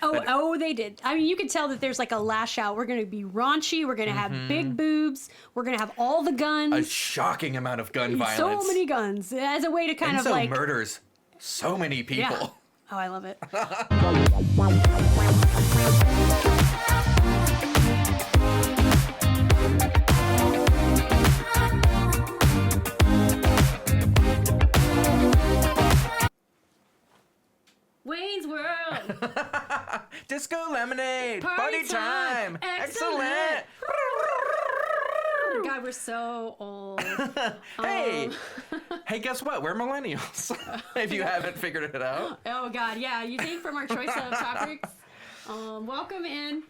Oh, they did. I mean, you could tell that there's like a lash out. We're going to be raunchy. We're going to have big boobs. We're going to have all the guns. A shocking amount of gun violence. So many guns as a way to kind of like murders so many people. Yeah. Oh, I love it. Wayne's World. Disco Lemonade. Party time. Excellent. Oh my God, we're so old. Hey, guess what? We're millennials. If you haven't figured it out. Oh God, yeah. You think from our choice of topics? Welcome in.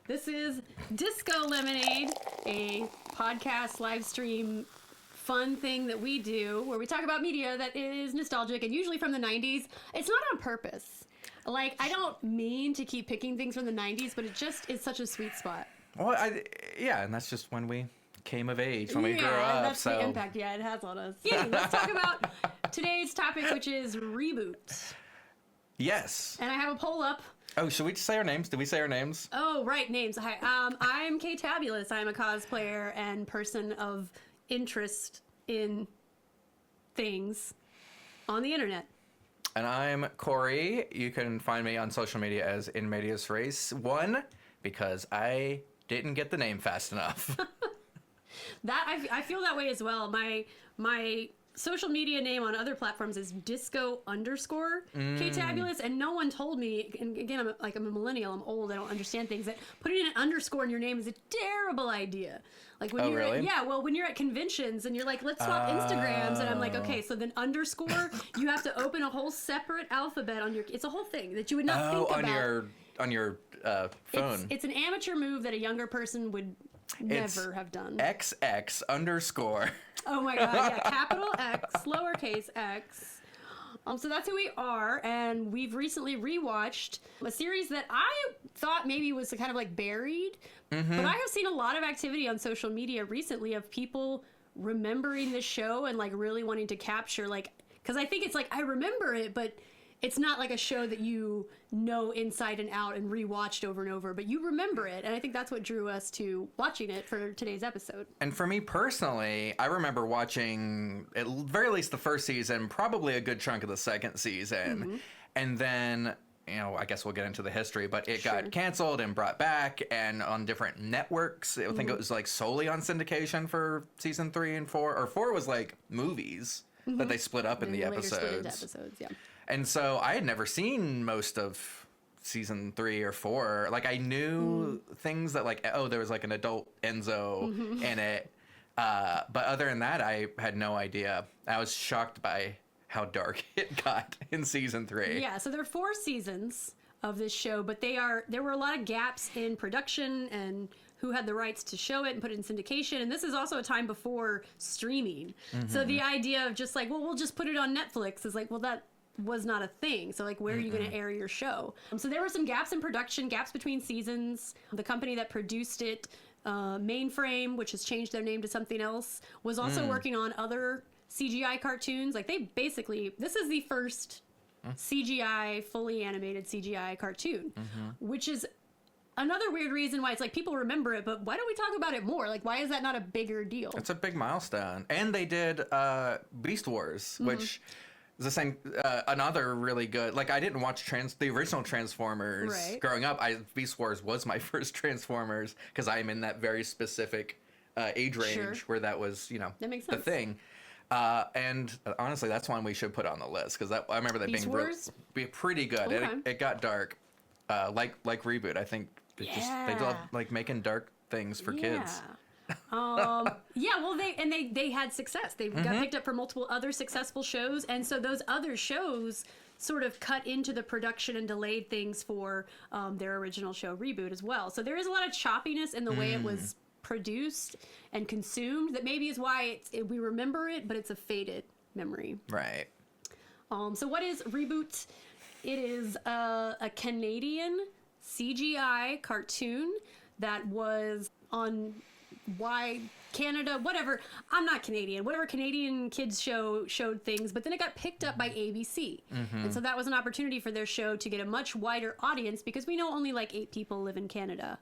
This is Disco Lemonade, a podcast live stream fun thing that we do where we talk about media that is nostalgic and usually from the 90s. It's not on purpose. Like, I don't mean to keep picking things from the 90s, but it just is such a sweet spot. Well, and that's just when we came of age, when we grew up. That's the impact, it has on us. Yeah, let's talk about today's topic, which is Reboot. Yes. And I have a poll up. Oh, should we just say our names? Did we say our names? Oh, right, names. Hi, I'm Kay Tabulous. I'm a cosplayer and person of interest in things on the internet. And I'm Corey. You can find me on social media as In Medias Res 1 because I didn't get the name fast enough. I feel that way as well. My social media name on other platforms is disco_Kay Tabulous, and no one told me, and again, I'm a millennial, I'm old, I don't understand things, that putting an underscore in your name is a terrible idea. Like when you're really? when you're at conventions and you're like, let's swap Instagrams, and I'm like, okay, so then underscore, you have to open a whole separate alphabet on your, it's a whole thing that you would not think about. On your phone. It's an amateur move that a younger person would never have done. XX_. Oh my God, yeah, capital X, lowercase x. So that's who we are, and we've recently rewatched a series that I thought maybe was kind of like buried, but I have seen a lot of activity on social media recently of people remembering this show and like really wanting to capture, like, because I think it's like, I remember it, but it's not like a show that you know inside and out and rewatched over and over, but you remember it. And I think that's what drew us to watching it for today's episode. And for me personally, I remember watching at very least the first season, probably a good chunk of the second season. And then, I guess we'll get into the history, but it got canceled and brought back and on different networks. I think it was like solely on syndication for season 3 and 4, or 4 was like movies that they split up in the episodes. Yeah. And so I had never seen most of season 3 or 4. Like I knew things that like, there was like an adult Enzo in it. But other than that, I had no idea. I was shocked by how dark it got in season 3. Yeah. So there are 4 seasons of this show, but there were a lot of gaps in production and who had the rights to show it and put it in syndication. And this is also a time before streaming. So the idea of just like, well, we'll just put it on Netflix is like, well, that was not a thing. So like, where are you going to air your show? So there were some gaps in production, gaps between seasons. The company that produced it, Mainframe, which has changed their name to something else, was also working on other CGI cartoons. Like this is the first CGI, fully animated CGI cartoon, which is another weird reason why it's like people remember it, but why don't we talk about it more? Like, why is that not a bigger deal? It's a big milestone. And they did Beast Wars, which the same, another really good, like I didn't watch the original Transformers growing up. Beast Wars was my first Transformers because I'm in that very specific age range where that was, that makes sense. the thing. And honestly, that's one we should put on the list because I remember that being pretty good. Okay. It got dark, like Reboot. I think they love like making dark things for kids. Well, they had success. They got picked up for multiple other successful shows, and so those other shows sort of cut into the production and delayed things for their original show Reboot as well. So there is a lot of choppiness in the way it was produced and consumed that maybe is why we remember it, but it's a faded memory. Right. So what is Reboot? It is a Canadian CGI cartoon that was on why Canada, whatever. I'm not Canadian. Whatever Canadian kids show showed things, but then it got picked up by ABC. And so that was an opportunity for their show to get a much wider audience because we know only like 8 people live in Canada.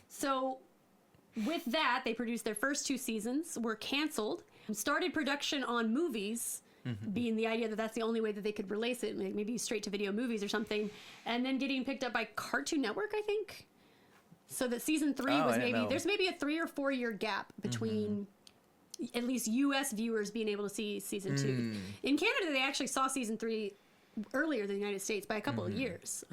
So with that, they produced their first 2 seasons, were canceled, started production on movies, being the idea that that's the only way that they could release it, like maybe straight to video movies or something, and then getting picked up by Cartoon Network, I think. So that season 3 was there's maybe a 3 or 4 year gap between at least US viewers being able to see season 2. In Canada, they actually saw season 3 earlier than the United States by a couple of years.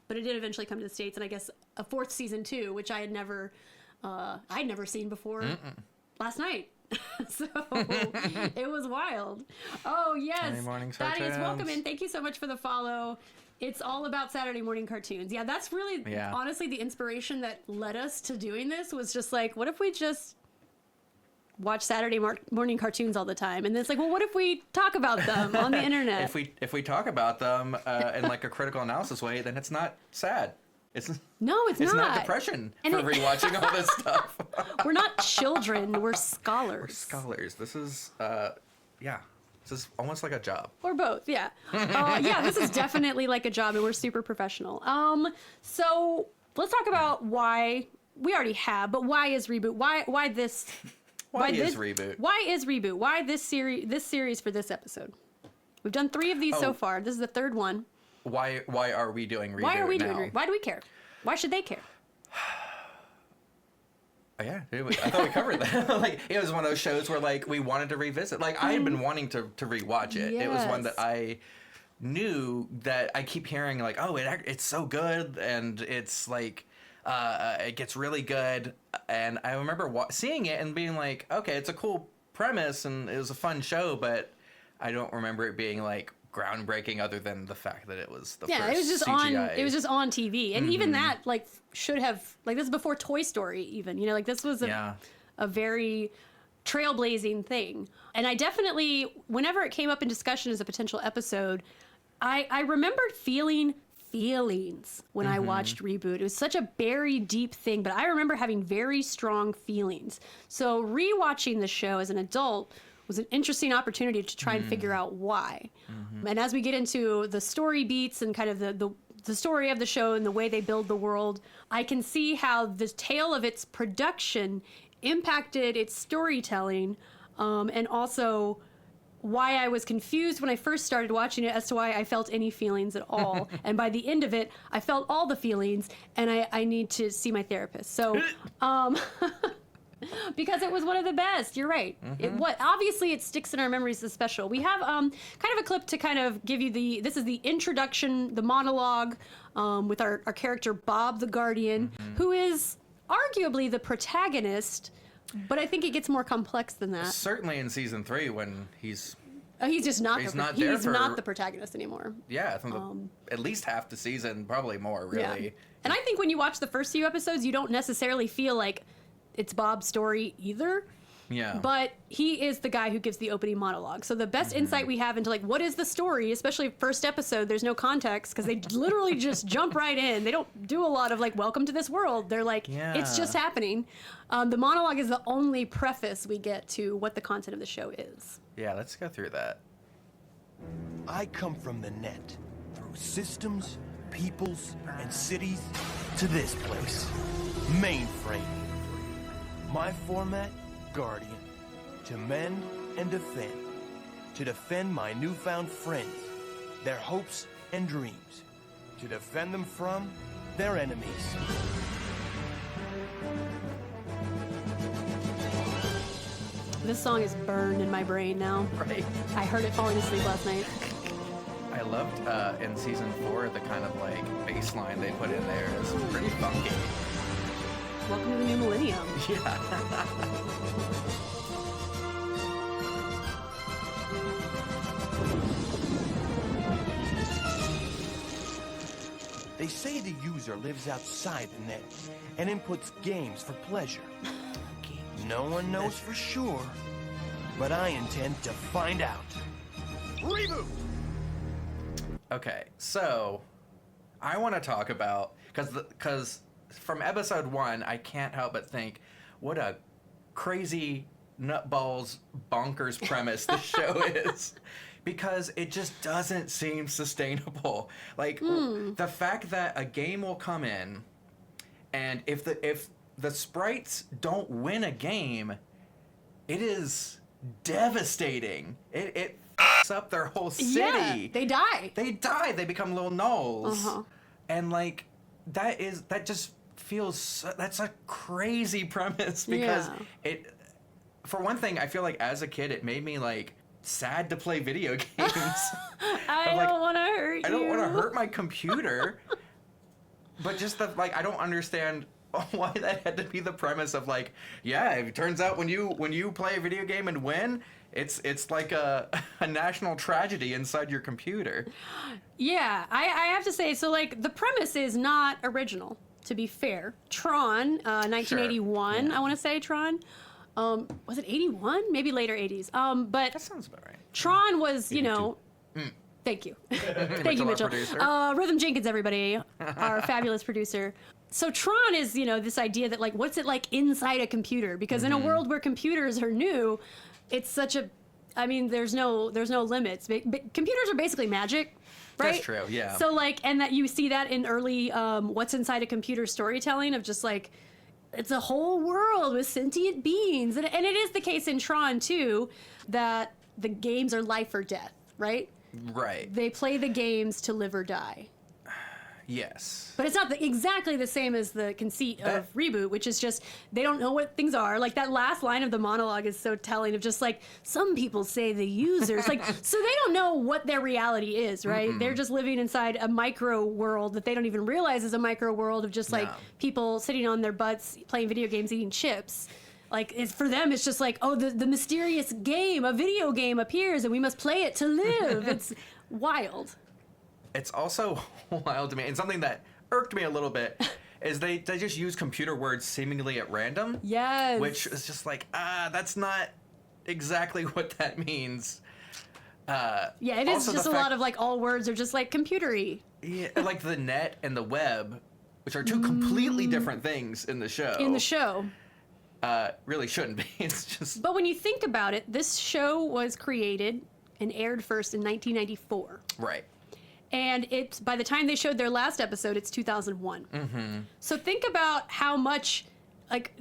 But it did eventually come to the States, and I guess a 4th season too, which I had never seen before last night. So it was wild. Oh yes, Saturday morning Thaddeus, cartoons. welcome in. Thank you so much for the follow. It's all about Saturday morning cartoons. Yeah, that's really honestly the inspiration that led us to doing this. Was just like, what if we just watch Saturday morning cartoons all the time? And then it's like, well, what if we talk about them on the internet? If we talk about them in like a critical analysis way, then it's not sad. It's not. It's not depression for rewatching all this stuff. We're not children. We're scholars. We're scholars. This is This is almost like a job. Or both, yeah. Yeah, this is definitely like a job, and we're super professional. So let's talk about why we already have, but why is Reboot? Why this? Why is Reboot? Why is Reboot? Why this series for this episode? We've done 3 of these so far. This is the 3rd one. Why are we doing Reboot? Why are we doing Reboot? Why do we care? Why should they care? Yeah, I thought we covered that. Like, it was one of those shows where like we wanted to revisit. Like, I had been wanting to rewatch it. Yes. It was one that I knew that I keep hearing like, oh, it's so good, and it's like it gets really good. And I remember seeing it and being like, okay, it's a cool premise and it was a fun show, but I don't remember it being like groundbreaking other than the fact that it was the first it was just CGI. It was just on TV, and even that like should have, like, this is before Toy Story even, you know, like this was a very trailblazing thing. And I definitely, whenever it came up in discussion as a potential episode, I remembered feeling feelings when I watched Reboot. It was such a buried deep thing, but I remember having very strong feelings. So rewatching the show as an adult was an interesting opportunity to try and figure out why. And as we get into the story beats and kind of the story of the show and the way they build the world, I can see how the tale of its production impacted its storytelling, and also why I was confused when I first started watching it as to why I felt any feelings at all. And by the end of it, I felt all the feelings, and I need to see my therapist. So, because it was one of the best. You're right. Obviously it sticks in our memories as special. We have kind of a clip to kind of give you this is the introduction, the monologue with our character Bob the Guardian, who is arguably the protagonist, but I think it gets more complex than that. Certainly in season 3 when he's just not he's not the protagonist anymore. Yeah, I think at least half the season, probably more, really. Yeah. And I think when you watch the first few episodes, you don't necessarily feel like it's Bob's story either. Yeah. But he is the guy who gives the opening monologue. So the best insight we have into like what is the story, especially first episode, there's no context because they literally just jump right in. They don't do a lot of like welcome to this world. They're like, it's just happening. The monologue is the only preface we get to what the content of the show is. Yeah, let's go through that. I come from the net, through systems, peoples, and cities, to this place, mainframe. My format, Guardian, to mend and defend, to defend my newfound friends, their hopes and dreams, to defend them from their enemies. This song is burned in my brain now. Right. I heard it falling asleep last night. I loved in season 4 the kind of like bass line they put in there is pretty funky. Welcome to the new millennium. Yeah. They say the user lives outside the net and inputs games for pleasure. No one knows for sure, but I intend to find out. Reboot! Okay, so I want to talk about, because from episode 1, I can't help but think, what a crazy nutballs bonkers premise the show is, because it just doesn't seem sustainable. Like the fact that a game will come in, and if the sprites don't win a game, it is devastating. It fucks up their whole city. Yeah, they die. They become little gnolls. Uh-huh. And like that just feels, that's a crazy premise, because it, for one thing, I feel like as a kid it made me like sad to play video games. I don't want to hurt you. I don't want to hurt my computer. But just the, like, I don't understand why that had to be the premise of like, yeah, it turns out when you play a video game and win, it's like a national tragedy inside your computer. Yeah, I have to say, so like the premise is not original, to be fair. Tron, 1981, Sure. Yeah. I want to say Tron. Was it 81? Maybe later 80s. But That sounds about right. Tron was, you know, thank you. Thank you, Mitchell. Rhythm Jenkins, everybody, our fabulous producer. So Tron is, you know, this idea that like, what's it like inside a computer? Because in a world where computers are new, it's such a, I mean, there's no limits. Computers are basically magic, right? That's true, yeah. So like, and that you see that in early what's inside a computer storytelling of just like, it's a whole world with sentient beings. And it is the case in Tron too, that the games are life or death, right? Right. They play the games to live or die. Yes. But it's not exactly the same as the conceit of Reboot, which is just, they don't know what things are. Like, that last line of the monologue is so telling of just, like, some people say the users. Like, so they don't know what their reality is, right? They're just living inside a micro world that they don't even realize is a micro world of just, like, people sitting on their butts, playing video games, eating chips. Like, for them, it's just like, oh, the mysterious game, a video game appears, and we must play it to live. It's wild. It's also wild to me, and something that irked me a little bit is they just use computer words seemingly at random. Yes. Which is just like, that's not exactly what that means. Yeah, it is just a lot of like all words are just like computery. Yeah, like the net and the web, which are two completely different things in the show. In the show. Really shouldn't be. It's just. But when you think about it, this show was created and aired first in 1994. Right. And it's, by the time they showed their last episode, it's 2001. So think about how much, like,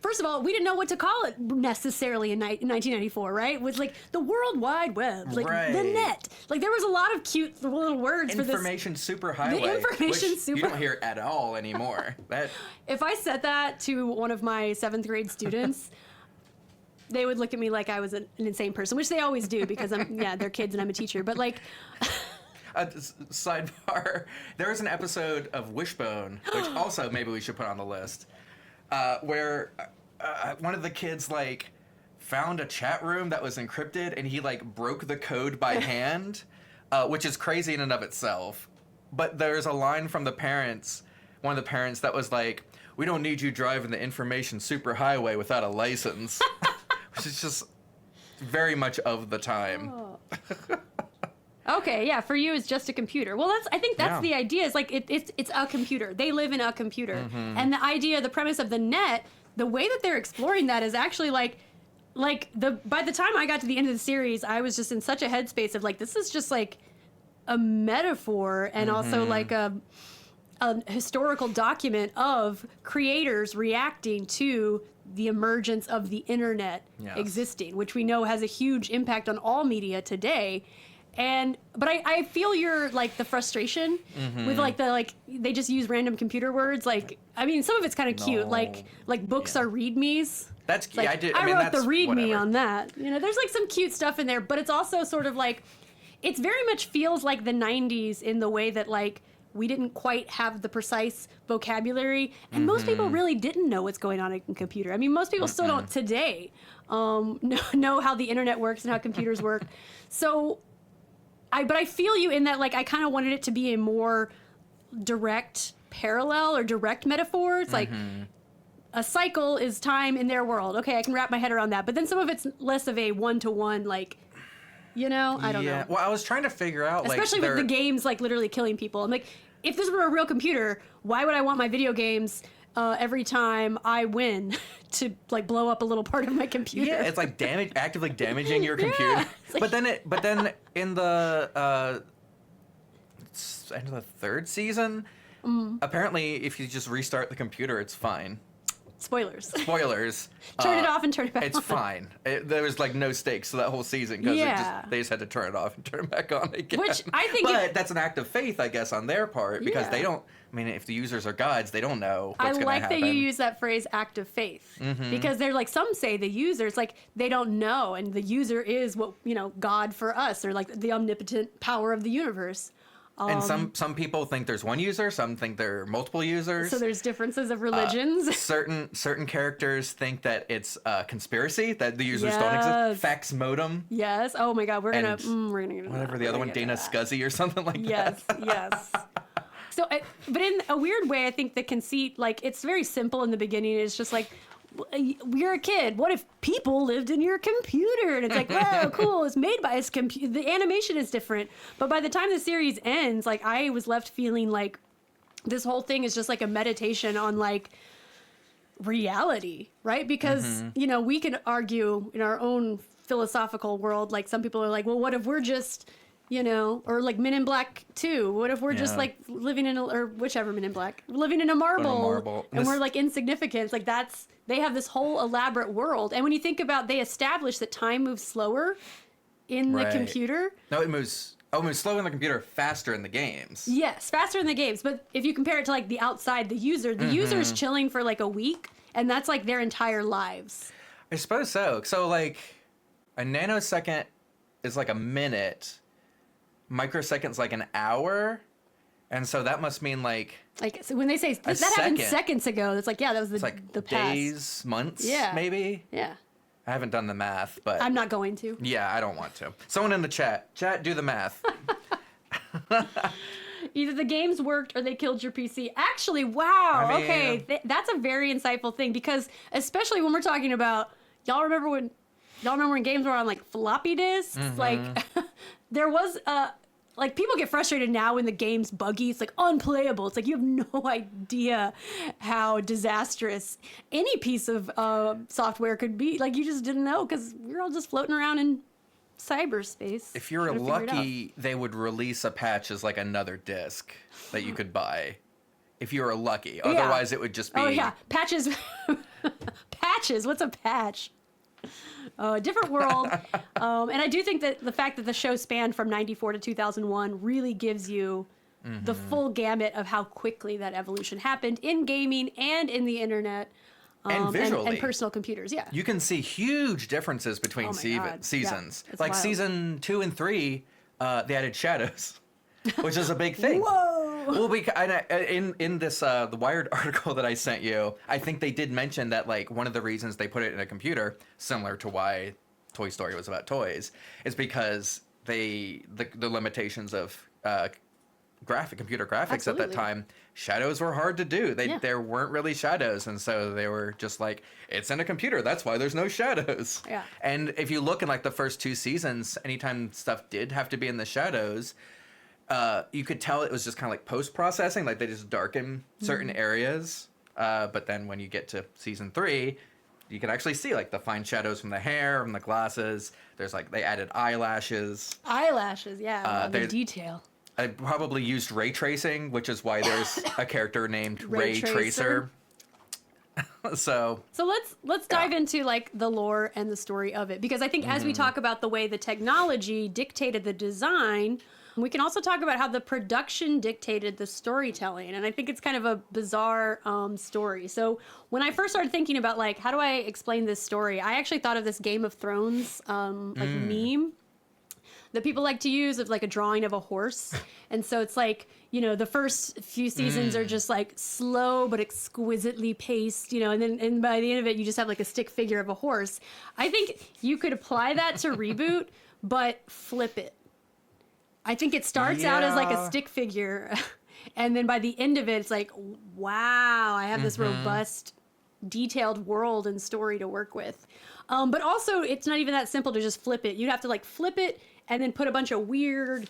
first of all, we didn't know what to call it necessarily in 1994, right? It was like the World Wide Web, like the net. Like, there was a lot of cute little words for this. Information superhighway. The information which you don't hear at all anymore. If I said that to one of my 7th grade students, they would look at me like I was an insane person, which they always do because they're kids and I'm a teacher. But like... Sidebar, there was an episode of Wishbone, which also maybe we should put on the list, where one of the kids like found a chat room that was encrypted and he like broke the code by hand, which is crazy in and of itself. But there's a line from the parents, one of the parents, that was like, "We don't need you driving the information superhighway without a license," which is just very much of the time. Okay, yeah, for you it's just a computer. Well, I think that's the idea. Is like it's a computer. They live in a computer. And the idea, the premise of the net, the way that they're exploring that is actually by the time I got to the end of the series, I was just in such a headspace of like, this is just like a metaphor and also like a historical document of creators reacting to the emergence of the internet existing, which we know has a huge impact on all media today. But I feel your like the frustration with like they just use random computer words. Like, I mean, some of it's kind of cute. Like books are readmes. That's like, I did. I mean, wrote that's the readme whatever. on that. You know, there's like some cute stuff in there, but it's also sort of like it's very much feels like the 90s in the way that like we didn't quite have the precise vocabulary, and most people really didn't know what's going on in a computer. I mean, most people still don't today know how the internet works and how computers work. So. But I feel you in that, like, I kind of wanted it to be a more direct parallel or direct metaphor. It's like a cycle is time in their world. Okay, I can wrap my head around that. But then some of it's less of a one-to-one, like, you know? I don't know. Well, I was trying to figure out, especially with the games, like, literally killing people. I'm like, if this were a real computer, why would I want my video games every time I win to like blow up a little part of my computer. Yeah, it's like actively damaging your computer. Yeah, like, but then in the end of the third season, apparently if you just restart the computer, it's fine. Spoilers. Turn it off and turn it back on. It's fine. There was like no stakes to that whole season because they just had to turn it off and turn it back on again. Which I think, but that's an act of faith, I guess, on their part because they don't. I mean, if the users are gods, they don't know what's going to happen. I like that you use that phrase "act of faith" because they're like, some say the users, like, they don't know, and the user is what, God for us, or like the omnipotent power of the universe. And some people think there's one user, some think there are multiple users. So there's differences of religions. Certain characters think that it's a conspiracy, that the users don't exist. Fax modem. Yes. Oh my God, we're gonna get into whatever the other one, Dana Scuzzy or something like that. Yes. So, but in a weird way, I think the conceit, like, it's very simple in the beginning. It's just like, you're a kid. What if people lived in your computer? And it's like, whoa, cool. It's made by his computer. The animation is different. But by the time the series ends, like, I was left feeling like this whole thing is just like a meditation on like reality, right? Because, we can argue in our own philosophical world, like some people are like, well, what if we're just, or like Men in Black 2. What if we're just like living in or whichever Men in Black, living in a marble. And we're like insignificant. It's like they have this whole elaborate world. And when you think about, they established that time moves slower in the computer. No, it moves slower in the computer, faster in the games. Yes, faster in the games. But if you compare it to like the outside, the user's chilling for like a week, and that's like their entire lives. I suppose so. So like a nanosecond is like a minute. Microseconds like an hour, and so that must mean like so when they say that happened seconds ago, it's like that was the past. Days, months, maybe. Yeah, I haven't done the math, but I'm not going to. Yeah, I don't want to. Someone in the chat, do the math. Either the games worked or they killed your PC. Actually, wow. I mean, okay, that's a very insightful thing, because especially when we're talking about, y'all remember when games were on like floppy disks, like there was like, people get frustrated now when the game's buggy. It's like unplayable. It's like you have no idea how disastrous any piece of software could be. Like, you just didn't know because we were all just floating around in cyberspace. If you were lucky, they would release a patch as like another disc that you could buy. If you were lucky. Otherwise, it would just be... Oh, yeah. Patches. Patches. What's a patch? A different world. And I do think that the fact that the show spanned from 94 to 2001 really gives you the full gamut of how quickly that evolution happened in gaming and in the internet. And visually. And personal computers, yeah. You can see huge differences between seasons. Yeah, like wild. season 2 and 3, they added shadows, which is a big thing. Whoa! Well, in this the Wired article that I sent you, I think they did mention that like one of the reasons they put it in a computer, similar to why Toy Story was about toys, is because the limitations of computer graphics at that time. Shadows were hard to do. There weren't really shadows, and so they were just like, it's in a computer, that's why there's no shadows. Yeah. And if you look in like the first 2 seasons, anytime stuff did have to be in the shadows, you could tell it was just kind of like post-processing, like they just darken certain areas. But then when you get to season 3, you can actually see like the fine shadows from the hair, from the glasses. There's like, they added eyelashes. Eyelashes, yeah. The detail. I probably used ray tracing, which is why there's a character named Ray Tracer. So let's dive into like the lore and the story of it, because I think as we talk about the way the technology dictated the design, we can also talk about how the production dictated the storytelling. And I think it's kind of a bizarre story. So when I first started thinking about like, how do I explain this story, I actually thought of this Game of Thrones meme that people like to use of like a drawing of a horse. And so it's like, the first few seasons are just like slow but exquisitely paced, and by the end of it, you just have like a stick figure of a horse. I think you could apply that to Reboot, but flip it. I think it starts out as like a stick figure, and then by the end of it, it's like, wow, I have this robust, detailed world and story to work with. But also, it's not even that simple to just flip it. You'd have to like flip it and then put a bunch of weird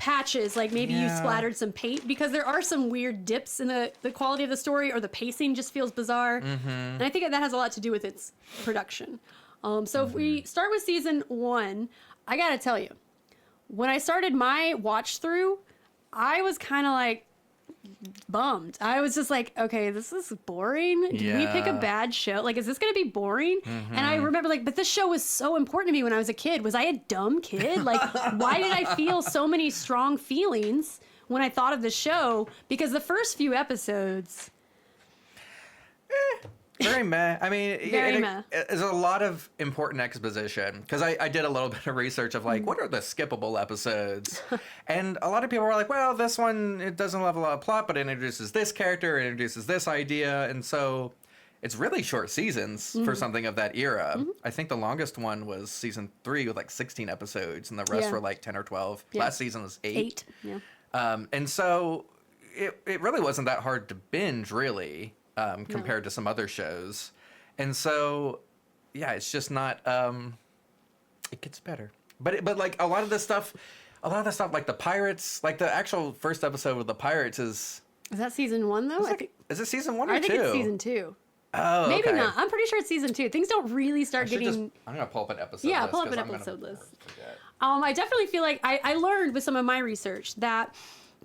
patches, like maybe you Yeah. splattered some paint, because there are some weird dips in the quality of the story, or the pacing just feels bizarre. And I think that has a lot to do with its production. So if we start with season 1, I gotta tell you, when I started my watch through, I was kind of like bummed. I was just like, okay, this is boring. Did we pick a Yeah. bad show? Like, is this going to be boring? And I remember, like, but this show was so important to me when I was a kid. Was I a dumb kid? Like, why did I feel so many strong feelings when I thought of the show? Because the first few episodes... Very meh. I mean, Very meh. There's a lot of important exposition, because I did a little bit of research of like, what are the skippable episodes? And a lot of people were like, well, this one, it doesn't have a lot of plot, but it introduces this character, it introduces this idea. And so it's really short seasons for something of that era. I think the longest one was season 3 with like 16 episodes, and the rest were like 10 or 12. Yeah. Last season was 8. Yeah. And so it really wasn't that hard to binge, really. Compared to some other shows. And so, yeah, it's just not, it gets better. But like a lot of the stuff, like the pirates, like the actual first episode with the pirates is that season 1, though? is it season 1 or 2? I think it's season 2. Oh, Maybe okay. not. I'm pretty sure it's season 2. Things don't really start getting... I'm going to pull up an episode Yeah, list. pull up an 'cause I'm episode gonna list. forget. I definitely feel like I learned with some of my research that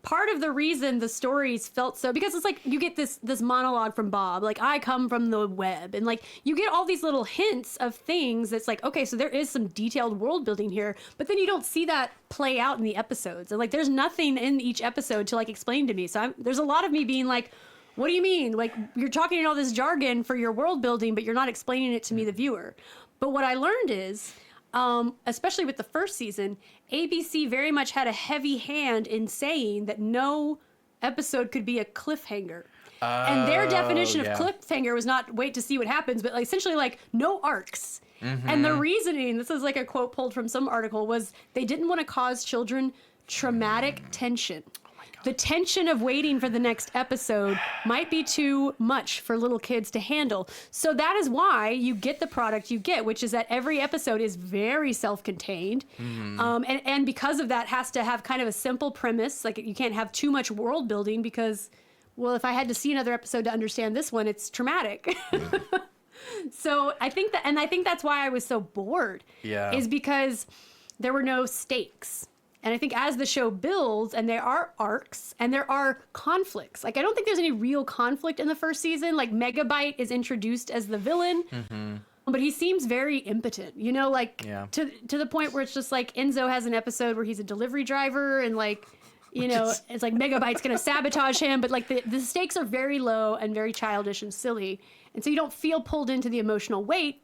part of the reason the stories felt so, because it's like you get this monologue from Bob, like, I come from the web, and like you get all these little hints of things that's like, okay, so there is some detailed world building here, but then you don't see that play out in the episodes, and like there's nothing in each episode to like explain to me. So there's a lot of me being like, what do you mean? Like, you're talking in all this jargon for your world building, but you're not explaining it to me, the viewer. But what I learned is, especially with the first season, ABC very much had a heavy hand in saying that no episode could be a cliffhanger. And their definition of cliffhanger was not wait to see what happens, but like essentially like no arcs. And the reasoning, this is like a quote pulled from some article, was they didn't want to cause children traumatic tension. The tension of waiting for the next episode might be too much for little kids to handle. So that is why you get the product you get, which is that every episode is very self-contained. And because of that, has to have kind of a simple premise. Like, you can't have too much world building because, well, if I had to see another episode to understand this one, it's traumatic. So I think that's why I was so bored. Yeah. Is because there were no stakes. And I think as the show builds, and there are arcs, and there are conflicts. Like, I don't think there's any real conflict in the first season. Like, Megabyte is introduced as the villain, but he seems very impotent, you know, like to the point where it's just like Enzo has an episode where he's a delivery driver, and like, you know, it's like Megabyte's going to sabotage him, but like the stakes are very low and very childish and silly. And so you don't feel pulled into the emotional weight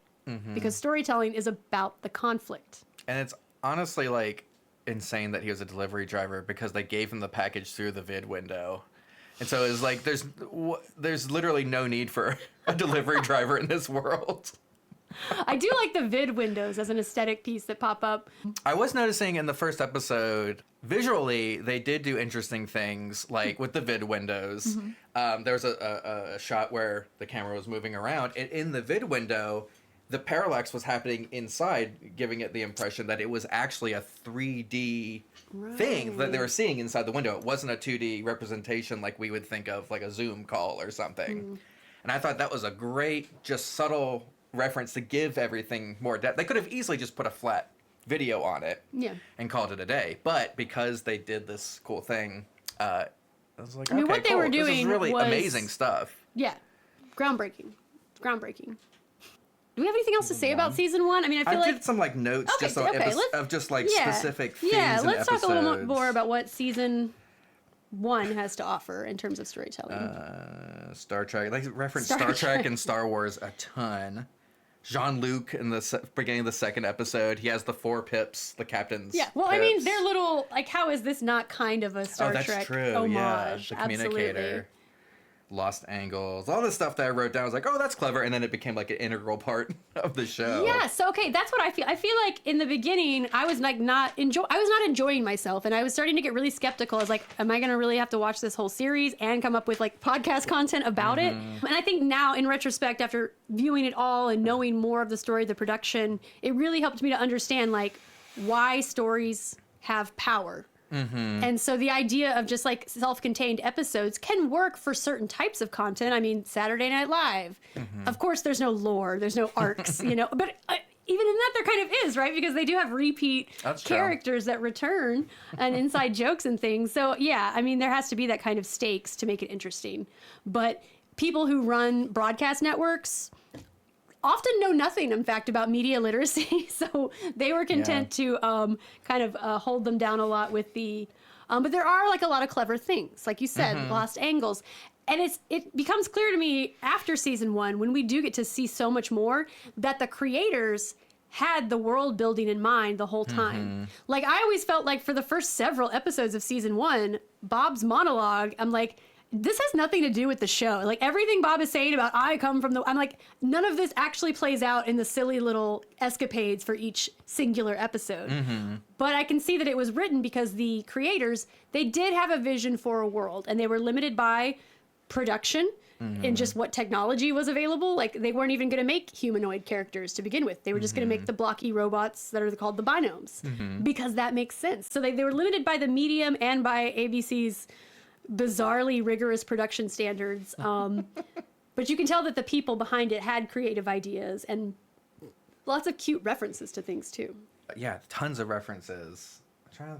because storytelling is about the conflict. And it's honestly like insane that he was a delivery driver, because they gave him the package through the vid window. And so it's like there's literally no need for a delivery driver in this world. I do like the vid windows as an aesthetic piece that pop up. I was noticing in the first episode, visually, they did do interesting things, like with the vid windows. There was a shot where the camera was moving around, and in the vid window, the parallax was happening inside, giving it the impression that it was actually a 3D thing that they were seeing inside the window. It wasn't a 2D representation like we would think of, like a Zoom call or something. And I thought that was a great, just subtle reference to give everything more depth. They could have easily just put a flat video on it and called it a day. But because they did this cool thing, I was like, okay, what they cool. were doing This is really was amazing stuff. Yeah, groundbreaking. Do we have anything else to say about season 1? I mean, I feel I like did some like notes just on of just like specific things. Yeah, and let's talk a little episodes. more about what season 1 has to offer in terms of storytelling. Star Trek, like reference Star Trek and Star Wars a ton. Jean-Luc in the beginning of the second episode, he has the 4 pips, the captain's. Yeah, well, pips. I mean, they're little, like, how is this not kind of a Star Trek that's true. homage? Yeah, the communicator. Absolutely. Lost angles, all this stuff that I wrote down. I was like, oh, that's clever, and then it became like an integral part of the show. Yeah, so okay, that's what I feel. I feel like in the beginning, I was like I was not enjoying myself, and I was starting to get really skeptical. I was like, am I gonna really have to watch this whole series and come up with like podcast content about it? And I think now, in retrospect, after viewing it all and knowing more of the story, the production, it really helped me to understand like why stories have power. And so the idea of just like self-contained episodes can work for certain types of content. I mean, Saturday Night Live. Of course, there's no lore, there's no arcs, you know, but even in that, there kind of is, right? Because they do have repeat characters that return and inside jokes and things. So, yeah, I mean, there has to be that kind of stakes to make it interesting. But people who run broadcast networks often know nothing, in fact, about media literacy. So they were content to kind of hold them down a lot with the... but there are, like, a lot of clever things. Like you said, lost angles. And it becomes clear to me after season 1, when we do get to see so much more, that the creators had the world building in mind the whole time. Like, I always felt like for the first several episodes of season 1, Bob's monologue, I'm like, this has nothing to do with the show. Like, everything Bob is saying about I come from the... I'm like, none of this actually plays out in the silly little escapades for each singular episode. But I can see that it was written because the creators, they did have a vision for a world, and they were limited by production and just what technology was available. Like, they weren't even going to make humanoid characters to begin with. They were just going to make the blocky robots that are called the binomes because that makes sense. So they were limited by the medium and by ABC's bizarrely rigorous production standards. But you can tell that the people behind it had creative ideas and lots of cute references to things too. Yeah, tons of references.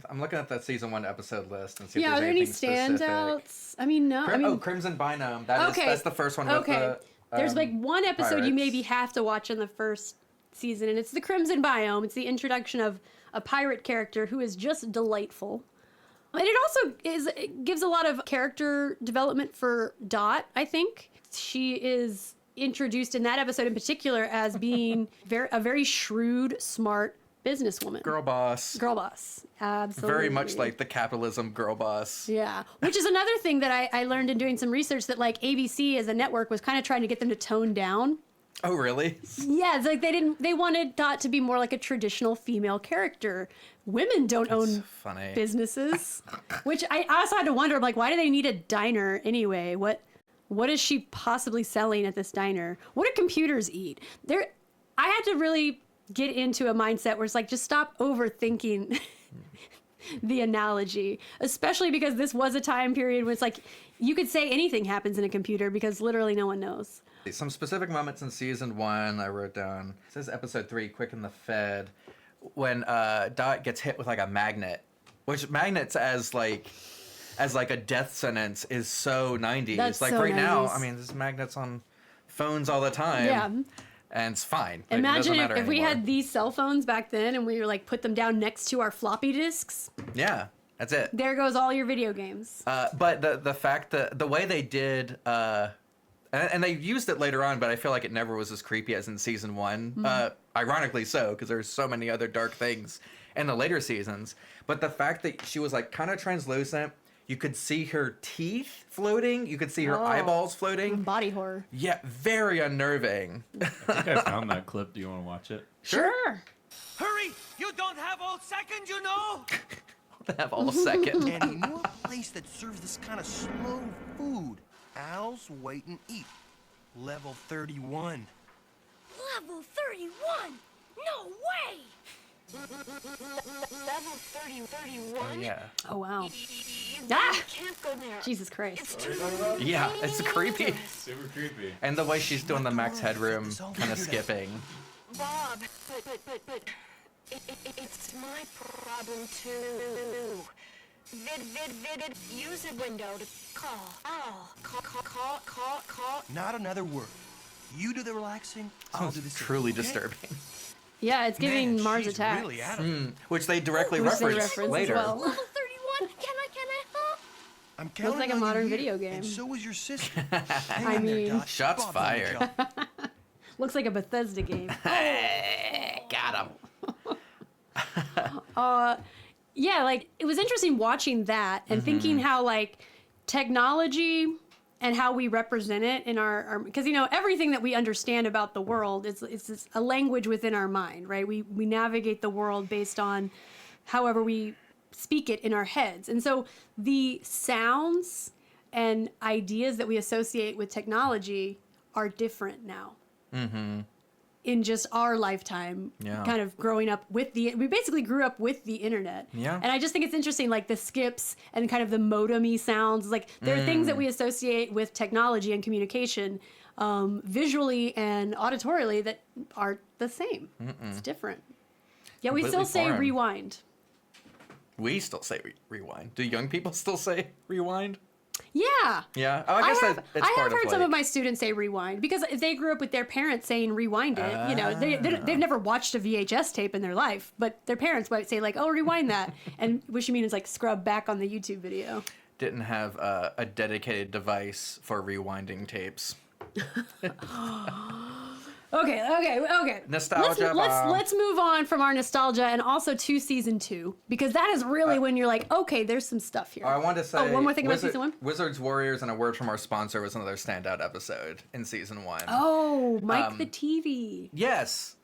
I'm looking at that season 1 episode list and see if are there's there any anything standouts? specific. I mean, no. Crimson Binome. That's the first one with the There's like one episode pirates. you maybe have to watch in the first season, and it's the Crimson Biome. It's the introduction of a pirate character who is just delightful. And it also it gives a lot of character development for Dot, I think. She is introduced in that episode in particular as being a very shrewd, smart businesswoman. Girl boss. Girl boss. Absolutely. Very much like the capitalism girl boss. Yeah. Which is another thing that I learned in doing some research, that like ABC as a network was kind of trying to get them to tone down. Oh, really? Yeah, it's like they wanted Dot to be more like a traditional female character. Women don't own businesses. Which I also had to wonder, I'm like, why do they need a diner anyway? What is she possibly selling at this diner? What do computers eat? I had to really get into a mindset where it's like, just stop overthinking the analogy, especially because this was a time period when it's like you could say anything happens in a computer because literally no one knows. Some specific moments in season 1 I wrote down. It says episode 3, Quick and the Fed, when Dot gets hit with like a magnet, which magnets as like a death sentence is so 90s. That's like so right 90s. now, I mean, there's magnets on phones all the time. Yeah. And it's fine. Like, Imagine it doesn't matter if we anymore. had these cell phones back then and we were like put them down next to our floppy disks. Yeah, that's it. There goes all your video games. But the fact that the way they did, and they used it later on, but I feel like it never was as creepy as in season 1. Ironically so, because there's so many other dark things in the later seasons. But the fact that she was like kind of translucent, you could see her teeth floating, you could see her eyeballs floating. Body horror. Yeah, very unnerving. I think I found that clip. Do you want to watch it? Sure. Hurry! You don't have all second, you know? They have all second. And he knew a place that serves this kind of slow food. Al's Wait and Eat. Level 31. Level 31? No way! Level 31? Oh, yeah. Oh, wow. You Ah! can't go there. Jesus Christ. It's too Yeah, it's creepy. Super creepy. And the way she's doing the Max Headroom kind of skipping. Bob, but it's my problem too. Vid, use a window to call. Not another word. You do the relaxing, I'll do the singing, Truly okay? disturbing. Yeah, it's giving Man, Mars she's Attacks. really adamant. Which they directly Which they reference reference as later. well. Level 31? Can I? Huh? I'm counting like a on you modern here, video game. And so is your sister. Hang I on there, mean- Dot. Shots Bob's on the fired. job. Looks like a Bethesda game. Got him. Yeah, like, it was interesting watching that and thinking how, like, technology and how we represent it in our because, you know, everything that we understand about the world, it's a language within our mind, right? We navigate the world based on however we speak it in our heads. And so the sounds and ideas that we associate with technology are different now. in just our lifetime, kind of growing up with we basically grew up with the internet. Yeah. And I just think it's interesting, like the skips and kind of the modem-y sounds. Like there are things that we associate with technology and communication, visually and auditorily, that aren't the same. It's different. Yeah, we still Completely say foreign. rewind. We still say rewind. Do young people still say rewind? Yeah. Yeah. Oh, I guess I have part heard of some of my students say rewind because if they grew up with their parents saying rewind it. You know, they've never watched a VHS tape in their life, but their parents might say like, "Oh, rewind that," and what you mean is like scrub back on the YouTube video. Didn't have a dedicated device for rewinding tapes. Okay. Nostalgia Let's move on from our nostalgia and also to season 2 because that is really when you're like, okay, there's some stuff here. I wanted to say one more thing about season 1. Wizards, Warriors, and a word from our sponsor was another standout episode in season 1. Oh, Mike the TV. Yes,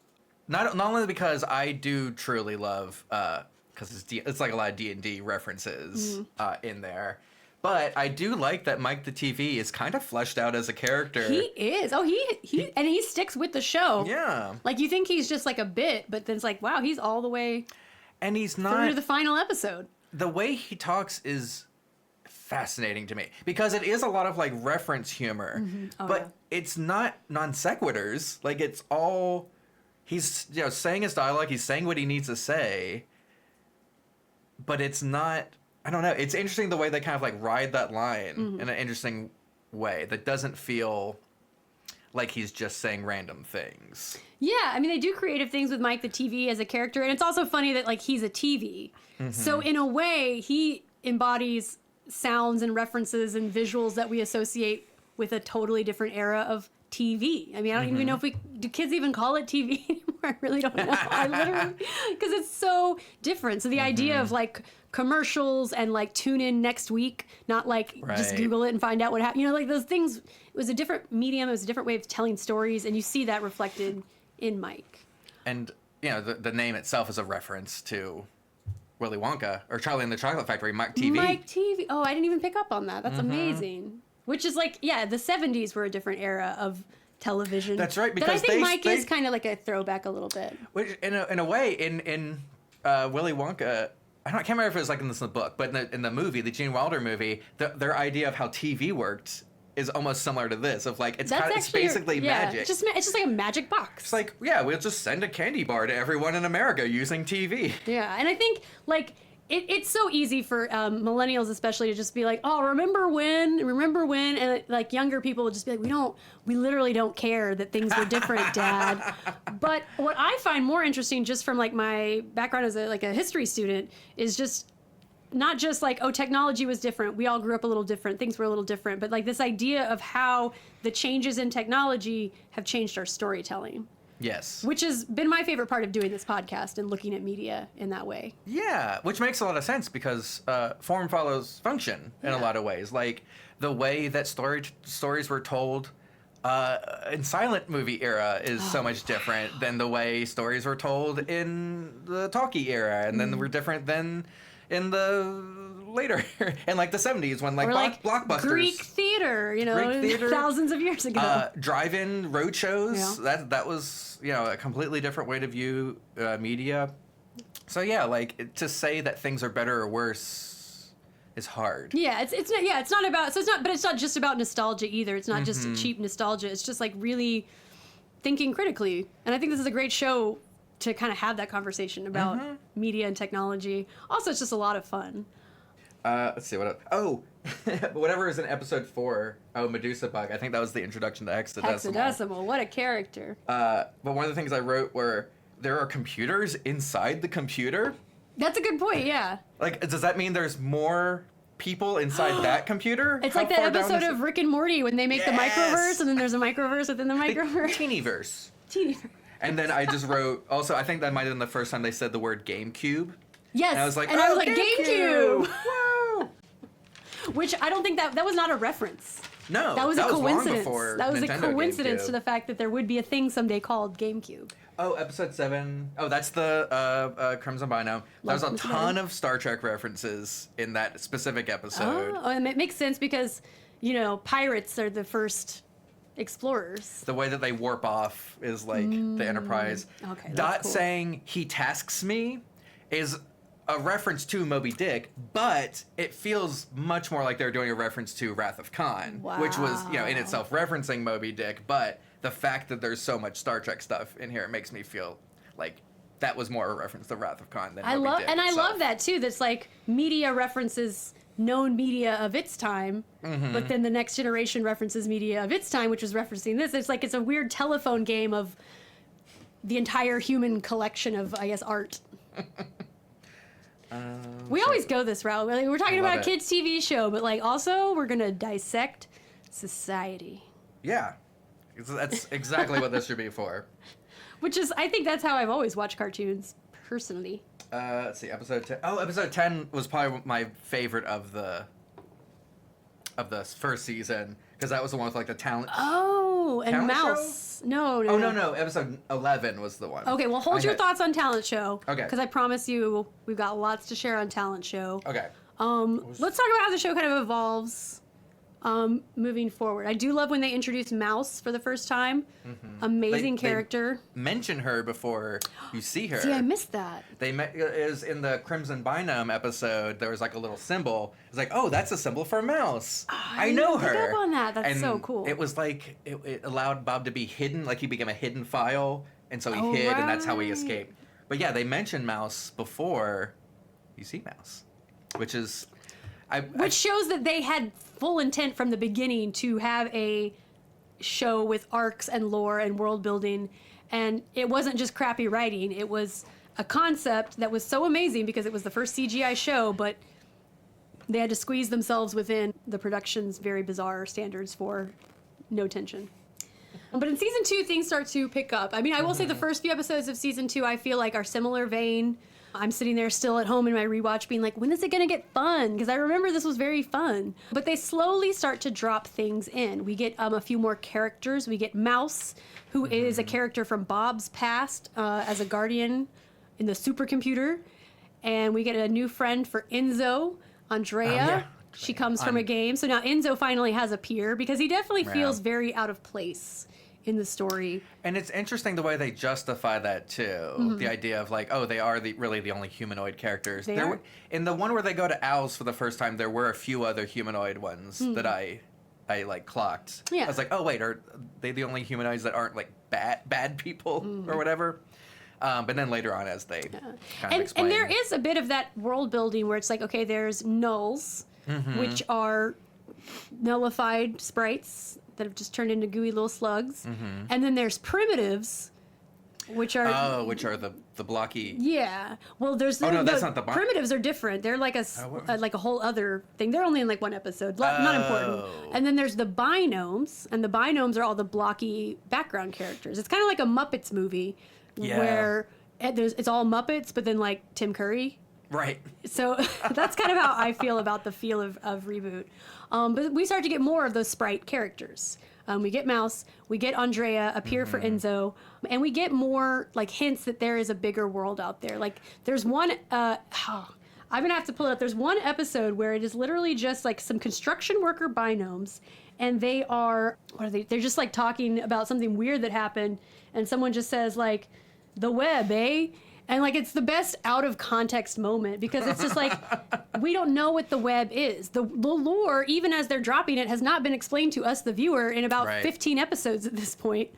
not only because I do truly love because it's like a lot of D&D references in there. But I do like that Mike the TV is kind of fleshed out as a character. He is. Oh, he sticks with the show. Yeah. Like you think he's just like a bit, but then it's like, wow, he's all the way And he's through not to the final episode. the way he talks is fascinating to me because it is a lot of like reference humor, Oh, but yeah. it's not non sequiturs. Like it's all he's saying his dialogue, he's saying what he needs to say, but it's not. I don't know. It's interesting the way they kind of like ride that line in an interesting way that doesn't feel like he's just saying random things. Yeah, I mean, they do creative things with Mike the TV as a character, and it's also funny that like he's a TV. So in a way, he embodies sounds and references and visuals that we associate with a totally different era of TV. I mean, I don't even know if do kids even call it TV anymore? I really don't know. I literally, because it's so different. So the idea of like commercials and like tune in next week, not like just Right. Google it and find out what happened. You know, like those things, it was a different medium. It was a different way of telling stories. And you see that reflected in Mike. And the name itself is a reference to Willy Wonka or Charlie and the Chocolate Factory, Mike TV. Mike TV. Oh, I didn't even pick up on that. That's amazing. Which is like, yeah, the 70s were a different era of television. That's right, But I because think Mike they- is kind of like a throwback a little bit. Which, in a way, in Willy Wonka, I can't remember if it was like in the book, but in the movie, the Gene Wilder movie, their idea of how TV worked is almost similar to this. Of like, it's basically magic. It's just like a magic box. It's like, yeah, we'll just send a candy bar to everyone in America using TV. Yeah, and I think like it's so easy for millennials especially to just be like, oh, remember when, and like younger people would just be like, we literally don't care that things were different, Dad. But what I find more interesting, just from like my background as a history student, is just not just like, oh, technology was different, we all grew up a little different, things were a little different, but like this idea of how the changes in technology have changed our storytelling. Yes. Which has been my favorite part of doing this podcast and looking at media in that way. Yeah, which makes a lot of sense because form follows function in a lot of ways. Like the way that stories were told in silent movie era is so much different than the way stories were told in the talkie era, and then were different than in the later in like the 70s when like, Or like blockbusters. Greek theater, Greek theater, thousands of years ago. drive-in road shows. Yeah. That was a completely different way to view media. So yeah, like to say that things are better or worse is hard. Yeah, it's not about, so it's not, but it's not just about nostalgia either. It's not just cheap nostalgia. It's just like really thinking critically. And I think this is a great show to kind of have that conversation about media and technology. Also, it's just a lot of fun. Let's see what else. Oh, whatever is in episode 4. Oh, Medusa Bug. I think that was the introduction to Hexadecimal. Hexadecimal, what a character. But one of the things I wrote were there are computers inside the computer. That's a good point, yeah. Like, does that mean there's more people inside that computer? It's How like that far down episode is of it? Rick and Morty when they make the Yes! microverse and then there's a microverse within the microverse. Teenyverse. Teeny. And then I just wrote, also, I think that might have been the first time they said the word GameCube. Yes, And I was like, I was like, GameCube! Woo! Which I don't think that was not a reference. No, That was a long coincidence. before That was a Nintendo coincidence GameCube. to the fact that there would be a thing someday called GameCube. Oh, episode 7. Oh, that's the Crimson Bino. There's a Crimson ton Bino. of Star Trek references in that specific episode. Oh, and it makes sense because, pirates are the first explorers. The way that they warp off is like the Enterprise. Okay, that's Dot cool. saying he tasks me is a reference to Moby Dick, but it feels much more like they're doing a reference to Wrath of Khan, which was, you know, in itself referencing Moby Dick, but the fact that there's so much Star Trek stuff in here, it makes me feel like that was more a reference to Wrath of Khan than Moby Dick I itself. love that too. That's like media references known media of its time, but then the next generation references media of its time, which was referencing this. It's like it's a weird telephone game of the entire human collection of, I guess, art. We always go this route. We're talking about a kids' TV show, but like also we're gonna dissect society. Yeah. That's exactly what this should be for. Which is, I think that's how I've always watched cartoons, personally. Let's see, episode 10. Oh, episode 10 was probably my favorite of the first season, because that was the one with like the talent. Oh, and Talent Mouse. No. Oh, no. Episode 11 was the one. Okay, well, hold I your had- thoughts on Talent Show. Okay. Because I promise you, we've got lots to share on Talent Show. Okay. Let's talk about how the show kind of evolves moving forward. I do love when they introduce Mouse for the first time. Amazing They character. mention her before you see her. See, I missed that. Is in the Crimson Binome episode. There was like a little symbol. It's like, oh, that's a symbol for a mouse. I know didn't pick her. up on that. That's And so cool. It was like it allowed Bob to be hidden. Like he became a hidden file, and so he Oh, hid, and that's how he right. escaped. But yeah, they mention Mouse before you see Mouse, which is, Which shows that they had full intent from the beginning to have a show with arcs and lore and world building, and it wasn't just crappy writing. It was a concept that was so amazing because it was the first CGI show, but they had to squeeze themselves within the production's very bizarre standards for no tension. But in season 2, things start to pick up. I mean, I will say the first few episodes of season 2 I feel like are similar vein. I'm sitting there still at home in my rewatch being like, when is it going to get fun? Because I remember this was very fun. But they slowly start to drop things in. We get a few more characters. We get Mouse, who is a character from Bob's past as a guardian in the supercomputer. And we get a new friend for Enzo, Andrea. yeah. She comes from a game. So now Enzo finally has a peer because he definitely Yeah. feels very out of place in the story. And it's interesting the way they justify that too. The idea of like, oh, they are really the only humanoid characters. They are. In the one where they go to Owls for the first time, there were a few other humanoid ones that I like clocked. Yeah. I was like, oh wait, are they the only humanoids that aren't like bad people or whatever? But then later on, as they kind of explain, And there is a bit of that world building where it's like, okay, there's nulls, which are nullified sprites that have just turned into gooey little slugs. And then there's primitives, which are... which are the blocky. Yeah. Well, there's... Oh, no, that's not the bon- primitives are different. They're like like a whole other thing. They're only in like one episode. Not important. Oh. And then there's the binomes, and the binomes are all the blocky background characters. It's kind of like a Muppets movie where it's all Muppets, but then like Tim Curry. Right. So that's kind of how I feel about the feel of Reboot. But we start to get more of those sprite characters. We get Mouse, we get Andrea, a peer for Enzo, and we get more like hints that there is a bigger world out there. Like there's one, I'm gonna have to pull it up. There's one episode where it is literally just like some construction worker binomes, and they are, what are they? They're just like talking about something weird that happened, and someone just says like, the web, eh? And like it's the best out of context moment because it's just like we don't know what the web is. The lore, even as they're dropping it, has not been explained to us, the viewer, in about 15 episodes at this point.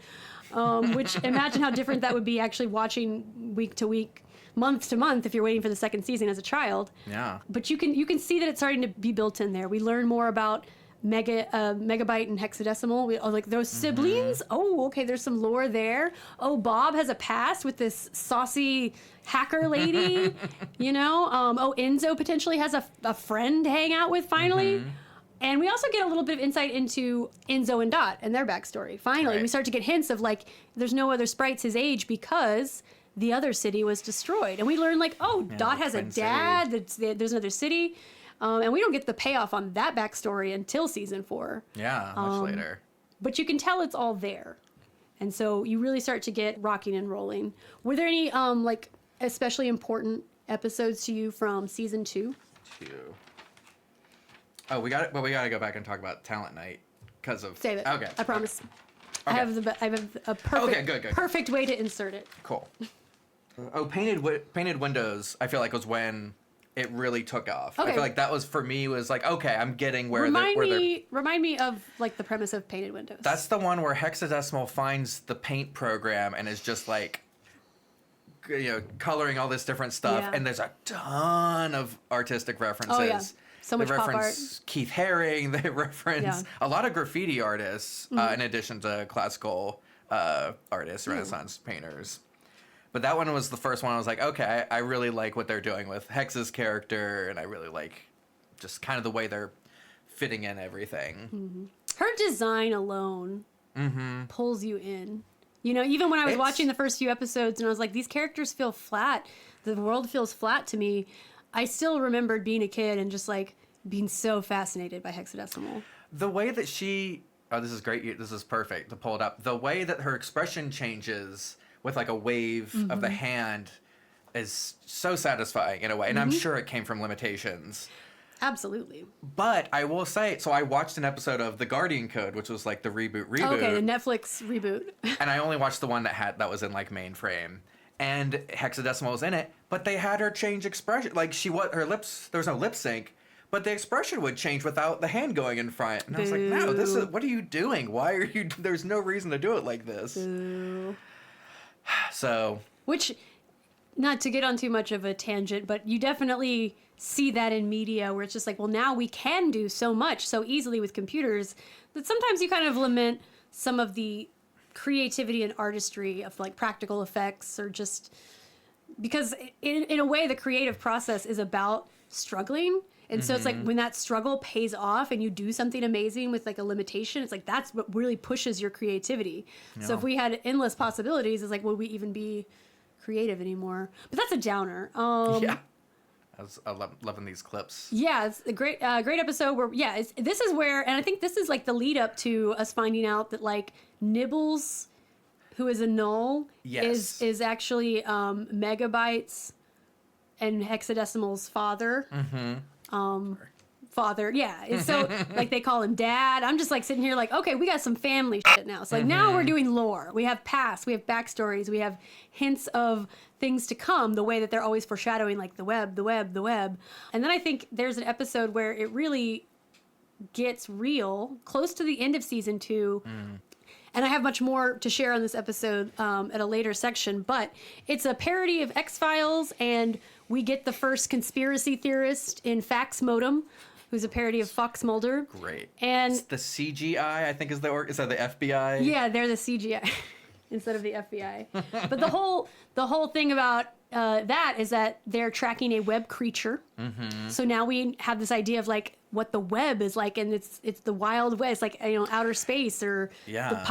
Which imagine how different that would be actually watching week to week, month to month if you're waiting for the second season as a child. Yeah. But you can see that it's starting to be built in there. We learn more about megabyte and hexadecimal. Like those siblings. Oh, okay. There's some lore there. Oh, Bob has a past with this saucy hacker lady. You know. Oh, Enzo potentially has a friend to hang out with finally. And we also get a little bit of insight into Enzo and Dot and their backstory. Finally, we start to get hints of like there's no other sprites his age because the other city was destroyed. And we learn like, oh, Dot has a dad. There's another city. And we don't get the payoff on that backstory until season 4. Yeah, much later. But you can tell it's all there. And so you really start to get rocking and rolling. Were there any like especially important episodes to you from season 2? Oh, we got to go back and talk about Talent Night because of. Save it. Okay. I promise. I have a perfect, Okay, good. perfect way to insert it. Cool. Oh, painted windows. I feel like was when it really took off. I Okay. feel like that was for me was like, okay, I'm getting where Remind they're. me of like the premise of Painted Windows. That's the one where Hexadecimal finds the paint program and is just like, coloring all this different stuff, Yeah. and there's a ton of artistic references. Oh, yeah. So much they pop reference Keith Haring. They reference Yeah. a lot of graffiti artists, in addition to classical artists, Renaissance painters. But that one was the first one I was like, okay, I really like what they're doing with Hex's character, and I really like just kind of the way they're fitting in everything. Her design alone pulls you in. Even when I was watching the first few episodes and I was like, these characters feel flat. The world feels flat to me. I still remembered being a kid and just like being so fascinated by Hexadecimal. The way that this is great. This is perfect to pull it up. The way that her expression changes with like a wave of the hand is so satisfying in a way. And I'm sure it came from limitations. Absolutely. But I will say, so I watched an episode of The Guardian Code, which was like the reboot. Okay, the Netflix reboot. And I only watched the one that was in like mainframe. And Hexadecimal was in it, but they had her change expression. Like her lips, there was no lip sync, but the expression would change without the hand going in front. And I was like, no, what are you doing? Why are you, there's no reason to do it like this. Boo. So. Which, not to get on too much of a tangent, but you definitely see that in media where it's just like, well, now we can do so much so easily with computers that sometimes you kind of lament some of the creativity and artistry of like practical effects, or just because in a way the creative process is about struggling. And so it's like when that struggle pays off and you do something amazing with like a limitation, it's like that's what really pushes your creativity. Yeah. So if we had endless possibilities, it's like, would we even be creative anymore? But that's a downer. Yeah. I was loving these clips. Yeah, it's a great episode where, this is where, and I think this is like the lead up to us finding out that like Nibbles, who is a null, is actually Megabytes and Hexadecimal's father. Father, yeah. And so like they call him dad. I'm just like sitting here like, okay, we got some family shit now. So like now we're doing lore. We have past, we have backstories, we have hints of things to come, the way that they're always foreshadowing like the web. And then I think there's an episode where it really gets real, close to the end of season 2. And I have much more to share on this episode at a later section, but it's a parody of X-Files, and we get the first conspiracy theorist in Fax Modem, who's a parody of Fox Mulder. Great. And it's the CGI, I think, is that the FBI? Yeah, they're the CGI instead of the FBI. But the whole thing about that is that they're tracking a web creature. So now we have this idea of like what the web is like, and it's the Wild West, like outer space, or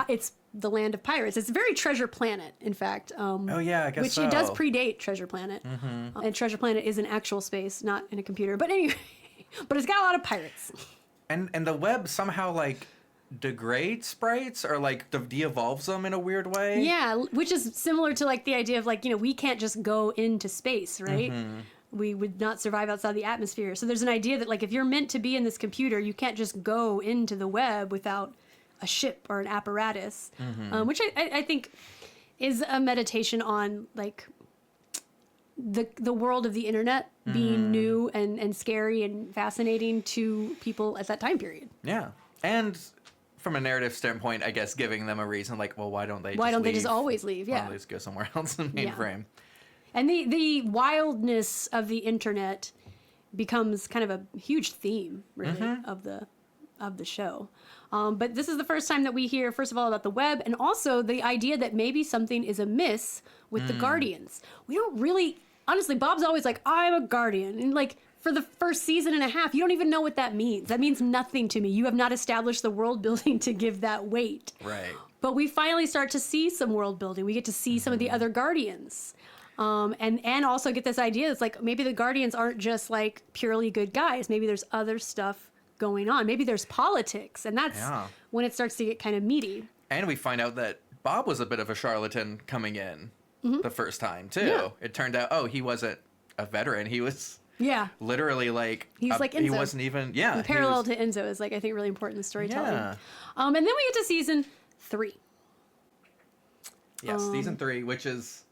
it's the land of pirates. It's very Treasure Planet, in fact. I guess which so. It does predate Treasure Planet, and Treasure Planet is an actual space, not in a computer. But anyway, but it's got a lot of pirates. And the web somehow like degrades sprites or like de-evolves them in a weird way. Yeah, which is similar to like the idea of like, we can't just go into space, right? We would not survive outside the atmosphere. So there's an idea that like if you're meant to be in this computer, you can't just go into the web without a ship or an apparatus, which I think is a meditation on like the world of the internet being new and scary and fascinating to people at that time period. Yeah. And from a narrative standpoint, I guess giving them a reason like, well, why don't they just always leave? Why Yeah. don't they just go somewhere else in mainframe? And the wildness of the internet becomes kind of a huge theme, really, of the show. But this is the first time that we hear, first of all, about the web, and also the idea that maybe something is amiss with the Guardians. We don't really, honestly, Bob's always like, I'm a Guardian. And like, for the first season and a half, you don't even know what that means. That means nothing to me. You have not established the world building to give that weight. Right. But we finally start to see some world building. We get to see some of the other Guardians. And also get this idea that's like, maybe the Guardians aren't just like purely good guys. Maybe there's other stuff going on. Maybe there's politics. And that's when it starts to get kind of meaty. And we find out that Bob was a bit of a charlatan coming in the first time, too. Yeah. It turned out, he wasn't a veteran. He was literally like... He's like Enzo. He wasn't even... Yeah. The parallel to Enzo is like, I think, really important in storytelling. Yeah. And then we get to season 3. Yes, season 3, which is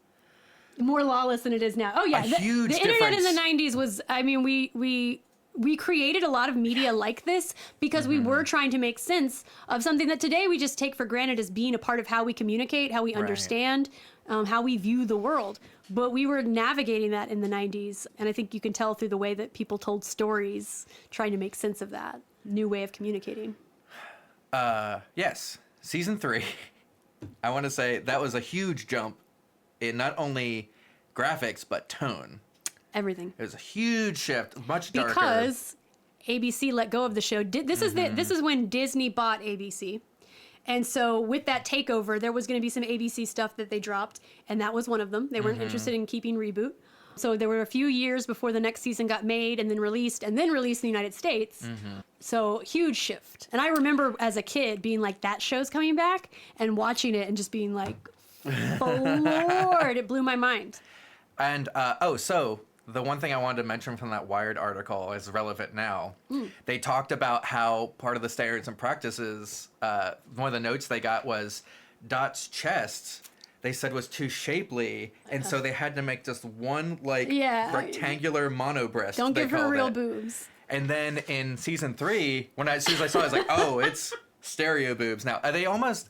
more lawless than it is now. Oh yeah, a huge the internet in difference. the 90s was, I mean, we created a lot of media like this because we were trying to make sense of something that today we just take for granted as being a part of how we communicate, how we understand, how we view the world. But we were navigating that in the 90s, and I think you can tell through the way that people told stories, trying to make sense of that new way of communicating. Yes, season 3. I want to say that was a huge jump in not only graphics but tone. Everything. It was a huge shift, much darker. Because ABC let go of the show. This is when Disney bought ABC. And so with that takeover, there was going to be some ABC stuff that they dropped, and that was one of them. They weren't interested in keeping Reboot. So there were a few years before the next season got made and then released in the United States. So huge shift. And I remember as a kid being like, that show's coming back, and watching it and just being like, Lord, it blew my mind. And, so the one thing I wanted to mention from that Wired article is relevant now. They talked about how part of the standards and practices, one of the notes they got was Dot's chest, they said, was too shapely, and so they had to make just one, rectangular mono breast. Don't give her real it. boobs. And then in season 3, as soon as I saw it, I was like, oh, it's stereo boobs. Now, they almost...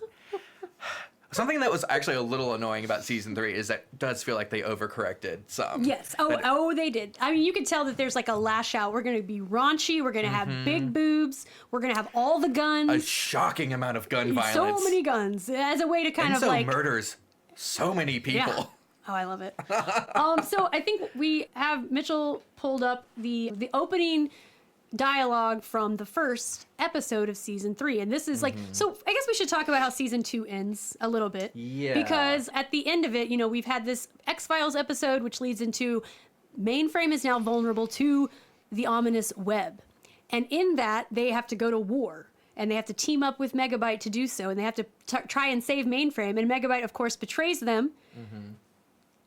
Something that was actually a little annoying about season 3 is that it does feel like they overcorrected some. Yes. Oh, they did. I mean, you could tell that there's like a lash out. We're going to be raunchy. We're going to have big boobs. We're going to have all the guns. A shocking amount of gun violence. So many guns as a way to kind of like... murders so many people. Yeah. Oh, I love it. So I think we have Mitchell pulled up the opening dialogue from the first episode of season 3, and this is like, so I guess we should talk about how season 2 ends a little bit. Yeah. Because at the end of it, we've had this X-Files episode, which leads into Mainframe is now vulnerable to the ominous web. And in that, they have to go to war. And they have to team up with Megabyte to do so. And they have to try and save Mainframe. And Megabyte, of course, betrays them,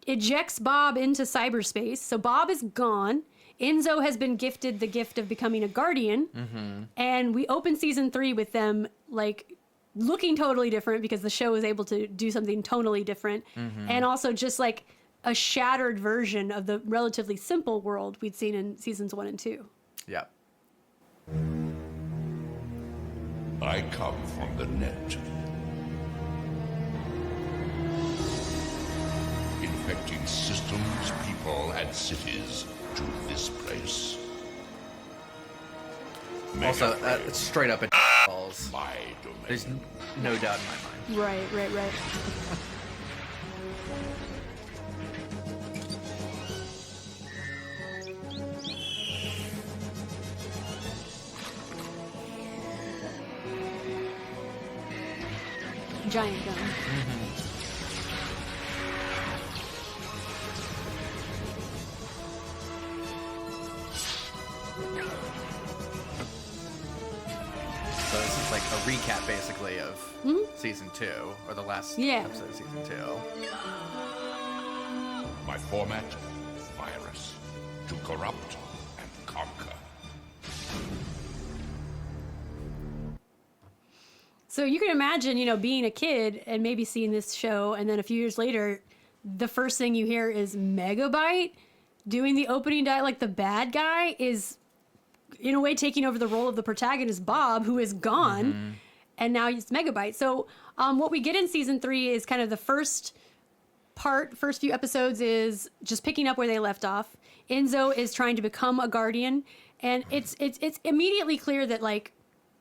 ejects Bob into cyberspace. So Bob is gone. Enzo has been gifted the gift of becoming a guardian. And we open season 3 with them, like, looking totally different because the show is able to do something totally different. And also just, like, a shattered version of the relatively simple world we'd seen in seasons 1 and 2. Yeah. I come from the net. Infecting systems, people, and cities to this place. Also, Megaframe, it's straight up balls. my domain. There's no doubt in my mind. Right. Giant gun. So this is like a recap, basically, of season 2, or the last episode of season 2. My format, virus. To corrupt and conquer. So you can imagine, being a kid and maybe seeing this show, and then a few years later, the first thing you hear is Megabyte doing the opening dialogue. Like, the bad guy is, in a way, taking over the role of the protagonist, Bob, who is gone, and now it's Megabyte. So what we get in season 3 is kind of the first few episodes is just picking up where they left off. Enzo is trying to become a guardian, and it's immediately clear that, like,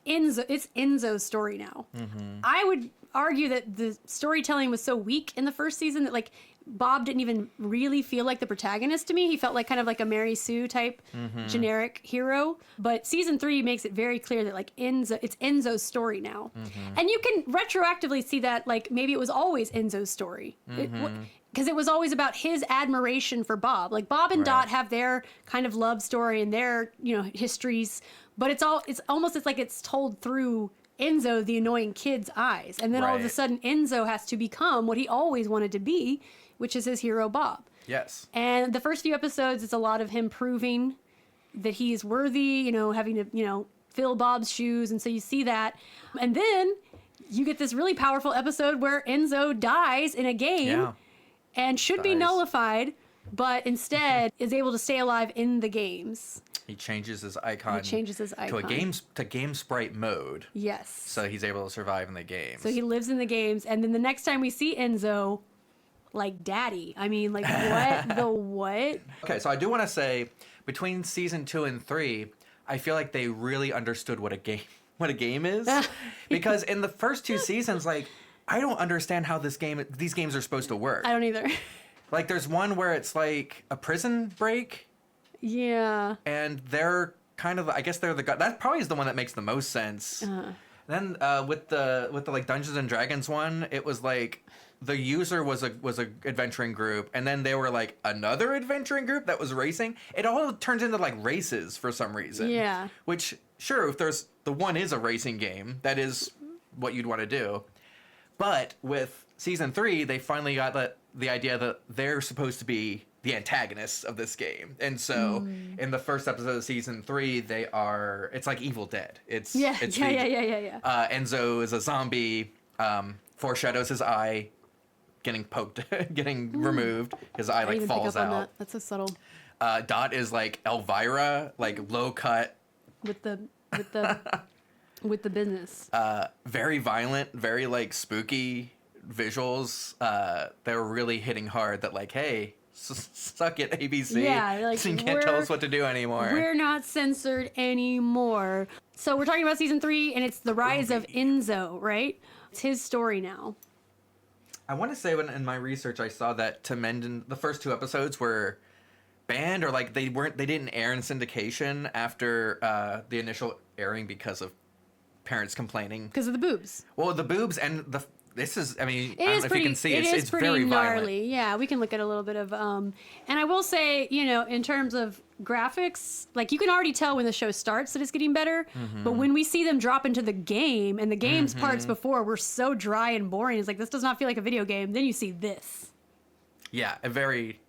it's Enzo's story now. I would argue that the storytelling was so weak in the first season that, like, Bob didn't even really feel like the protagonist to me. He felt like kind of like a Mary Sue type generic hero. But season 3 makes it very clear that, like, it's Enzo's story now. And you can retroactively see that, like, maybe it was always Enzo's story. Because it was always about his admiration for Bob. Like, Bob and Dot have their kind of love story and their, histories. But it's almost like it's told through Enzo, the annoying kid's eyes. And then all of a sudden, Enzo has to become what he always wanted to be, which is his hero, Bob. Yes. And the first few episodes, it's a lot of him proving that he's worthy, having to, fill Bob's shoes. And so you see that. And then you get this really powerful episode where Enzo dies in a game Yeah. and should be Dies. nullified, but instead is able to stay alive in the games. He changes his icon. To a game sprite mode. Yes. So he's able to survive in the games. So he lives in the games, and then the next time we see Enzo, like daddy. I mean, like what the what? Okay, so I do want to say between season 2 and 3, I feel like they really understood what a game is, because in the first 2 seasons, like I don't understand how these games are supposed to work. I don't either. Like there's one where it's like a prison break. Yeah. And they're kind of, I guess they're the guy. That probably is the one that makes the most sense. Then with the like Dungeons and Dragons one, it was like the user was a adventuring group, and then they were like another adventuring group that was racing. It all turns into like races for some reason. Yeah. Which sure, if there's the one is a racing game, that is what you'd want to do. But with season 3, they finally got the idea that they're supposed to be the antagonists of this game. And so in the first episode of season 3, it's like Evil Dead. Yeah. Enzo is a zombie, foreshadows his eye getting poked, getting removed. His eye like falls out. That. That's so subtle. Dot is like Elvira, like low cut. With the business. Very violent, very like spooky visuals. They're really hitting hard that like, hey, suck it, ABC. Yeah, like you can't tell us what to do anymore. We're not censored anymore. So we're talking about season 3, and it's the rise of Enzo, right? It's his story now. I want to say when in my research I saw that Temendon, the first 2 episodes were banned, or like they didn't air in syndication after the initial airing because of parents complaining. Because of the boobs. Well, the boobs and this is, I mean, I don't know if pretty, you can see, it's pretty very gnarly. violent. Yeah, we can look at a little bit of, and I will say, you know, in terms of graphics, like you can already tell when the show starts that it's getting better, but when we see them drop into the game, and the game's parts before were so dry and boring, it's like, this does not feel like a video game, then you see this. Yeah, a very...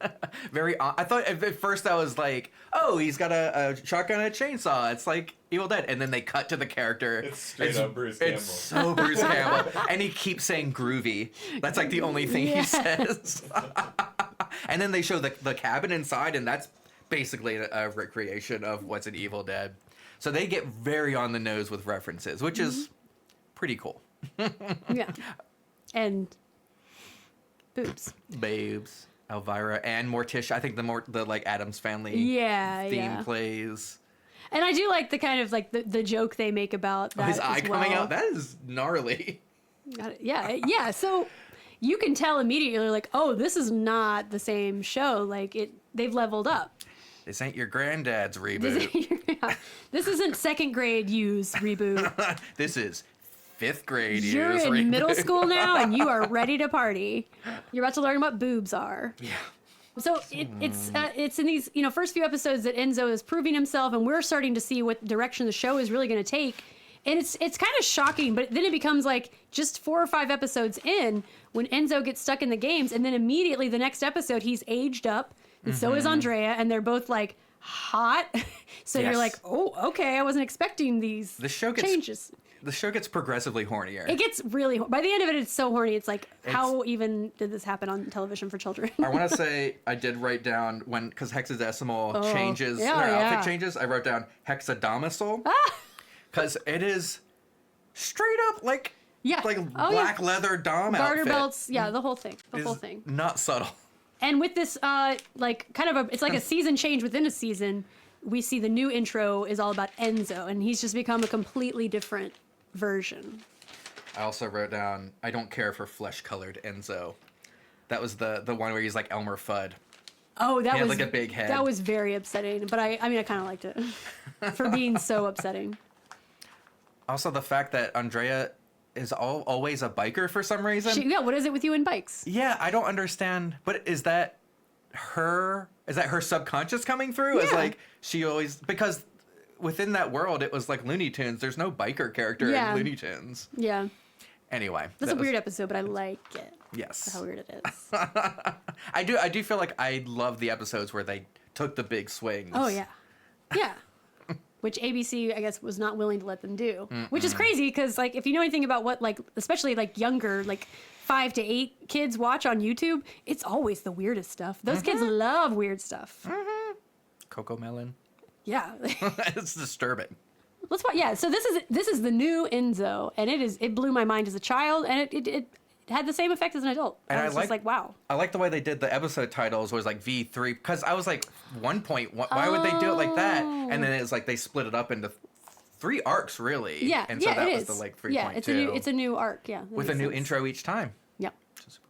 I thought at first I was like, oh, he's got a shotgun and a chainsaw. It's like Evil Dead. And then they cut to the character. It's straight up Bruce Campbell. It's so Bruce Campbell. And he keeps saying groovy. That's like the only thing he says. And then they show the cabin inside, and that's basically a recreation of what's in Evil Dead. So they get very on the nose with references, which is pretty cool. Yeah. And boobs. Babes. Elvira and Morticia. I think the like Addams Family theme plays. And I do like the kind of like the joke they make about that. His eye as coming well. out. That is gnarly. Yeah. So you can tell immediately, like, oh, this is not the same show. Like they've leveled up. This ain't your granddad's reboot. This isn't second grade use reboot. This is 5th grade You're use in reboot. middle school now, and you are ready to party. You're about to learn what boobs are. Yeah. So it's in these first few episodes that Enzo is proving himself, and we're starting to see what direction the show is really going to take. And it's kind of shocking, but then it becomes like just 4 or 5 episodes in when Enzo gets stuck in the games, and then immediately the next episode he's aged up, and so is Andrea, and they're both like hot. So you're like, oh, okay, I wasn't expecting these changes. The show gets progressively hornier. It gets really... By the end of it, it's so horny. It's like, how even did this happen on television for children? I want to say I did write down because hexadecimal changes, her outfit changes, I wrote down hexadomisal. Because it is straight up like black leather dom Garter outfit. belts, the whole thing. The whole thing. Not subtle. And with this, like, kind of it's like a season change within a season, we see the new intro is all about Enzo, and he's just become a completely different version. I also wrote down, I don't care for flesh-colored Enzo. That was the one where he's like Elmer Fudd. Oh, that he was had like a big head. That was very upsetting, but I mean, I kind of liked it for being so upsetting. Also, the fact that Andrea is always a biker for some reason. What is it with you and bikes? Yeah, I don't understand. But is that her subconscious coming through? As like she always, because within that world it was like Looney Tunes. There's no biker character in Looney Tunes. Yeah. Anyway, that's a weird episode, but I like it. Yes. That's how weird it is. I do feel like I love the episodes where they took the big swings. Oh yeah. Yeah. which ABC, I guess, was not willing to let them do, which is crazy because, like, if you know anything about what, like, especially, like, younger, like, 5 to 8 kids watch on YouTube, it's always the weirdest stuff. Those kids love weird stuff. Coco Melon. Yeah. It's disturbing. Let's watch. Yeah, so this is the new Enzo, and it blew my mind as a child, and it had the same effect as an adult. And I was just like, wow. I like the way they did the episode titles was like V3 because I was like, one point, why would they do it like that? And then it's like they split it up into 3 arcs really. Yeah, and so yeah, that it was is. the like 3.2. Yeah, it's a new arc. Yeah, that with a makes new sense. intro each time. Yeah. Which is super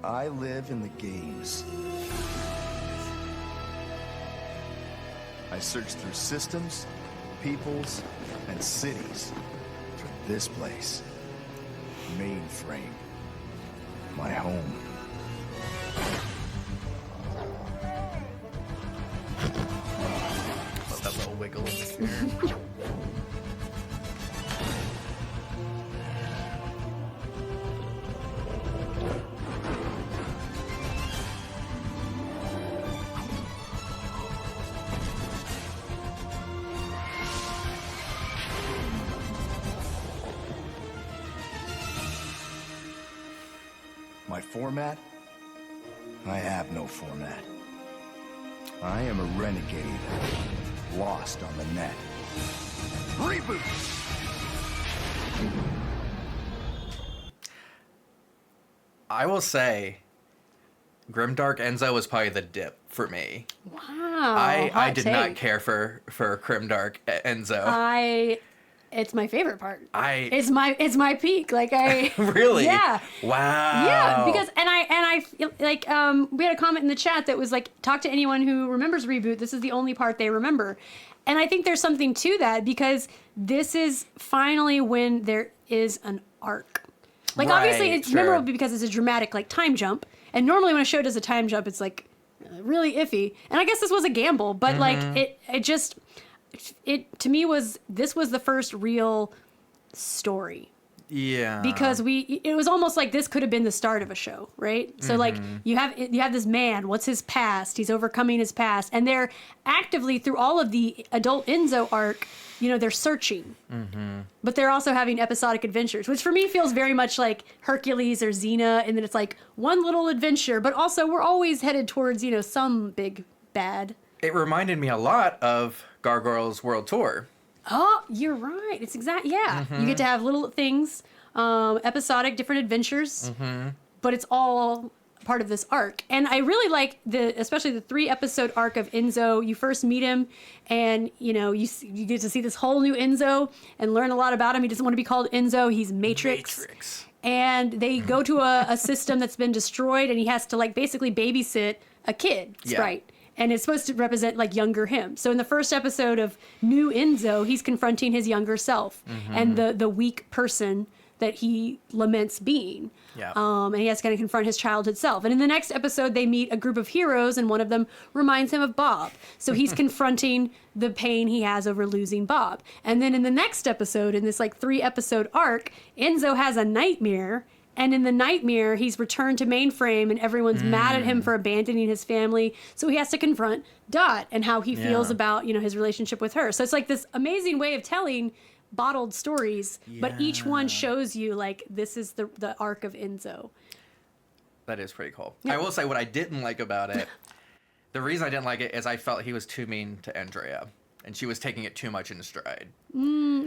cool. I live in the games. I search through systems, peoples, and cities for this place. Mainframe. My home. Love that little wiggle in the chair. My format? I have no format. I am a renegade, lost on the net. Reboot! I will say, Grimdark Enzo was probably the dip for me. Wow. I hot did take. not care for Grimdark Enzo. It's my favorite part. I It's my peak. Like I really? Yeah. Wow. Yeah, because and I feel like we had a comment in the chat that was like, talk to anyone who remembers Reboot. This is the only part they remember. And I think there's something to that because this is finally when there is an arc. Like obviously Right, it's sure. memorable because it's a dramatic like time jump. And normally when a show does a time jump, it's like really iffy. And I guess this was a gamble, but like it to me this was the first real story. Yeah. Because it was almost like this could have been the start of a show, right? So like you have this man, what's his past? He's overcoming his past, and they're actively through all of the adult Enzo arc, you know, they're searching, but they're also having episodic adventures, which for me feels very much like Hercules or Xena, and then it's like one little adventure, but also we're always headed towards, you know, some big bad. It reminded me a lot of Gargoyle's World Tour. Oh, you're right. It's yeah. You get to have little things, episodic, different adventures, but it's all part of this arc. And I really like especially the 3-episode arc of Enzo. You first meet him, and you know you get to see this whole new Enzo and learn a lot about him. He doesn't want to be called Enzo. He's Matrix. And they go to a system that's been destroyed, and he has to like basically babysit a kid, sprite. And it's supposed to represent like younger him. So in the first episode of New Enzo, he's confronting his younger self and the weak person that he laments being. Yeah. And he has to kind of confront his childhood self. And in the next episode, they meet a group of heroes, and one of them reminds him of Bob. So he's confronting the pain he has over losing Bob. And then in the next episode, in this like 3-episode arc, Enzo has a nightmare. And in the nightmare, he's returned to Mainframe, and everyone's mad at him for abandoning his family. So he has to confront Dot and how he feels about, you know, his relationship with her. So it's like this amazing way of telling bottled stories, but each one shows you like this is the arc of Enzo. That is pretty cool. Yeah. I will say what I didn't like about it, the reason I didn't like it is I felt he was too mean to Andrea, and she was taking it too much in stride.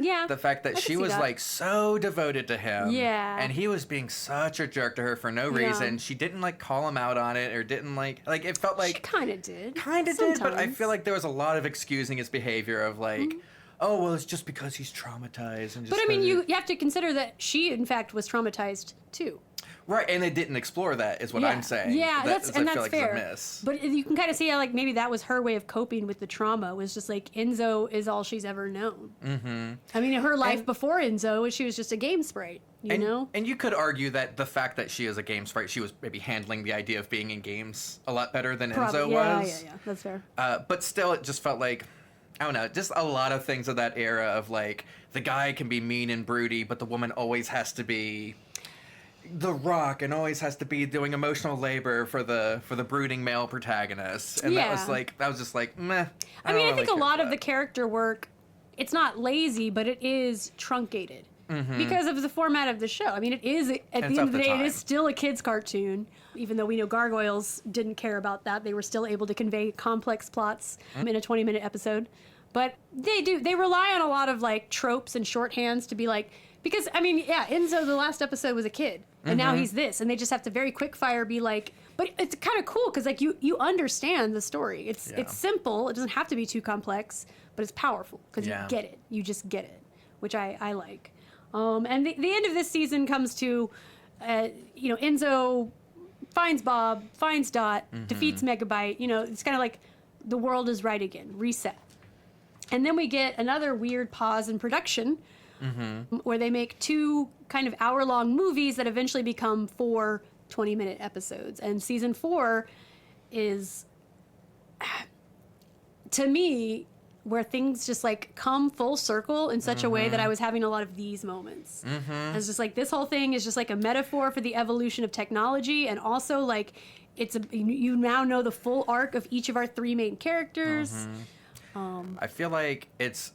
Yeah. The fact that I can she see was that. like so devoted to him. Yeah. And he was being such a jerk to her for no reason. She didn't like call him out on it, or didn't like it felt like She kind of did. kind of did, but I Sometimes. feel like there was a lot of excusing his behavior of like, oh well, it's just because he's traumatized and just. But I mean, you have to consider that she, in fact, was traumatized too. right, and they didn't explore that, is what I'm saying. Yeah, That- I feel that's like fair. It's a miss. But you can kind of see how like maybe that was her way of coping with the trauma. Was just like Enzo is all she's ever known. Mm-hmm. I mean, her life before Enzo, she was just a game sprite. You know. And you could argue that the fact that she is a game sprite, she was maybe handling the idea of being in games a lot better than Enzo was. Yeah, that's fair. But still, it just felt like, I don't know, just a lot of things of that era of like, the guy can be mean and broody, but the woman always has to be the rock and always has to be doing emotional labor for the brooding male protagonist. And Yeah. that was just like, meh. I mean, I don't think a really lot care of for the that. character work, it's not lazy, but it is truncated because of the format of the show. I mean, it is, at the It's end of of the the day, it time. is still a kid's cartoon. Even though we know Gargoyles didn't care about that, they were still able to convey complex plots in a 20-minute episode. But they rely on a lot of like tropes and shorthands to be like, because I mean, yeah, Enzo, the last episode was a kid, and now he's this, and they just have to very quick fire be like, but it's kind of cool because like you understand the story. It's simple. It doesn't have to be too complex, but it's powerful because Yeah. you get it. You just get it, which I like. And the end of this season comes to, Enzo finds Bob, finds Dot, defeats Megabyte. It's kind of like the world is right again, reset. And then we get another weird pause in production where they make 2 kind of hour-long movies that eventually become 4 20-minute episodes. And season 4 is, to me, where things just like come full circle in such a way that I was having a lot of these moments. It's just like this whole thing is just like a metaphor for the evolution of technology, and also like you now know the full arc of each of our 3 main characters. I feel like it's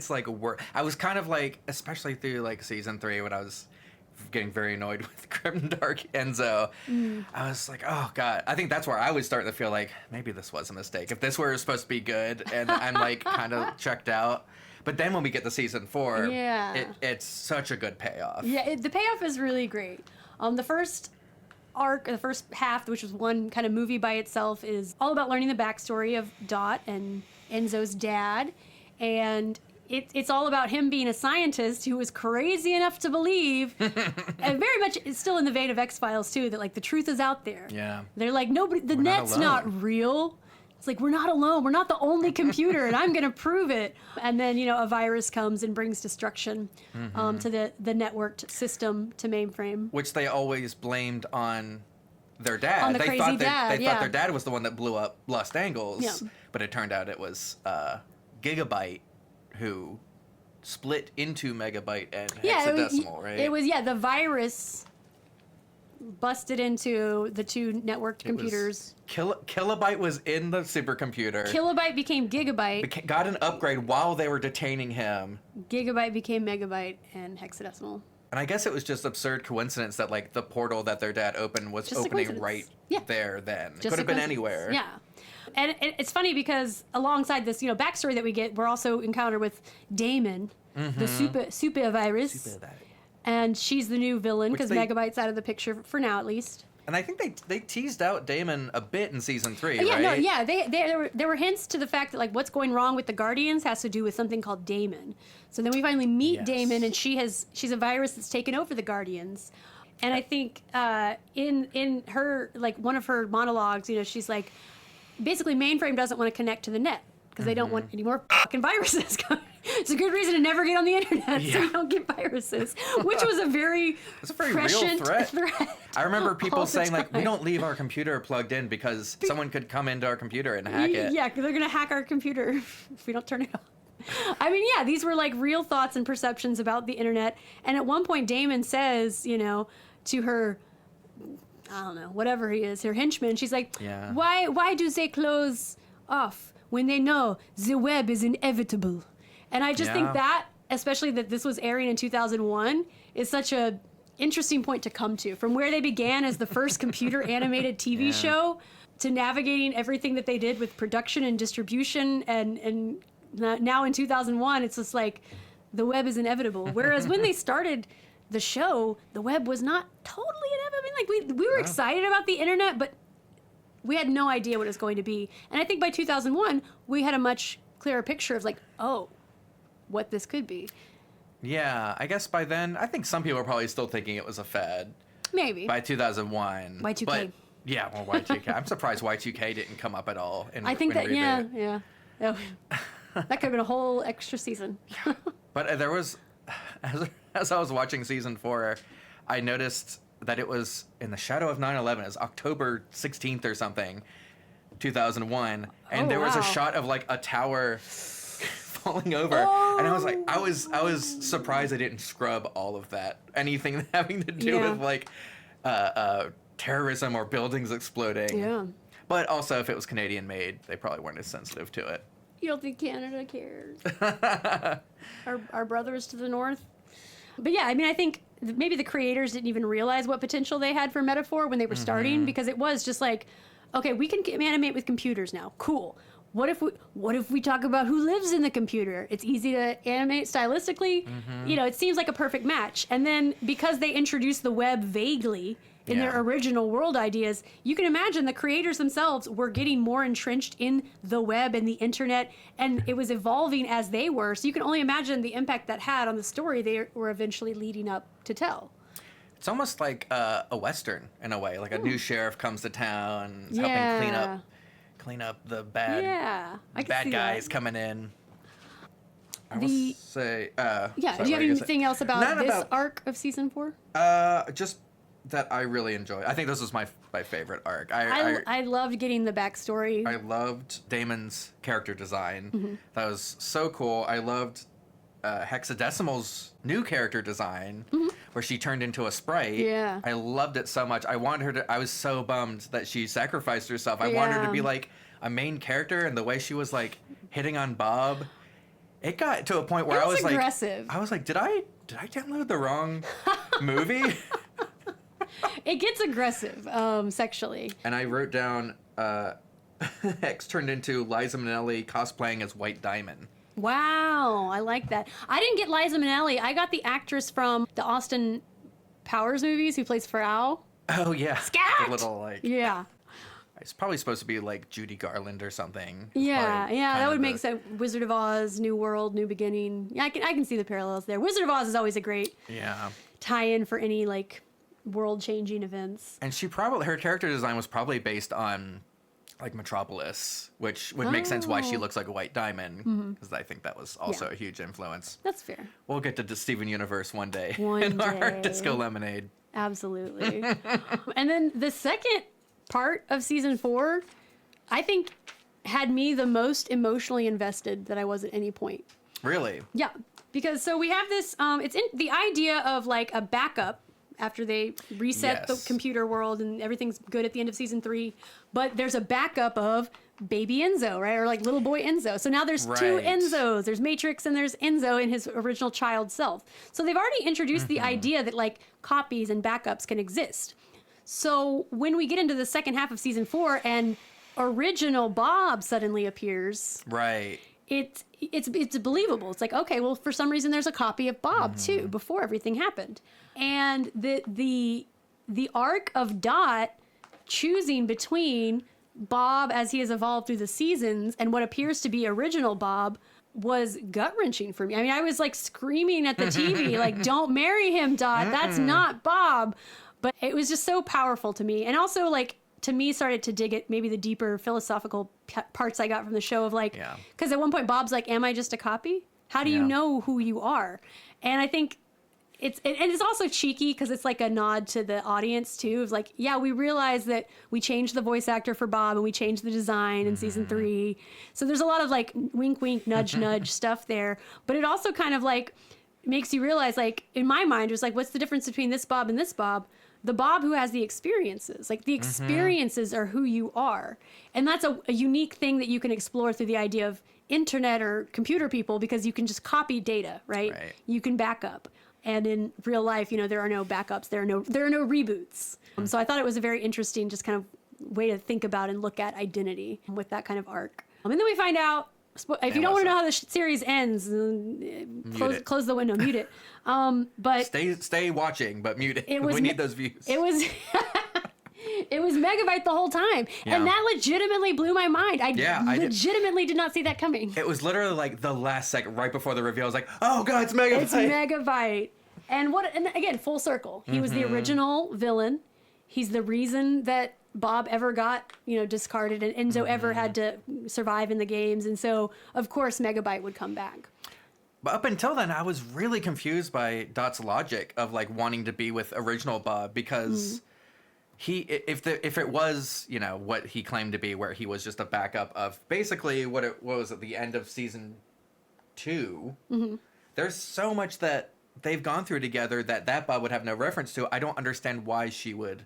like I was kind of like, especially through like season 3 when I was getting very annoyed with Grimdark Enzo. I was like, oh god. I think that's where I was starting to feel like maybe this was a mistake. If this were supposed to be good, and I'm like kind of checked out. But then when we get to season 4, it's such a good payoff. Yeah, the payoff is really great. The first arc, the first half, which was one kind of movie by itself, is all about learning the backstory of Dot and Enzo's dad. And it's all about him being a scientist who was crazy enough to believe, and very much it's still in the vein of X-Files too, that like the truth is out there. Yeah. They're like, nobody, the We're not net's not alone. real. It's like, we're not alone. We're not the only computer, and I'm going to prove it. And then, a virus comes and brings destruction to the networked system, to mainframe. Which they always blamed on their dad. On the they crazy thought dad, they thought their dad was the one that blew up Lost Angles. Yeah. But it turned out it was Gigabyte who split into Megabyte and Hexadecimal, right? It was, the virus busted into the 2 networked computers. Kilobyte was in the supercomputer. Kilobyte became Gigabyte. Got an upgrade while they were detaining him. Gigabyte became Megabyte, and Hexadecimal. And I guess it was just absurd coincidence that like the portal that their dad opened was Just a opening coincidence. right there then. It Just could have a been coincidence. anywhere. Yeah. And it's funny because alongside this, backstory that we get, we're also encountered with Damon, the super virus. And she's the new villain Which because they- Megabyte's out of the picture for now, at least. And I think they teased out Damon a bit in season 3, Yeah, right? no, yeah. There were hints to the fact that like what's going wrong with the Guardians has to do with something called Damon. So then we finally meet Yes. Damon, and she's a virus that's taken over the Guardians. And I think in her, like one of her monologues, she's like, basically Mainframe doesn't want to connect to the net because they don't want any more fucking viruses coming. It's a good reason to never get on the internet so you don't get viruses, which was a very It's a very real prescient threat. I remember all people the saying like, we time. don't leave our computer plugged in because someone could come into our computer and hack it. Yeah, they're gonna hack our computer if we don't turn it off. I mean, yeah, these were like real thoughts and perceptions about the internet. And at one point, Damon says, to her, I don't know, whatever he is, her henchman, she's like, Yeah. why do they close off when they know the web is inevitable? And I just think Yeah. that, especially that this was airing in 2001, is such a interesting point to come to. From where they began as the first computer animated TV show to navigating everything that they did with production and distribution, and now in 2001, it's just like the web is inevitable. Whereas when they started the show, the web was not totally inevitable. I mean, like we were excited about the internet, but we had no idea what it was going to be. And I think by 2001, we had a much clearer picture of like, oh, what this could be. Yeah, I guess by then, I think some people are probably still thinking it was a fad Maybe. by 2001. Y2K. But, yeah, well, Y2K. I'm surprised Y2K didn't come up at all. I think that, Reboot. yeah. Oh, that could have been a whole extra season. But there was, as I was watching season 4, I noticed that it was in the shadow of 9/11. It was October 16th or something, 2001. And Oh, there was wow. a shot of like a tower falling over. Oh, And I was surprised I didn't scrub all of that. Anything having to do with like terrorism or buildings exploding. Yeah. But also, if it was Canadian made, they probably weren't as sensitive to it. You don't think Canada cares? our brothers to the north. But yeah, I mean, I think maybe the creators didn't even realize what potential they had for metaphor when they were starting, because it was just like, okay, we can animate with computers now. Cool. What if we talk about who lives in the computer? It's easy to animate stylistically. You know, it seems like a perfect match. And then because they introduced the web vaguely in their original world ideas, you can imagine the creators themselves were getting more entrenched in the web and the internet, and it was evolving as they were. So you can only imagine the impact that had on the story they were eventually leading up to tell. It's almost like a Western in a way. Like a new sheriff comes to town, helping clean up the bad guys coming in. Do you have anything else about this arc of season 4? Just that I really enjoyed. I think this was my favorite arc. I loved getting the backstory. I loved Damon's character design. That was so cool. I loved Hexadecimal's new character design, where she turned into a sprite. Yeah. I loved it so much. I wanted her to. I was so bummed that she sacrificed herself. I wanted her to be like a main character, and the way she was like hitting on Bob, it got to a point where I was aggressive. like, did I download the wrong movie? It gets aggressive sexually. And I wrote down Hex turned into Liza Minnelli cosplaying as White Diamond. Wow, I like that. I didn't get Liza Minnelli. I got the actress from the Austin Powers movies who plays Frau. Oh, yeah. Scat! The little, like... Yeah. It's probably supposed to be, like, Judy Garland or something. Yeah, that would make sense. Wizard of Oz, New World, New Beginning. Yeah, I can see the parallels there. Wizard of Oz is always a great tie-in for any, like, world-changing events. And her character design was probably based on... like Metropolis, which would make sense why she looks like a White Diamond, because I think that was also a huge influence. That's fair. We'll get to Steven Universe one day in our Disco Lemonade. Absolutely. And then the second part of season 4, I think, had me the most emotionally invested that I was at any point. Really? Yeah, because so we have this. It's in the idea of like a backup. After they reset the computer world and everything's good at the end of season 3. But there's a backup of baby Enzo, right? Or like little boy Enzo. So now there's two Enzos. There's Matrix and there's Enzo in his original child self. So they've already introduced the idea that like copies and backups can exist. So when we get into the second half of season 4 and original Bob suddenly appears. Right. It's believable. It's like, okay, well, for some reason there's a copy of Bob too before everything happened. And the arc of Dot choosing between Bob as he has evolved through the seasons and what appears to be original Bob was gut-wrenching for me. I mean, I was like screaming at the TV, like, don't marry him, Dot. That's not Bob. But it was just so powerful to me. And also, like, to me, started to dig at maybe the deeper philosophical parts I got from the show of like, because at one point Bob's like, am I just a copy? How do you know who you are? And I think it's also cheeky because it's like a nod to the audience too. Of like, yeah, we realize that we changed the voice actor for Bob and we changed the design in season 3. So there's a lot of like wink, wink, nudge, nudge stuff there. But it also kind of like makes you realize, like, in my mind, it was like, what's the difference between this Bob and this Bob? The Bob who has the experiences, like the experiences are who you are. And that's a unique thing that you can explore through the idea of internet or computer people, because you can just copy data, right? You can back up. And in real life, you know, there are no backups. There are no reboots. So I thought it was a very interesting just kind of way to think about and look at identity with that kind of arc. And then we find out, if you don't want to know how the series ends, close the window, mute it. But stay watching, but mute it. We need those views. It was it was Megabyte the whole time, and that legitimately blew my mind. I legitimately did not see that coming. It was literally like the last second, right before the reveal. I was like, oh god, it's Megabyte. It's Megabyte, and again, full circle. He was the original villain. He's the reason that Bob ever got, discarded, and Enzo ever had to survive in the games. And so, of course, Megabyte would come back. But up until then, I was really confused by Dot's logic of like wanting to be with original Bob, because if it was, what he claimed to be, where he was just a backup of basically what was at the end of season 2, there's so much that they've gone through together that Bob would have no reference to. I don't understand why she would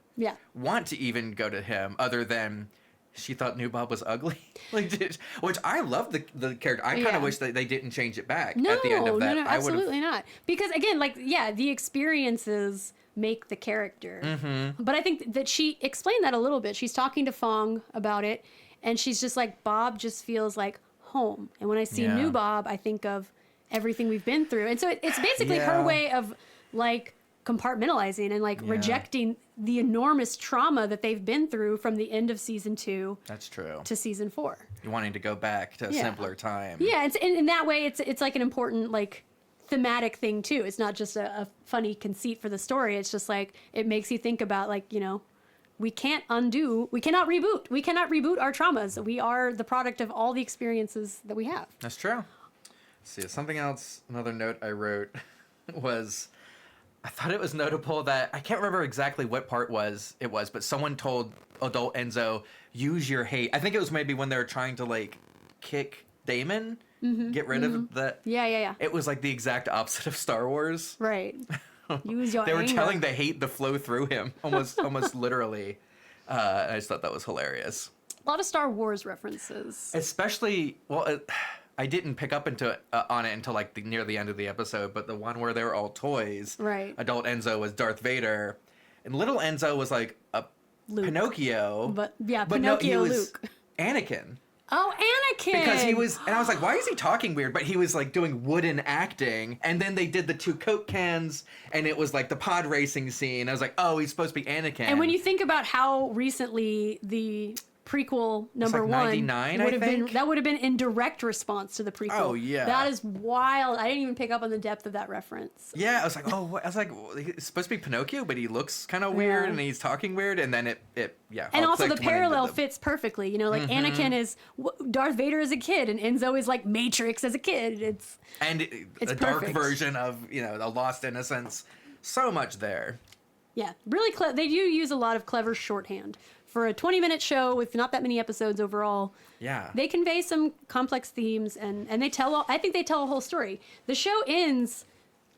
want to even go to him, other than she thought New Bob was ugly. Which I love the character. I kind of wish that they didn't change it back at the end of that. No, absolutely not. Because again, the experiences make the character. But I think that she explained that a little bit. She's talking to Fong about it, and she's just like, Bob just feels like home. And when I see New Bob, I think of everything we've been through. And so it's basically her way of compartmentalizing and rejecting the enormous trauma that they've been through from the end of season 2. That's true. To season 4. You're wanting to go back to a simpler time. Yeah, it's in that way it's like an important thematic thing too. It's not just a funny conceit for the story. It's just it makes you think about we cannot reboot our traumas. We are the product of all the experiences that we have. That's true. See, something else, another note I wrote was, I thought it was notable that, I can't remember exactly what part it was, but someone told adult Enzo, use your hate. I think it was maybe when they were trying to kick Damon, get rid of that. Yeah. It was the exact opposite of Star Wars. Right. Use your They were anger. telling the hate to flow through him, almost literally. I just thought that was hilarious. A lot of Star Wars references. Especially, I didn't pick up on it until near the end of the episode, but the one where they were all toys. Right. Adult Enzo was Darth Vader, and little Enzo was a Luke. Pinocchio. But Pinocchio no, he was Luke. Anakin. Oh, Anakin! Because he was, and I was like, why is he talking weird? But he was doing wooden acting, and then they did the 2 Coke cans, and it was the pod racing scene. I was like, oh, he's supposed to be Anakin. And when you think about how recently the prequel number 1 99, I think? that would have been in direct response to the prequel. Oh, yeah. That is wild. I didn't even pick up on the depth of that reference. Yeah, I was like, oh, I was like, well, he's supposed to be Pinocchio, but he looks kind of weird, and he's talking weird, and then it And also the parallel fits perfectly. Anakin is Darth Vader as a kid, and Enzo is Matrix as a kid. It's a dark version of a lost innocence. So much there. Yeah, really clever. They do use a lot of clever shorthand for a 20-minute show with not that many episodes overall. Yeah, they convey some complex themes, and they tell. I think they tell a whole story. The show ends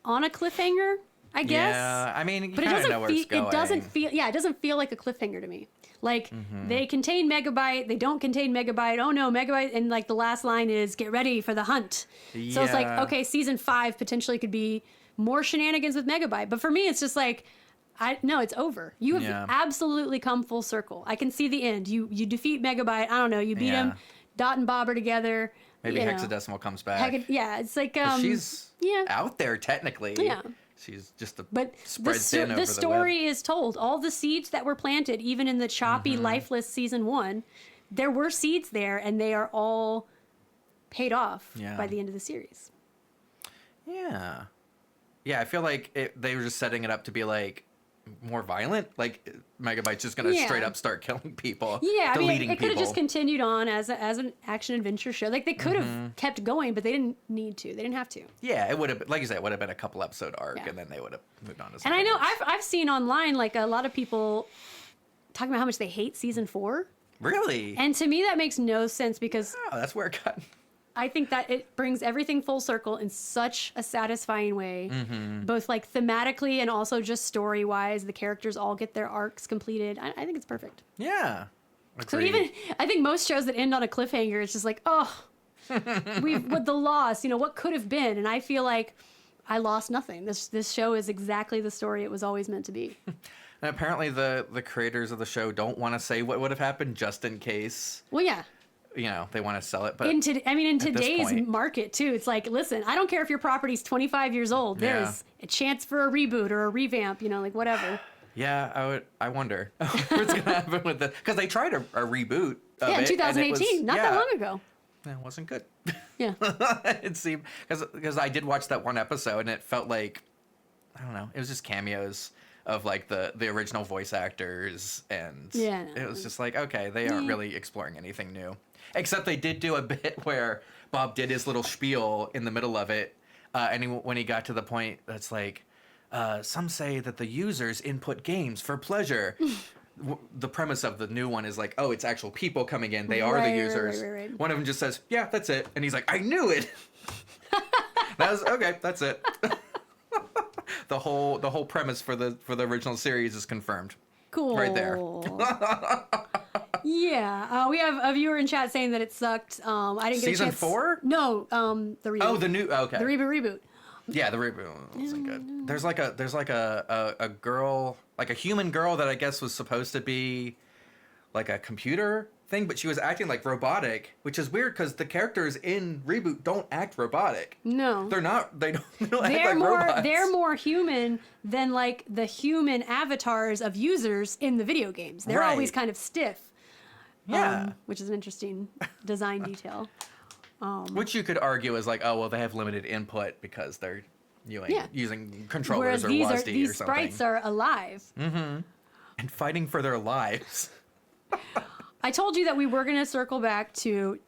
on a cliffhanger, I guess. Yeah, I mean, but it doesn't feel. It doesn't feel. Yeah, it doesn't feel like a cliffhanger to me. They contain Megabyte, they don't contain Megabyte. Oh no, Megabyte, and the last line is "Get ready for the hunt." Yeah. So it's okay, season 5 potentially could be more shenanigans with Megabyte, but for me, it's just no, it's over. You have absolutely come full circle. I can see the end. You defeat Megabyte. I don't know. You beat him. Dot and Bob are together. Maybe Hexadecimal comes back. It's she's out there technically. Yeah. She's just the story is told. All the seeds that were planted, even in the choppy, lifeless season 1, there were seeds there, and they are all paid off by the end of the series. Yeah. Yeah, I feel they were just setting it up to be more violent. Megabyte's just gonna straight up start killing people. Yeah, deleting it could have people. just continued on as an action adventure show. They could have kept going, but they didn't need to. They didn't have to. Yeah, it would have, like you said, it would have been a couple episode arc, and then they would have moved on to something. And I know else. I've seen online a lot of people talking about how much they hate season 4. Really? And to me, that makes no sense because that's where it got. I think that it brings everything full circle in such a satisfying way, both thematically and also just story wise. The characters all get their arcs completed. I think it's perfect. Yeah. So even I think most shows that end on a cliffhanger, it's just with the loss, what could have been, and I feel like I lost nothing. This show is exactly the story it was always meant to be. And apparently the creators of the show don't want to say what would have happened just in case. Well, yeah. They want to sell it, but in today's market too, it's listen, I don't care if your property's 25 years old. There's a chance for a reboot or a revamp, whatever. Yeah, I wonder what's gonna happen with this, because they tried a reboot. In 2018, not that long ago. It wasn't good. Yeah, it seemed because I did watch that one episode, and it felt I don't know, it was just cameos of the original voice actors, and it was just okay, they aren't really exploring anything new. Except they did do a bit where Bob did his little spiel in the middle of it, and when he got to the point that's some say that the users input games for pleasure. The premise of the new one is it's actual people coming in. They are the users. Right. One of them just says, yeah, that's it. And he's like, I knew it. Okay. That's it. The whole premise for the original series is confirmed. Cool. Right there. Yeah. We have a viewer in chat saying that it sucked. I didn't get Season a chance. 4? No. The reboot. Oh, the new. Okay. The reboot. Yeah, the reboot wasn't good. There's like a girl, like a human girl that I guess was supposed to be like a computer thing, but she was acting like robotic, which is weird because the characters in Reboot don't act robotic. No. They're not. They don't act like robots. They're more human than like the human avatars of users in the video games. They're Right. always kind of stiff. Yeah. Which is an interesting design detail. Which you could argue is like, oh well, they have limited input because they're using controllers Whereas or these WASD or these something. sprites are alive. And fighting for their lives. I told you that we were going to circle back to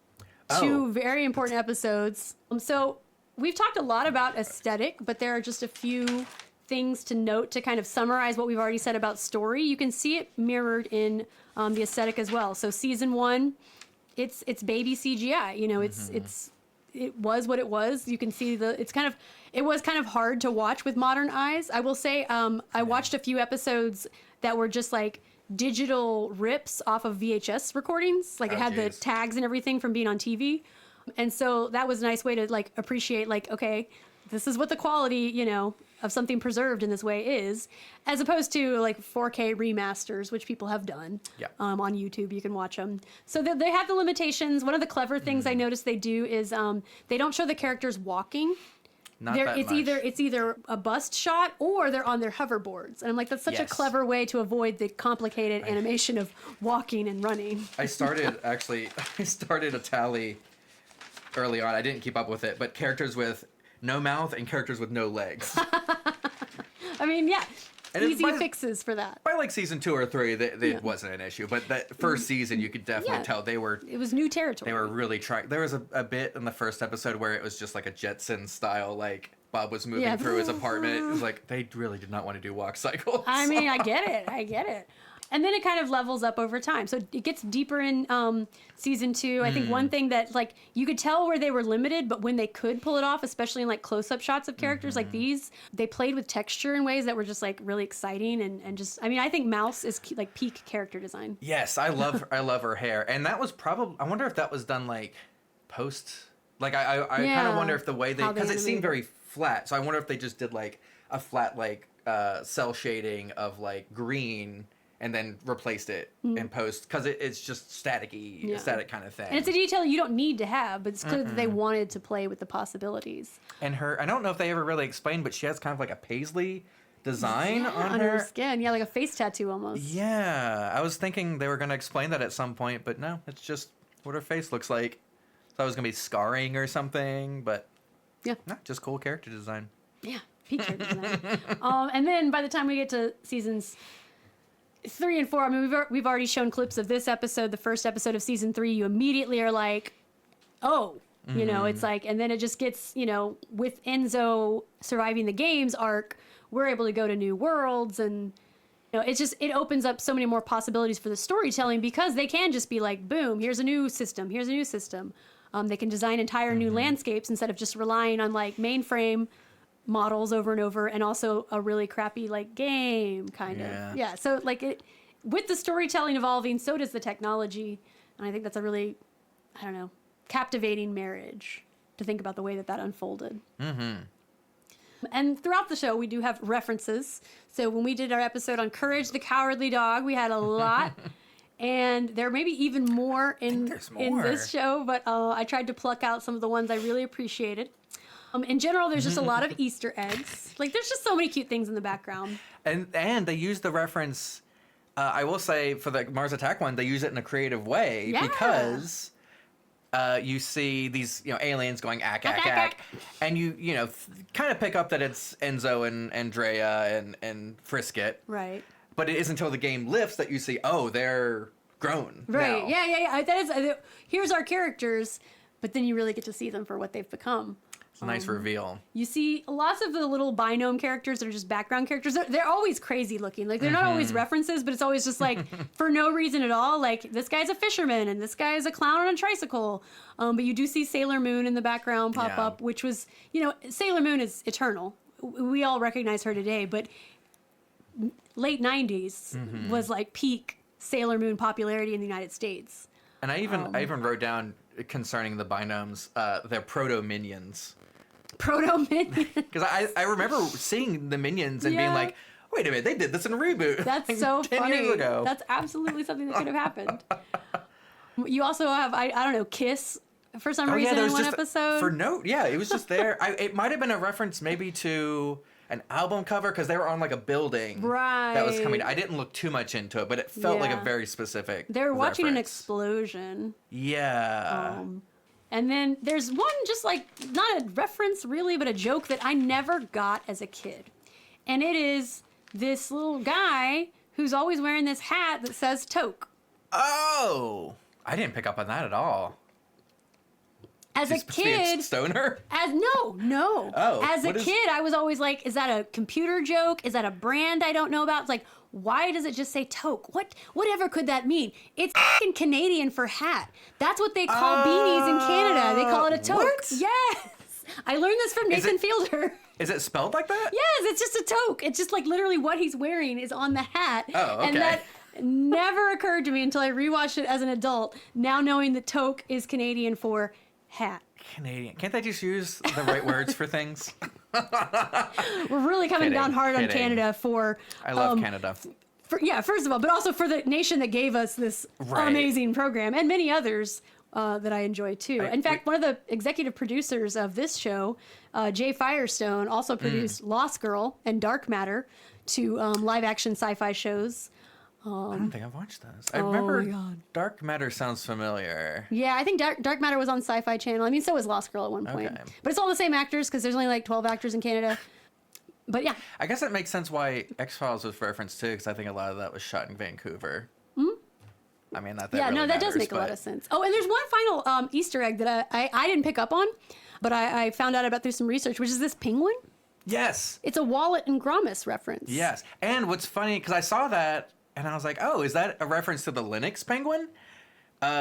two very important episodes. So we've talked a lot about aesthetic, but there are just a few things to note to kind of summarize what we've already said about story. You can see it mirrored in the aesthetic as well. So season 1, it's baby CGI. You know, it was what it was. You can see it was kind of hard to watch with modern eyes. I will say I watched a few episodes that were just like digital rips off of VHS recordings. Like it had the tags and everything from being on TV. And so that was a nice way to like appreciate like, okay, this is what the quality, you know, of something preserved in this way is, as opposed to like 4K remasters, which people have done on YouTube. You can watch them. So they have the limitations. One of the clever things I noticed they do is they don't show the characters walking. Not that it's much. it's either a bust shot or they're on their hoverboards, and I'm like, that's such a clever way to avoid the complicated animation of walking and running. I started a tally early on. I didn't keep up with it, but characters with no mouth and characters with no legs. I mean, yeah, And easy fixes for that. By like season 2 or 3, it wasn't an issue. But that first season, you could definitely tell It was new territory. They were really trying. There was a bit in the first episode where it was just like a Jetson style, like Bob was moving through his apartment. It was like they really did not want to do walk cycles. I mean, I get it. And then it kind of levels up over time. So it gets deeper in season 2. I think one thing that like you could tell where they were limited, but when they could pull it off, especially in like close-up shots of characters like these, they played with texture in ways that were just like really exciting and just, I mean, I think Mouse is like peak character design. Yes, I love her hair. And that was probably, I wonder if that was done like post, like I kind of wonder if the way because it seemed very flat. So I wonder if they just did like a flat like cell shading of like green and then replaced it in post because it's just static kind of thing. And it's a detail you don't need to have, but it's clear that they wanted to play with the possibilities. And I don't know if they ever really explained, but she has kind of like a paisley design on her skin. Yeah, like a face tattoo almost. Yeah, I was thinking they were going to explain that at some point, but no, it's just what her face looks like. Thought it was going to be scarring or something, but no, just cool character design. Yeah, peak character design. And then by the time we get to seasons 3 and 4, I mean, we've already shown clips of this episode, the first episode of season 3. You immediately are like, oh, you know, it's like, and then it just gets, you know, with Enzo surviving the games arc, we're able to go to new worlds, and you know, it opens up so many more possibilities for the storytelling because they can just be like, boom, here's a new system. They can design entire new landscapes instead of just relying on like mainframe models over and over, and also a really crappy like game kind of. Yeah, so like with the storytelling evolving, so does the technology, and I think that's a really, I don't know, captivating marriage to think about the way that unfolded. And throughout the show, we do have references. So when we did our episode on Courage the Cowardly Dog, we had a lot. And there may be even more in this show, but I tried to pluck out some of the ones I really appreciated. In general, there's just a lot of Easter eggs. Like, there's just so many cute things in the background. And they use the reference, I will say, for the Mars Attack one, they use it in a creative way because you see these, you know, aliens going ack. And you know, kind of pick up that it's Enzo and Andrea and Frisket. Right. But it isn't until the game lifts that you see, oh, they're grown. Right. Now. Yeah. That is, here's our characters, but then you really get to see them for what they've become. It's a nice reveal. You see lots of the little binome characters that are just background characters. They're always crazy looking. Like, they're not always references, but it's always just like for no reason at all. Like, this guy's a fisherman and this guy is a clown on a tricycle. But you do see Sailor Moon in the background pop up, which was, Sailor Moon is eternal. We all recognize her today, but late 90s was like peak Sailor Moon popularity in the United States. And I even wrote down concerning the binomes, they're proto-minions. Proto-minions. Because I remember seeing the minions and being like, wait a minute, they did this in Reboot. That's so 10 funny. years ago. That's absolutely something that could have happened. You also have, I don't know, Kiss for some reason in one episode. It was just there. It might have been a reference maybe to an album cover because they were on like a building that was coming. I didn't look too much into it, but it felt like a very specific They were watching an reference. explosion. Yeah. And then there's one just like, not a reference really, but a joke that I never got as a kid. And it is this little guy who's always wearing this hat that says toque. Oh! I didn't pick up on that at all. As a kid, stoner? No. Oh, As a kid, I was always like, is that a computer joke? Is that a brand I don't know about? It's like, why does it just say toque? Whatever could that mean? It's fucking Canadian for hat. That's what they call beanies in Canada. They call it a toque. What? Yes. I learned this from Nathan Fielder. Is it spelled like that? Yes, it's just a toque. It's just like literally what he's wearing is on the hat. Oh, okay. And that never occurred to me until I rewatched it as an adult. Now knowing that toque is Canadian for hat. Canadian. Can't they just use the right words for things? We're really coming down hard on Canada for... I love Canada. First of all, but also for the nation that gave us this amazing program and many others that I enjoy too. In fact, one of the executive producers of this show, Jay Firestone, also produced Lost Girl and Dark Matter, two live action sci-fi shows. I don't think I've watched those. I remember Dark Matter sounds familiar. Yeah, I think Dark Matter was on Sci-Fi Channel. I mean, so was Lost Girl at one point. Okay. But it's all the same actors because there's only like 12 actors in Canada. But yeah. I guess that makes sense why X-Files was referenced too, because I think a lot of that was shot in Vancouver. I mean, that really that does make a lot of sense. Oh, and there's one final Easter egg that I didn't pick up on, but I found out about through some research, which is this penguin. Yes. It's a Wallet and Gromit reference. Yes. And what's funny, because I saw that, and I was like, oh, is that a reference to the Linux penguin?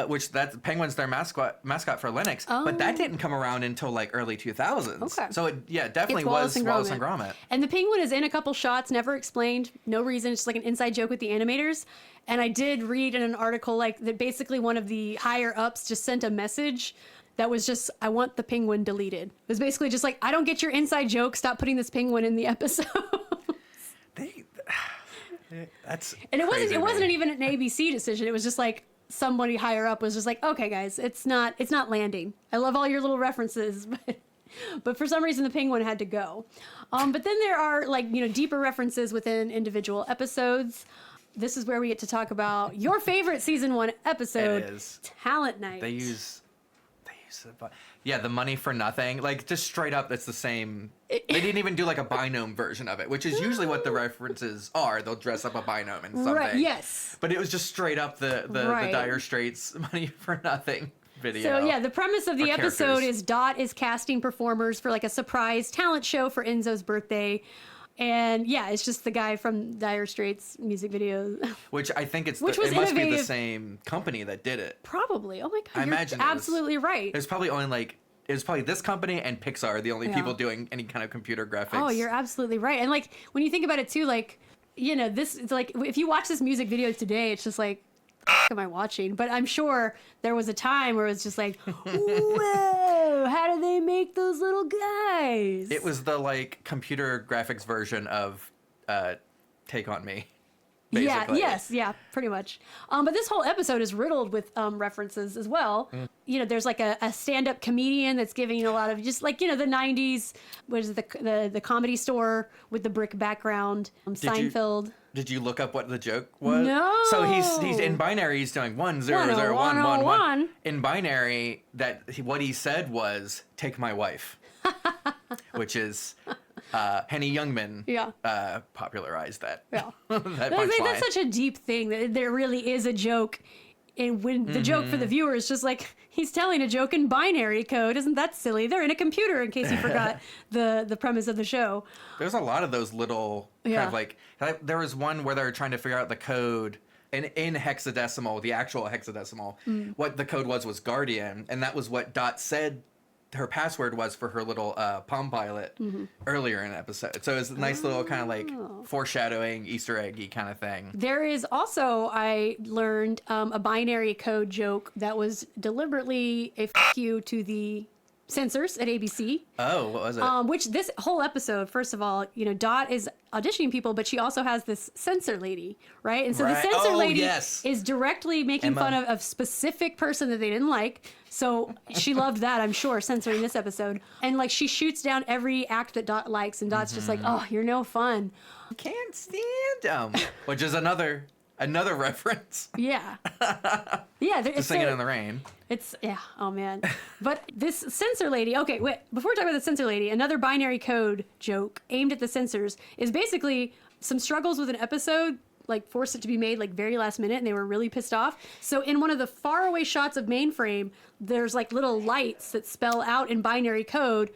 Which penguin's their mascot for Linux. Oh. But that didn't come around until like early 2000s. Okay. So it definitely It's was Wallace and Gromit. And the penguin is in a couple shots, never explained, no reason. It's just like an inside joke with the animators. And I did read in an article like that basically one of the higher ups just sent a message that was just, I want the penguin deleted. It was basically just like, I don't get your inside joke. Stop putting this penguin in the episode. That's And it crazy wasn't to me. even an ABC decision. It was just like somebody higher up was just like, okay, guys, it's not landing. I love all your little references, but for some reason the penguin had to go. But then there are like deeper references within individual episodes. This is where we get to talk about your favorite season 1 episode, It is. Talent Night. They use the money for nothing. Like just straight up, it's the same. They didn't even do like a binome version of it, which is usually what the references are. They'll dress up a binome in something. Right, yes. But it was just straight up the Dire Straits money for nothing video. So yeah, the premise of the Or episode characters. is Dot is casting performers for like a surprise talent show for Enzo's birthday. And yeah, it's just the guy from Dire Straits music videos. Which I think it was must be the innovative. same company that did it. Probably. Oh my God. I You're imagine it was. absolutely right. There's probably only it was probably this company and Pixar, the only people doing any kind of computer graphics. Oh, you're absolutely right. And like when you think about it too, like, this is like if you watch this music video today, it's just like, am I watching? But I'm sure there was a time where it was just like, whoa, how do they make those little guys? It was the like computer graphics version of Take On Me. Basically. Yeah, pretty much. But this whole episode is riddled with references as well. There's like a stand-up comedian that's giving a lot of just like the 90s. What is it, the Comedy Store with the brick background? Seinfeld. Did you look up what the joke was? No. So he's in binary. He's doing 1 0 0 1 1 1. In binary, what he said was "Take my wife," which is Henny Youngman popularized that. Yeah. that punchline. That's such a deep thing that there really is a joke And when the joke for the viewer is just like, he's telling a joke in binary code. Isn't that silly? They're in a computer, in case you forgot the premise of the show. There's a lot of those little kind Yeah. of like, there was one where they were trying to figure out the code in hexadecimal, the actual hexadecimal. What the code was Guardian, and that was what Dot said her password was for her little Palm Pilot earlier in the episode. So it's a nice little kind of like foreshadowing, Easter eggy kind of thing. There is also, I learned, a binary code joke that was deliberately a f you to the censors at ABC. Oh, what was it? Which this whole episode, first of all, you know, Dot is auditioning people, but she also has this censor lady, right? And so the Right. censor Oh, lady yes. is directly making Emma. fun of a specific person that they didn't like. So she loved that, I'm sure, censoring this episode. And like she shoots down every act that Dot likes, and Dot's just like, oh, you're no fun. Can't stand them. Which is another reference Yeah. Yeah. to It's Singing in the Rain. It's, yeah, oh man. But this censor lady, okay, wait, before we talk about the censor lady, another binary code joke aimed at the censors is basically some struggles with an episode, like forced it to be made like very last minute, and they were really pissed off. So in one of the faraway shots of mainframe, there's like little lights that spell out in binary code,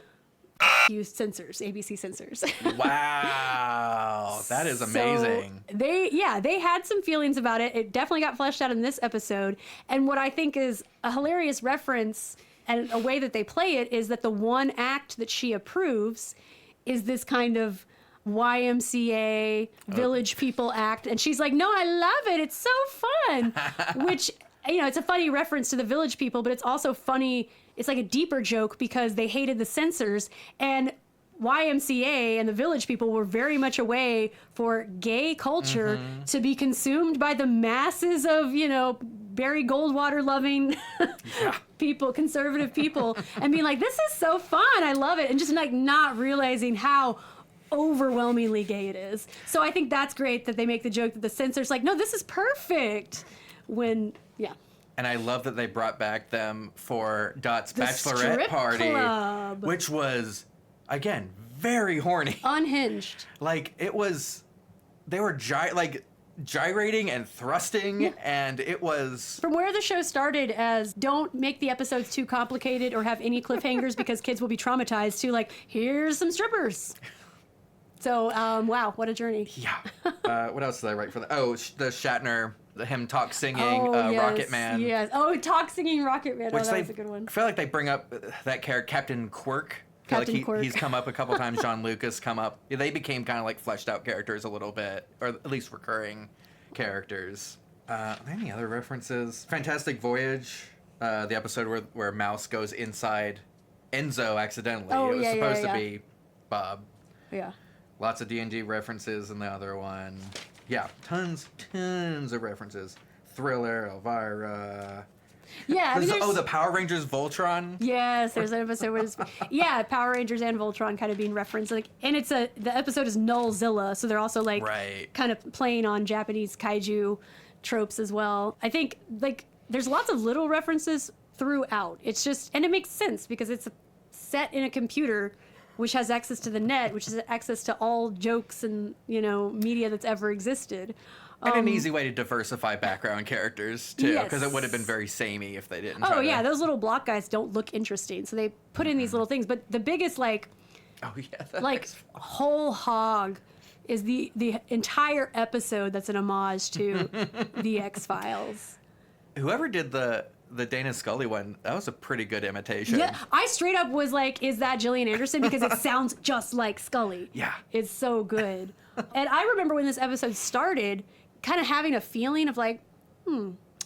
use censors, ABC censors. Wow, that is amazing. So they had some feelings about it. It definitely got fleshed out in this episode. And what I think is a hilarious reference and a way that they play it is that the one act that she approves is this kind of YMCA village people act. And she's like, no, I love it. It's so fun. Which, you know, it's a funny reference to the village people, but it's also funny. It's like a deeper joke because they hated the censors, and YMCA and the village people were very much a way for gay culture to be consumed by the masses of, you know, Barry Goldwater loving people, conservative people, and being like, this is so fun. I love it. And just like not realizing how overwhelmingly gay it is. So I think that's great that they make the joke that the censors like, no, this is perfect. When, yeah. And I love that they brought back them for Dot's The bachelorette strip party, club. which was, again, very horny. Unhinged. Like, it was, they were gyrating and thrusting, and it was... From where the show started as don't make the episodes too complicated or have any cliffhangers because kids will be traumatized, to like, here's some strippers. So, wow, what a journey. Yeah. What else did I write for that? Oh, the Shatner, him talk singing Yes, Rocket Man. Yes. Oh, talk singing Rocket Man. Oh, Which that was a good one. I feel like they bring up that character, Captain Quirk. I feel Captain like Quirk. He's come up a couple times. John Lucas come up. Yeah, they became kind of like fleshed out characters a little bit, or at least recurring characters. Any other references? Fantastic Voyage, the episode where Mouse goes inside Enzo accidentally. Oh, it was yeah, supposed yeah. to be Bob. Yeah. Lots of D&D references in the other one. Yeah, tons of references. Thriller, Elvira. Yeah. I mean, The Power Rangers Voltron. Yes, there's an episode where it's, yeah, Power Rangers and Voltron kind of being referenced. Like, and the episode is Nullzilla, so they're also like Right. kind of playing on Japanese kaiju tropes as well. I think like there's lots of little references throughout. It's just, and it makes sense because it's set in a computer which has access to the net, which has access to all jokes and, you know, media that's ever existed. And an easy way to diversify background characters, too, because Yes. it would have been very samey if they didn't Oh, try yeah, to... those little block guys don't look interesting, so they put in these little things. But the biggest, like, Oh, yeah. like whole hog is the entire episode that's an homage to the X-Files. Whoever did the Dana Scully one, that was a pretty good imitation. Yeah, I straight up was like, is that Gillian Anderson? Because it sounds just like Scully. Yeah. It's so good. And I remember when this episode started, kind of having a feeling of like,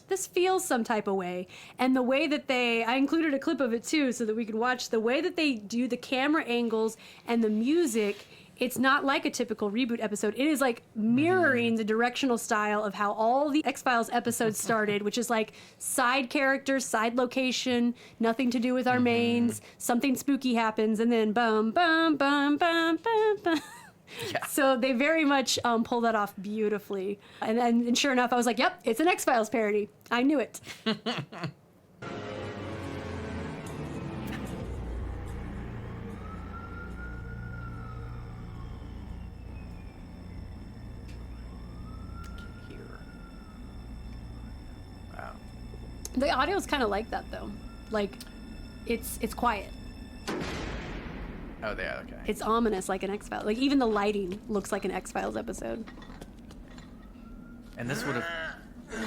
this feels some type of way. And the way that I included a clip of it too, so that we could watch the way that they do the camera angles and the music. It's not like a typical Reboot episode. It is like mirroring the directional style of how all the X-Files episodes started, which is like side characters, side location, nothing to do with our mains, something spooky happens, and then bum, bum, bum, bum, bum, bum. Yeah. So they very much pull that off beautifully. And sure enough, I was like, yep, it's an X-Files parody. I knew it. Here. Wow. The audio is kind of like that though. Like, it's quiet. Oh, yeah, okay. It's ominous, like an X-Files. Like, even the lighting looks like an X-Files episode. And this would have...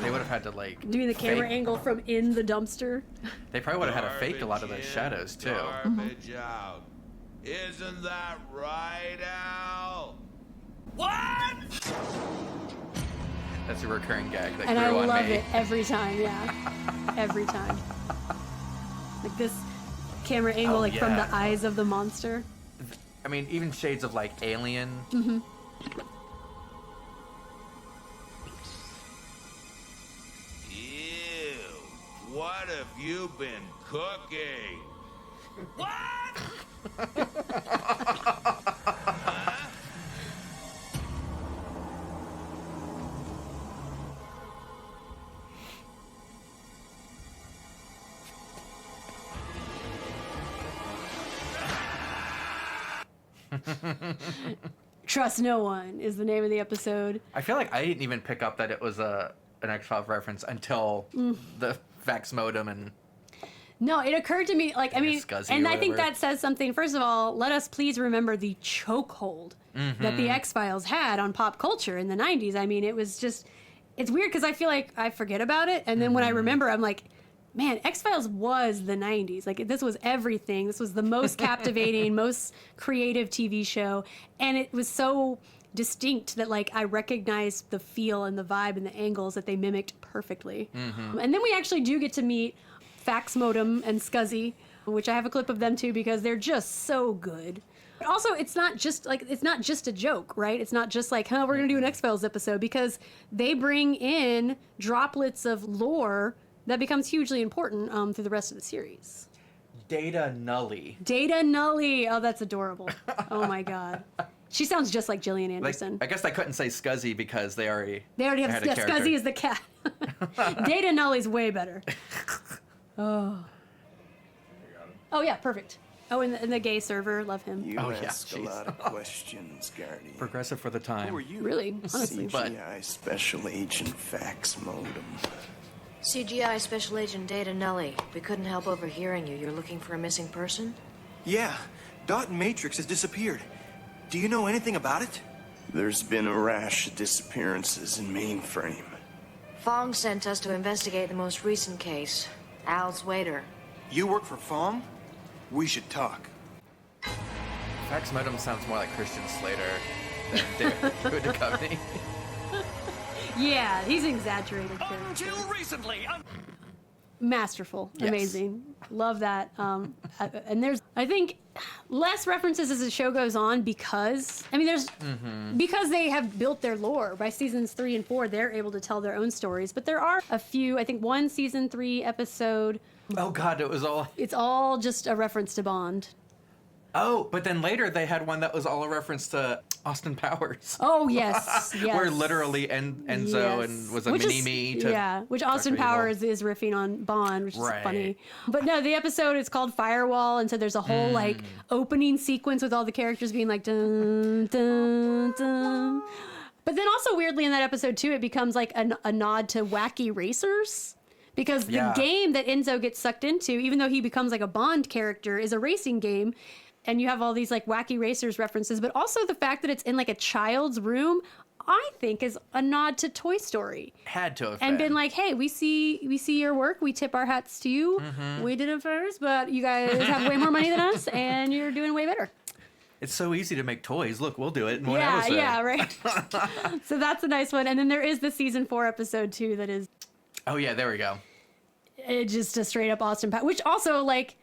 They would have had to, like... Doing the camera fake- angle from in the dumpster. They probably would have had to fake a lot of those shadows, too. Garbage out. Isn't that right, Al? That's a recurring gag that And grew I on love me. it every time, yeah. Every time. Like this camera angle, Oh, like from the yeah. eyes of the monster. I mean, even shades of, like, Alien. Ew. What have you been cooking? Trust No One is the name of the episode. I feel like I didn't even pick up that it was an X-Files reference until the fax modem and... No, it occurred to me, like, I mean, Scuzzy and or I think whatever. that says something. First of all, let us please remember the chokehold that the X-Files had on pop culture in the 90s. I mean, it was just, it's weird because I feel like I forget about it. And then when I remember, I'm like, man, X-Files was the 90s. Like, this was everything. This was the most captivating, most creative TV show. And it was so distinct that, like, I recognized the feel and the vibe and the angles that they mimicked perfectly. And then we actually do get to meet Fax Modem and Scuzzy, which I have a clip of them too because they're just so good. But also, it's not just a joke, right? It's not just like, we're gonna do an X-Files episode, because they bring in droplets of lore that becomes hugely important through the rest of the series. Data Nully. Data Nully, oh, that's adorable. Oh my god, she sounds just like Gillian Like, Anderson. I guess they couldn't say Scuzzy because they already They have had a character. Scuzzy is the cat. Data Nully's way better. Oh. Oh yeah, perfect. Oh, and the gay server, love him. You Oh, yeah, ask a jeez. lot of questions, Guardian. Progressive for the time. Who are you? Really, honestly. But- CGI Special Agent Fax Modem. CGI Special Agent Data Nully. We couldn't help overhearing you. You're looking for a missing person? Yeah, Dot Matrix has disappeared. Do you know anything about it? There's been a rash of disappearances in Mainframe. Fong sent us to investigate the most recent case. Al's waiter. You work for Fong? We should talk. Fax Modem sounds more like Christian Slater than David Duchovny. Yeah, he's an exaggerated character. Until recently. Masterful, Yes. amazing, love that. And there's, I think, less references as the show goes on because, I mean, there's because they have built their lore. By seasons 3 and 4, they're able to tell their own stories. But there are a few. I think one season 3 episode. Oh God, it was all. It's all just a reference to Bond. Oh, but then later they had one that was all a reference to Austin Powers. Oh yes, yes. Where literally Enzo Yes. and was a Which mini-me to yeah, which Austin Dr. Evil. Powers is riffing on Bond, which Right. is funny. But no, the episode is called Firewall, and so there's a whole like opening sequence with all the characters being like dun dun dun. But then also weirdly in that episode too, it becomes like a nod to Wacky Racers. Because the Yeah. game that Enzo gets sucked into, even though he becomes like a Bond character, is a racing game. And you have all these like Wacky Racers references, but also the fact that it's in like a child's room, I think is a nod to Toy Story. Had to have And been like, hey, we see your work, we tip our hats to you. Mm-hmm. We did it first, but you guys have way more money than us, and you're doing way better. it's so easy to make toys. Look, we'll do it in one Yeah, episode. yeah, right. So that's a nice one. And then there is the season 4 episode too that is Oh yeah, there we go. just a straight up Austin Powers, which also like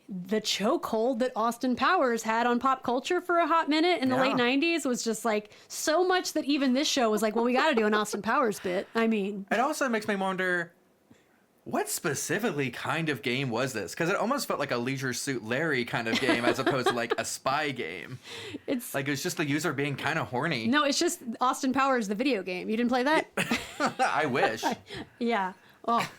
the chokehold that Austin Powers had on pop culture for a hot minute in the Yeah. late 90s was just like so much that even this show was like, well, we got to do an Austin Powers bit. I mean, It also makes me wonder, what specifically kind of game was this? Because it almost felt like a Leisure Suit Larry kind of game as opposed to like a spy game. it's Like it was just the user being kind of horny. no, it's just Austin Powers, the video game. You didn't play that? I wish. Yeah. Oh,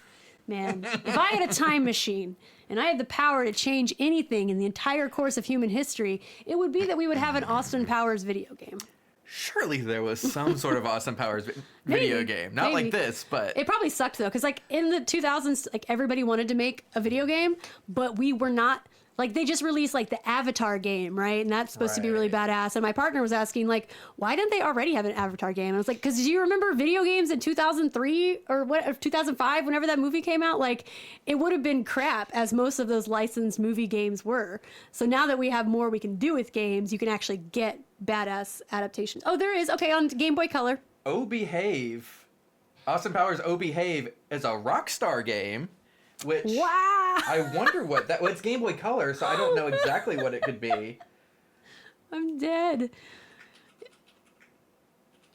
man. If I had a time machine and I had the power to change anything in the entire course of human history, it would be that we would have an Austin Powers video game. surely there was some sort of Austin Powers video game. Not like this, but... It probably sucked, though, because, like, in the 2000s, like, everybody wanted to make a video game, but we were not... Like, they just released, like, the Avatar game, right? And that's supposed to be really badass. And my partner was asking, like, why didn't they already have an Avatar game? And I was like, because do you remember video games in 2003 or 2005, whenever that movie came out? Like, it would have been crap, as most of those licensed movie games were. So now that we have more we can do with games, you can actually get badass adaptations. Oh, there is. Okay, on Game Boy Color. Oh Behave. Austin Powers Oh Behave is a Rockstar game. Which I wonder what that. Well, it's Game Boy Color, so I don't know exactly what it could be. I'm dead.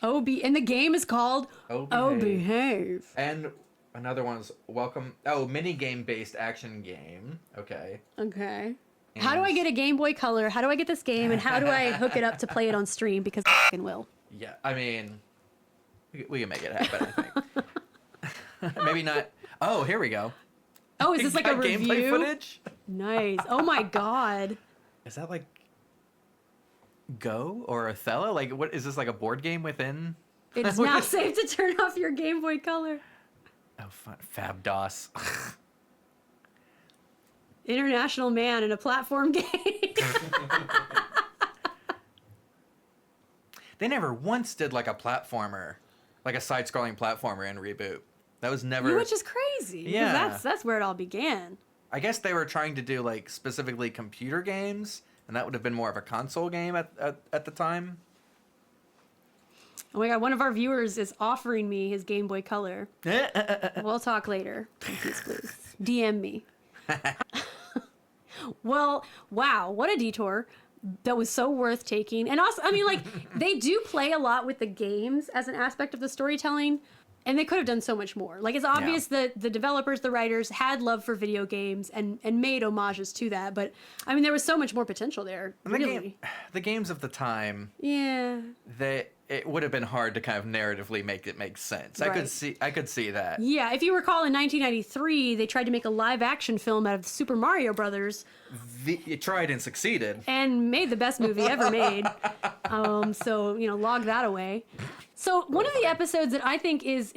And the game is called Oh Behave. And another one's mini game based action game. Okay. Okay. How do I get a Game Boy Color? How do I get this game? And how do I hook it up to play it on stream? Because I fucking will. Yeah, I mean, we can make it happen. I think. Maybe not. Oh, here we go. Oh, is this like a review? Gameplay footage? Nice. Oh my god. Is that like Go or Othello? Like, what is this, like a board game within? It is now safe to turn off your Game Boy Color. Oh, fun. Fab DOS. International man in a platform game. They never once did like a platformer, like a side-scrolling platformer in Reboot. That was never... Which is crazy. Yeah. That's where it all began. I guess they were trying to do like specifically computer games, and that would have been more of a console game at the time. Oh my god, one of our viewers is offering me his Game Boy Color. We'll talk later. Please. DM me. Well, wow, what a detour. That was so worth taking. And also, I mean, like, they do play a lot with the games as an aspect of the storytelling. And they could have done so much more. Like, it's obvious that the developers, the writers, had love for video games and made homages to that. But, I mean, there was so much more potential there, really. The games of the time... Yeah. It would have been hard to kind of narratively make it make sense. Right. I could see that. Yeah, if you recall, in 1993, they tried to make a live-action film out of the Super Mario Brothers. It tried and succeeded. And made the best movie ever made. So, log that away. So one of the episodes that I think it's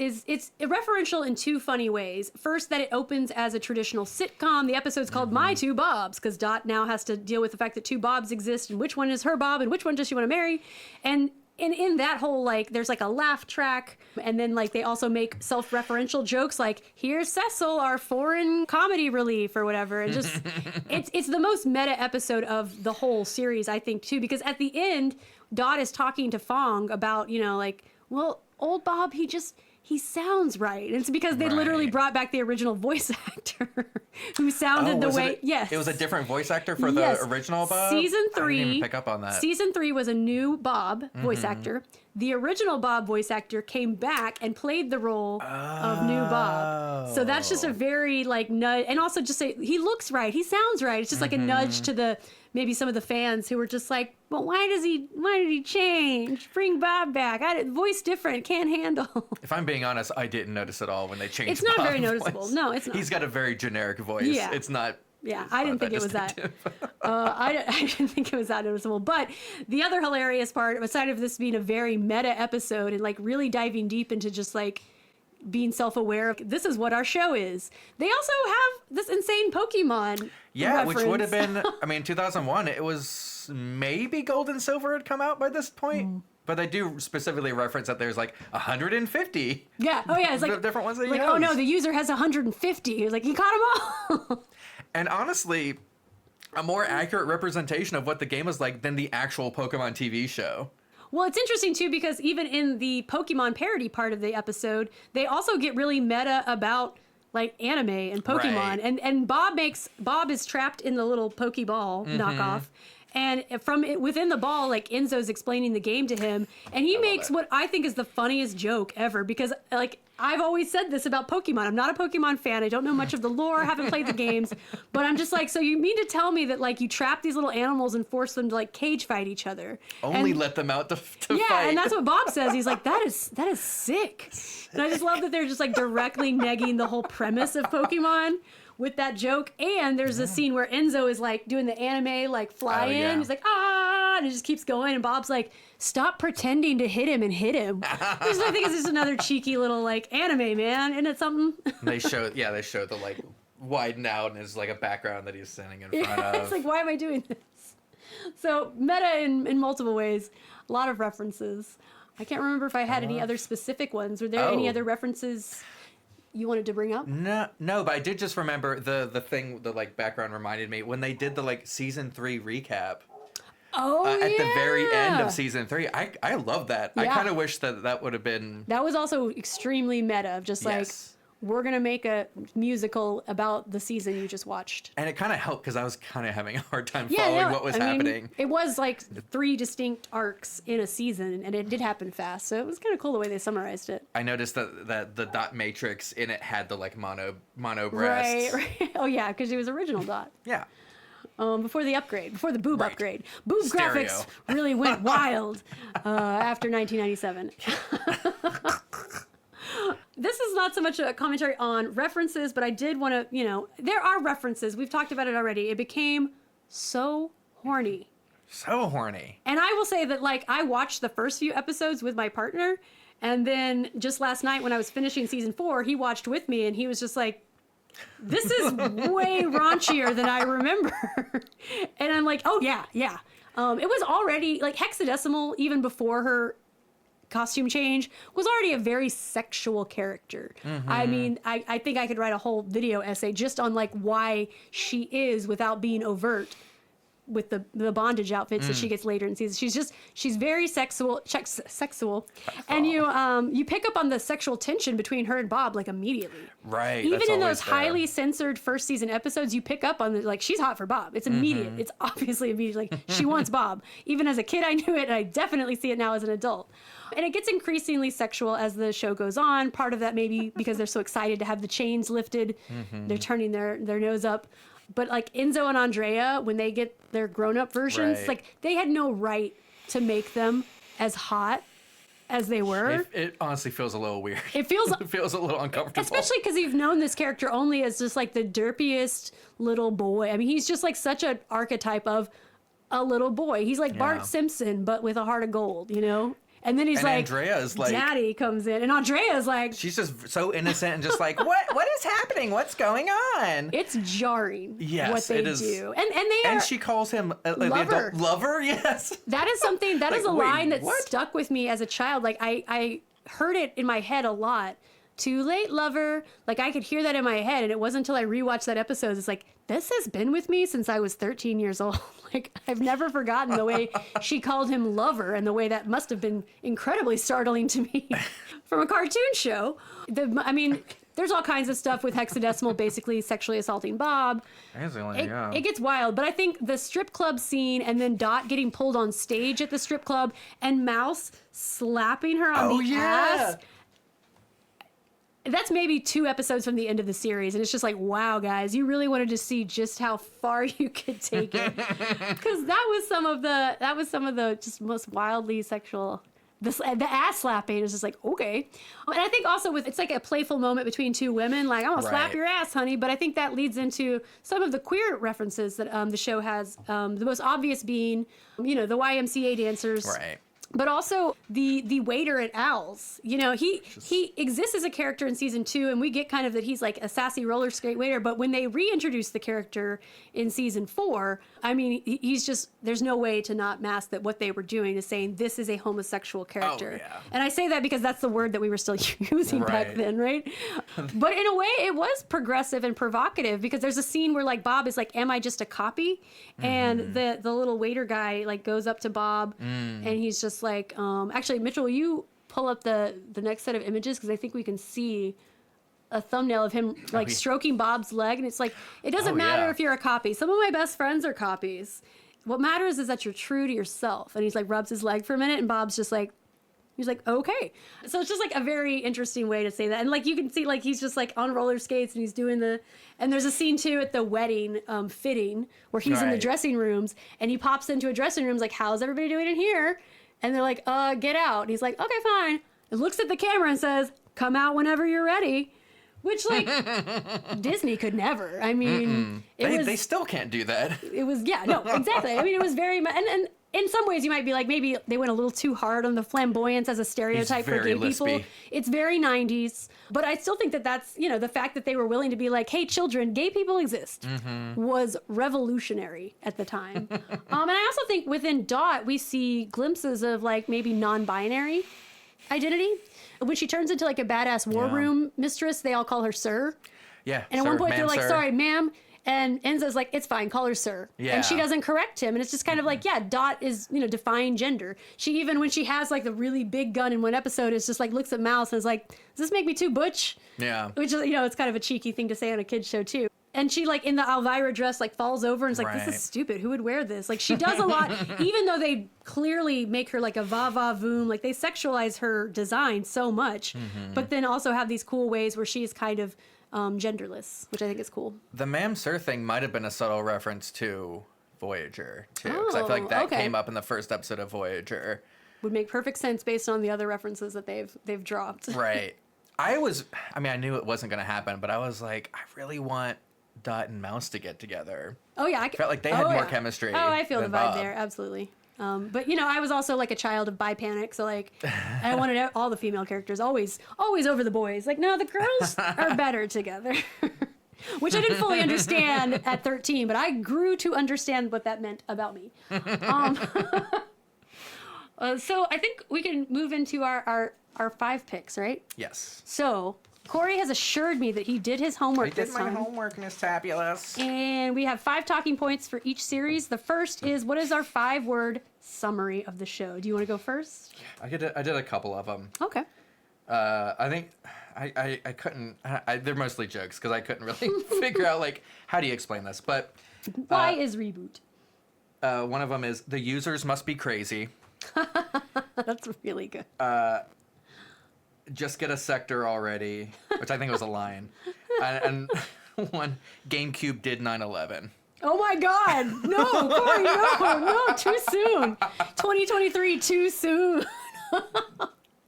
referential in two funny ways. First, that it opens as a traditional sitcom. The episode's called My Two Bobs, because Dot now has to deal with the fact that two Bobs exist, and which one is her Bob, and which one does she want to marry. And in that whole, like, there's like a laugh track, and then like they also make self-referential jokes like, here's Cecil, our foreign comedy relief, or whatever. And just it's the most meta episode of the whole series, I think, too, because at the end, Dot is talking to Fong about, well, old Bob, he sounds right. And it's because they literally brought back the original voice actor who sounded the way... Yes. It was a different voice actor for the original Bob? Season 3... I didn't even pick up on that. Season 3 was a new Bob voice actor. The original Bob voice actor came back and played the role of new Bob. So that's just a very, like, nudge. And also just say, he looks right. He sounds right. It's just like a nudge to maybe some of the fans who were just like, well, why did he change? Bring Bob back. Voice different, can't handle. If I'm being honest, I didn't notice at all when they changed. It's not Bob's very noticeable. voice. No, it's not. He's got a very generic voice. Yeah. It's not. Yeah, I didn't think it was that. I didn't think it was that noticeable. But the other hilarious part, aside of this being a very meta episode and like really diving deep into just like being self-aware of this is what our show is. They also have this insane Pokemon. Yeah, reference. Which would have been, 2001. It was maybe Gold and Silver had come out by this point. But they do specifically reference that there's like 150. Yeah. Oh yeah. It's like different ones that you oh no, the user has 150. He was like, he caught them all. And honestly, a more accurate representation of what the game was like than the actual Pokemon TV show. Well, it's interesting, too, because even in the Pokemon parody part of the episode, they also get really meta about, like, anime and Pokemon. Right. And Bob is trapped in the little Pokeball knockoff. And within the ball, like, Enzo's explaining the game to him. And he makes what I think is the funniest joke ever. Because, like, I've always said this about Pokemon. I'm not a Pokemon fan. I don't know much of the lore. Haven't played the games. But I'm just like, so you mean to tell me that, like, you trap these little animals and force them to, like, cage fight each other? Only let them out to fight. Yeah, and that's what Bob says. He's like, that is sick. And I just love that they're just, like, directly negging the whole premise of Pokemon with that joke. And there's a scene where Enzo is like doing the anime like fly in. He's like, and it just keeps going. And Bob's like, stop pretending to hit him and hit him. Which I think is just another cheeky little like anime, man. Isn't it something? They show the like widen out and there's like a background that he's standing in front of. It's like, why am I doing this? So meta in multiple ways, a lot of references. I can't remember if I had any other specific ones. Were there any other references you wanted to bring up? No, but I did just remember the thing, the like background reminded me when they did the like season 3 recap. At the very end of season 3. I love that. I kind of wish that would have been. That was also extremely meta of just like, we're going to make a musical about the season you just watched. And it kind of helped because I was kind of having a hard time following what was happening. It was like 3 distinct arcs in a season, and it did happen fast. So it was kind of cool the way they summarized it. I noticed that the dot matrix in it had the like mono breasts. Right. Oh, yeah, because it was original dot. Yeah. Before the upgrade, before the boob upgrade. Boob Stereo. graphics really went wild after 1997. This is not so much a commentary on references, but I did want to, there are references. We've talked about it already. It became so horny. So horny. And I will say that, like, I watched the first few episodes with my partner, and then just last night when I was finishing season 4, he watched with me, and he was just like, this is way raunchier than I remember. And I'm like, oh, yeah. It was already, like, Hexadecimal, even before her costume change, was already a very sexual character. Mm-hmm. I mean, I think I could write a whole video essay just on, like, why she is without being overt with the bondage outfits that she gets later in season. She's very sexual, and you pick up on the sexual tension between her and Bob like immediately. Right. Even in those highly censored first season episodes, you pick up on like she's hot for Bob. It's immediate. It's obviously immediate. Like she wants Bob. Even as a kid, I knew it, and I definitely see it now as an adult. And it gets increasingly sexual as the show goes on. Part of that maybe because they're so excited to have the chains lifted, they're turning their nose up. But like Enzo and Andrea, when they get their grown-up versions, like they had no right to make them as hot as they were. It honestly feels a little weird. It feels a little uncomfortable. Especially because you've known this character only as just like the derpiest little boy. I mean, he's just like such an archetype of a little boy. He's like Bart Simpson, but with a heart of gold, you know? And then Andrea's like, Daddy comes in, and Andrea's like, she's just so innocent and just like, what is happening? What's going on? It's jarring. Yes, what they do, and she calls him the adult lover. Yes, that is something. That is a line that stuck with me as a child. Like I heard it in my head a lot. Too late, lover. Like I could hear that in my head, and it wasn't until I rewatched that episode. It's like, this has been with me since I was 13 years old. Like I've never forgotten the way she called him lover, and the way that must have been incredibly startling to me from a cartoon show. There's all kinds of stuff with Hexadecimal basically sexually assaulting Bob. It gets wild, but I think the strip club scene and then Dot getting pulled on stage at the strip club and Mouse slapping her on the ass. That's maybe 2 episodes from the end of the series, and it's just like, wow, guys, you really wanted to see just how far you could take it, because that was some of the just most wildly sexual. The ass slapping is just like, okay. And I think also it's like a playful moment between 2 women, like, I'm gonna slap your ass, honey. But I think that leads into some of the queer references that the show has. The most obvious being, the YMCA dancers. Right. But also the waiter at Al's. He exists as a character in season 2, and we get kind of that he's like a sassy roller skate waiter. But when they reintroduce the character in season 4, I mean, he's just, there's no way to not mask that what they were doing is saying this is a homosexual character. Oh, yeah. And I say that because that's the word that we were still using back then, right? But in a way, it was progressive and provocative, because there's a scene where like Bob is like, am I just a copy? And the little waiter guy like goes up to Bob and he's just like, actually, Mitchell, will you pull up the next set of images? Because I think we can see a thumbnail of him like stroking Bob's leg. And it's like, it doesn't matter if you're a copy. Some of my best friends are copies. What matters is that you're true to yourself. And he's like, rubs his leg for a minute, and Bob's just like, he's like, okay. So it's just like a very interesting way to say that. And like, you can see like, he's just like on roller skates and he's doing and there's a scene too at the wedding fitting where he's in the dressing rooms, and he pops into a dressing room, like, how's everybody doing in here? And they're like, get out. And he's like, okay, fine. And looks at the camera and says, come out whenever you're ready. Which, like, Disney could never. I mean, they still can't do that. It was, yeah, no, exactly. I mean, it was very much, and in some ways you might be like, maybe they went a little too hard on the flamboyance as a stereotype for gay people. It's very 90s, but I still think that that's, the fact that they were willing to be like, hey, children, gay people exist, was revolutionary at the time. And I also think within Dot, we see glimpses of like maybe non-binary identity. When she turns into like a badass war room mistress, they all call her Sir. Yeah. And at one point they're like, sorry, ma'am. And Enzo's like, it's fine, call her Sir. Yeah. And she doesn't correct him. And it's just kind of like, yeah, Dot is, defying gender. She even, when she has like the really big gun in one episode, is just like, looks at Mouse and is like, does this make me too butch? Yeah. Which is, it's kind of a cheeky thing to say on a kid's show too. And she like in the Elvira dress like falls over and is like, this is stupid. Who would wear this? Like she does a lot, even though they clearly make her like a va-va-voom, like they sexualize her design so much, but then also have these cool ways where she's kind of genderless, which I think is cool. The Ma'am Sir thing might have been a subtle reference to Voyager too, because I feel like that came up in the first episode of Voyager. Would make perfect sense based on the other references that they've dropped. Right. I knew it wasn't going to happen, but I was like, I really want Dot and Mouse to get together. Oh yeah, I felt like they had more chemistry. Oh, I feel the vibe Bob. there, absolutely. But I was also like a child of bi panic, so like I wanted all the female characters always over the boys. Like, no, the girls are better together. Which I didn't fully understand at 13, but I grew to understand what that meant about me. So I think we can move into our 5 picks, right? Yes. So Corey has assured me that he did his homework this time. I did my homework and it's fabulous. And we have 5 talking points for each series. The first is, what is our 5-word summary of the show? Do you want to go first? I did a couple of them. Okay. I think I couldn't. They're mostly jokes because I couldn't really figure out like how do you explain this. But why is Reboot? One of them is the users must be crazy. That's really good. Just get a sector already, which I think was a line. And one, GameCube did 9/11. Oh my God! No, Corey, no, too soon. 2023, too soon.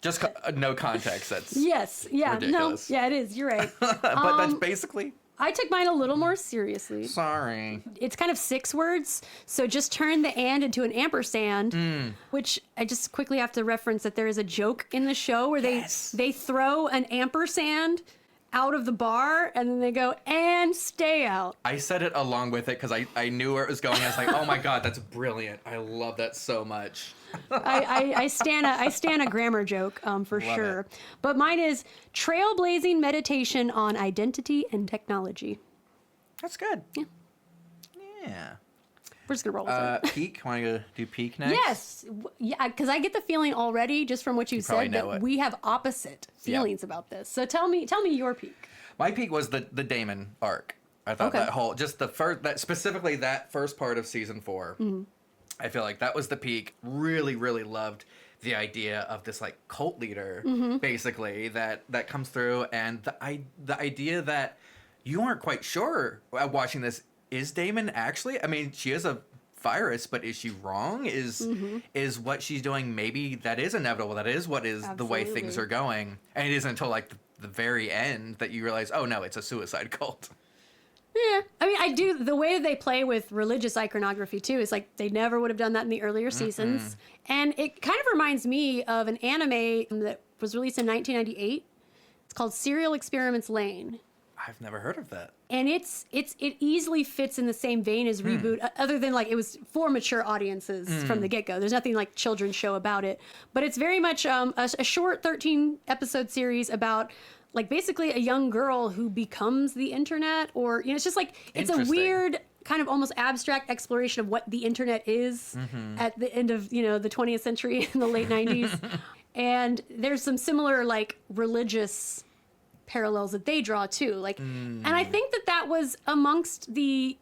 Just no context. That's ridiculous. No, yeah, it is. You're right. But that's basically. I took mine a little more seriously. Sorry. It's kind of 6 words, so just turn the and into an ampersand, which I just quickly have to reference that there is a joke in the show where they throw an ampersand out of the bar and then they go, and stay out. I said it along with it because I knew where it was going. I was like, oh my God, that's brilliant. I love that so much. I stand a grammar joke for Love sure. it. But mine is trailblazing meditation on identity and technology. That's good. Yeah. Yeah. We're just gonna roll with it. Peak? Want to do Peak next? Yes. Yeah, because I get the feeling already just from what you said that we have opposite feelings about this. So tell me your peak. My peak was the Damon arc. I thought that whole specifically that first part of season 4. I feel like that was the peak. Really, really loved the idea of this like cult leader, basically that comes through, and the idea that you aren't quite sure watching this. Is Damon actually? I mean, she is a virus, but is she wrong? Is what she's doing maybe that is inevitable? That is what is the way things are going, and it isn't until like the very end that you realize, oh no, it's a suicide cult. Yeah, I mean, I do the way they play with religious iconography too. Is like they never would have done that in the earlier seasons, and it kind of reminds me of an anime that was released in 1998. It's called Serial Experiments Lane. I've never heard of that. And it easily fits in the same vein as Reboot, other than like it was for mature audiences from the get-go. There's nothing like children's show about it, but it's very much a short 13-episode series about like basically a young girl who becomes the internet, or it's just like it's a weird kind of almost abstract exploration of what the internet is at the end of the 20th century in the late 90s. And there's some similar like religious parallels that they draw too, like and I think that was amongst the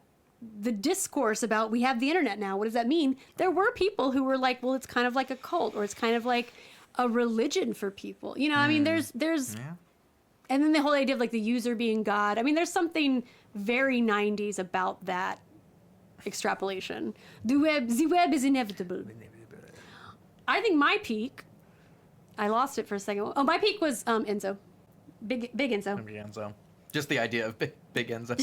discourse about we have the internet now, what does that mean. There were people who were like, well, it's kind of like a cult, or it's kind of like a religion for people, I mean there's and then the whole idea of like the user being God. I mean there's something very 90s about that extrapolation. The web is inevitable. I think my peak, I lost it for a second. Oh, my peak was Enzo. Big Enzo. Enzo. Just the idea of big Enzo.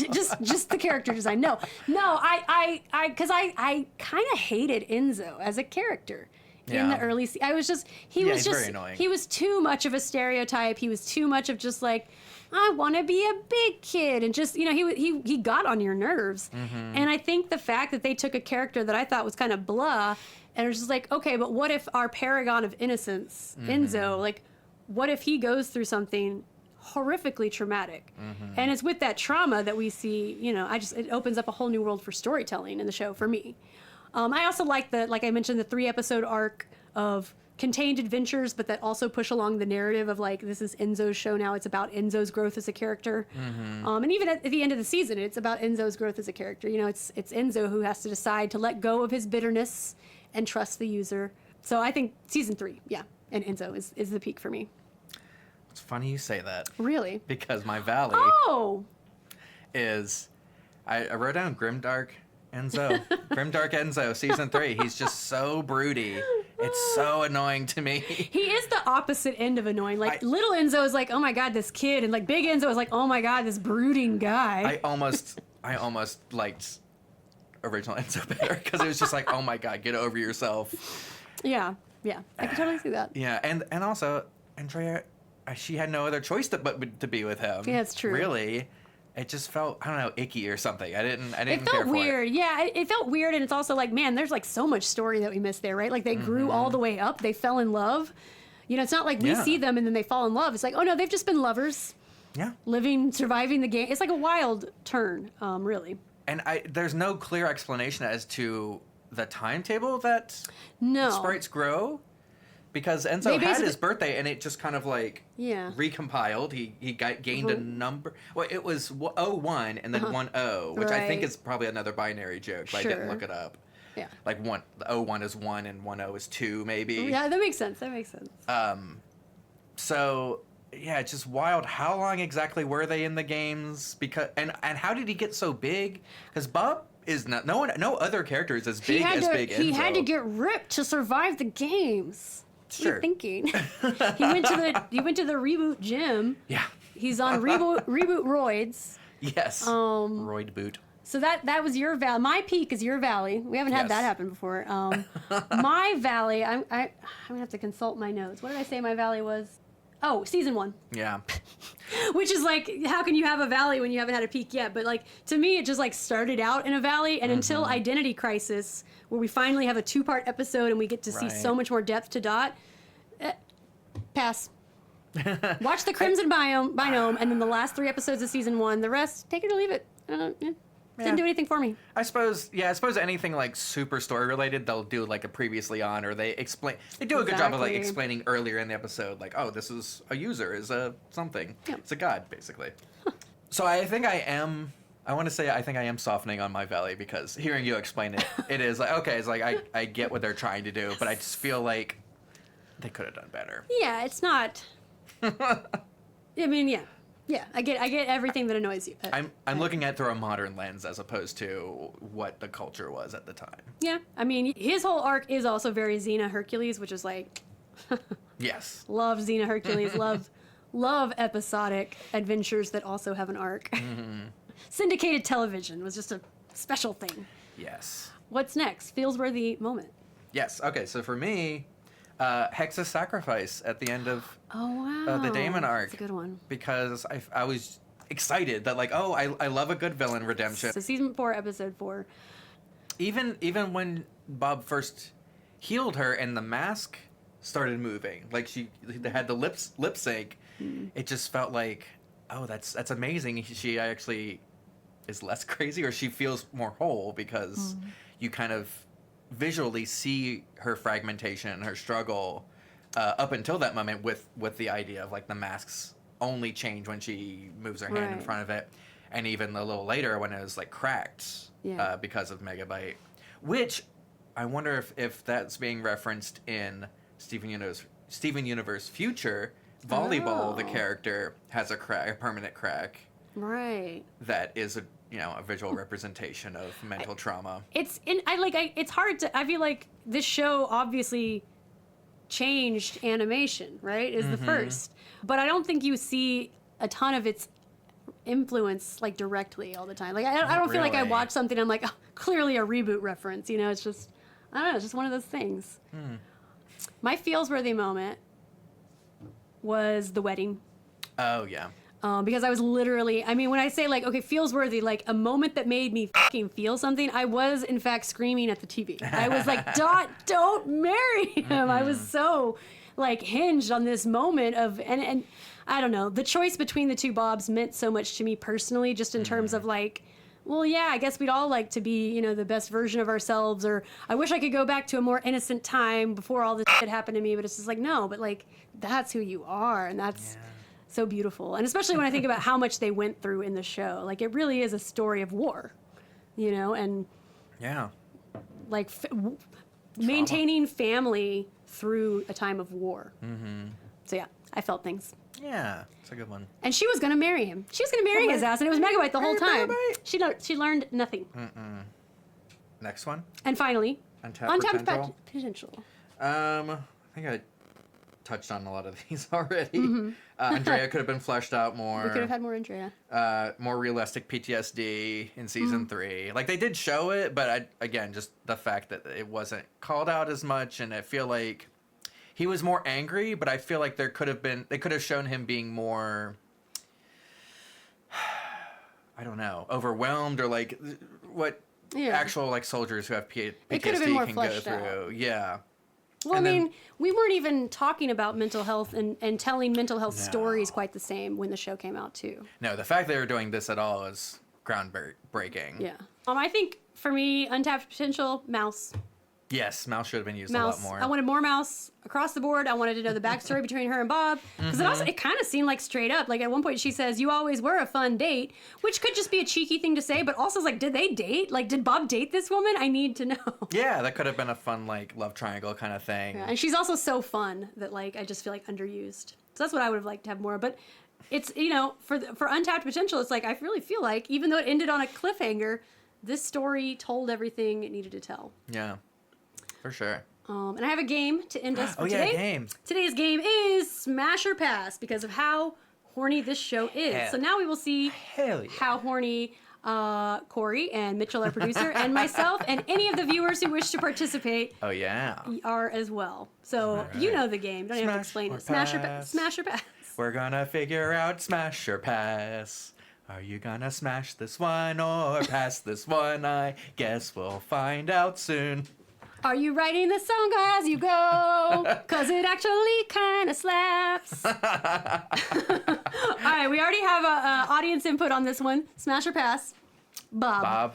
just the character design. No, I because I kind of hated Enzo as a character in the early. I was just he was just very annoying. He was too much of a stereotype. He was too much of just like, I want to be a big kid, and just he got on your nerves. And I think the fact that they took a character that I thought was kind of blah, and it was just like, okay, but what if our paragon of innocence, Enzo, like, what if he goes through something horrifically traumatic? And it's with that trauma that we see, it opens up a whole new world for storytelling in the show for me. I also like I mentioned, the 3-episode arc of contained adventures, but that also push along the narrative of like, this is Enzo's show now. It's about Enzo's growth as a character. And even at the end of the season, it's about Enzo's growth as a character. It's Enzo who has to decide to let go of his bitterness and trust the user. So I think season 3, and Enzo is the peak for me. It's funny you say that. Really? Because my valley is, I wrote down Grimdark Enzo. Grimdark Enzo, season 3. He's just so broody. It's so annoying to me. He is the opposite end of annoying. Like, little Enzo is like, oh my God, this kid. And like, big Enzo is like, oh my God, this brooding guy. I almost liked original Enzo better, because it was just like, oh my God, get over yourself. Yeah. I can totally see that. Yeah, and also, Andrea, she had no other choice but to be with him. Yeah, it's true. Really. It just felt, I don't know, icky or something. I didn't care for it. It felt weird. Yeah, it felt weird, and it's also like, man, there's like so much story that we missed there, right? Like, they grew all the way up. They fell in love. It's not like we see them and then they fall in love. It's like, oh no, they've just been lovers. Yeah. Living, surviving the game. It's like a wild turn, really. And there's no clear explanation as to the timetable that sprites grow. Because Enzo had his birthday, and it just kind of like recompiled. He gained a number. Well, it was 01 and then 10, which I think is probably another binary joke, but I didn't look it up. Yeah. Like the 01 is 1 and 10 is 2, maybe. Yeah, that makes sense. So yeah, it's just wild. How long exactly were they in the games? Because and how did he get so big? Because Bob is not. No other character is as big as Big Enzo. He had to get ripped to survive the games. Sure. What are you thinking? He went to the Reboot gym. Yeah. He's on Reboot roids. Yes. Roid boot. So that was your valley. My peak is your valley. We haven't had that happen before. My valley. I'm gonna have to consult my notes. What did I say my valley was? Oh, season 1. Yeah. Which is like, how can you have a valley when you haven't had a peak yet? But like, to me, it just like started out in a valley, and until Identity Crisis, where we finally have a 2-part episode and we get to see so much more depth to Dot. Pass. Watch the Crimson Biome, and then the last 3 episodes of season 1. The rest, take it or leave it. Didn't do anything for me. I suppose anything like super story related, they'll do like a previously on, or they do a good job of like explaining earlier in the episode, like, oh, this is a user, is a something. Yeah. It's a god, basically. So I think I am softening on my valley, because hearing you explain it, it is like, okay, it's like I get what they're trying to do, but I just feel like they could have done better. Yeah, it's not. I mean, yeah, I get everything that annoys you. I'm looking at through a modern lens as opposed to what the culture was at the time. Yeah, I mean, his whole arc is also very Xena Hercules, which is like, yes, love Xena Hercules, love episodic adventures that also have an arc. Syndicated television was just a special thing. Yes. What's next? Feels-worthy moment. Yes. Okay. So for me, Hex's sacrifice at the end of the Daemon arc. That's a good one. Because I was excited that like, oh, I love a good villain redemption. So season 4, episode 4. Even when Bob first healed her and the mask started moving, like they had the lip sync, it just felt like, oh, that's amazing. She actually is less crazy, or she feels more whole, because you kind of visually see her fragmentation, her struggle up until that moment with the idea of like the masks only change when she moves her hand in front of it, and even a little later when it was like cracked because of Megabyte, which I wonder if that's being referenced in Steven Universe Future. Volleyball, the character has a permanent crack, right? That is a visual representation of mental trauma. It's hard to. I feel like this show obviously changed animation, right? Is the first, but I don't think you see a ton of its influence like directly all the time. Like I don't feel like I Really? watch something I'm like, oh, clearly a reboot reference. You know, it's just I don't know. It's just one of those things. My feels-worthy moment was the wedding. Oh yeah. Because I was literally, I mean, when I say like, okay, feels worthy, like a moment that made me fucking feel something, I was in fact screaming at the TV. I was like, Dot, don't marry him. I was so like hinged on this moment of, and I don't know, the choice between the two Bobs meant so much to me personally, just in terms of like, well, yeah, I guess we'd all like to be, you know, the best version of ourselves, or I wish I could go back to a more innocent time before all this shit happened to me, but it's just like, no, but like, that's who you are, and that's so beautiful. And especially when I think about how much they went through in the show, like it really is a story of war, you know, and Yeah. like maintaining family through a time of war. So yeah, I felt things. Yeah. It's a good one. And she was going to marry him. She was going to marry his ass, and it was Megabyte the whole time. She learned nothing. Next one. And finally, Untapped potential. I think I touched on a lot of these already. Andrea could have been fleshed out more. We could have had more Andrea. More realistic PTSD in season 3. Like they did show it, but again, just the fact that it wasn't called out as much, and I feel like he was more angry. But I feel like they could have shown him being more, I don't know, overwhelmed, or like what actual like soldiers who have PTSD can go through. Yeah. Well, and I mean, we weren't even talking about mental health and telling mental health stories quite the same when the show came out, too. No, the fact they were doing this at all is groundbreaking. Yeah. I think, for me, untapped potential, Mouse. Yes, Mouse should have been used a lot more. I wanted more Mouse across the board. I wanted to know the backstory between her and Bob. Because it kind of seemed like straight up. Like, at one point she says, you always were a fun date, which could just be a cheeky thing to say, but also it's like, did they date? Like, did Bob date this woman? I need to know. Yeah, that could have been a fun, like, love triangle kind of thing. Yeah, and she's also so fun that, like, I just feel like underused. So that's what I would have liked to have more. But it's, you know, for untapped potential, it's like, I really feel like, even though it ended on a cliffhanger, this story told everything it needed to tell. Yeah. For sure. And I have a game to end us for today. today. Game. Today's game is Smash or Pass because of how horny this show is. So now we will see how horny Corey and Mitchell, our producer, and myself, and any of the viewers who wish to participate are as well. So you know the game. Don't even have to explain it. Smash or Pass. We're gonna figure out Smash or Pass. Are you gonna smash this one or pass this one? I guess we'll find out soon. Are you writing the song as you go? Because it actually kind of slaps. All right, we already have a audience input on this one. Smash or pass? Bob.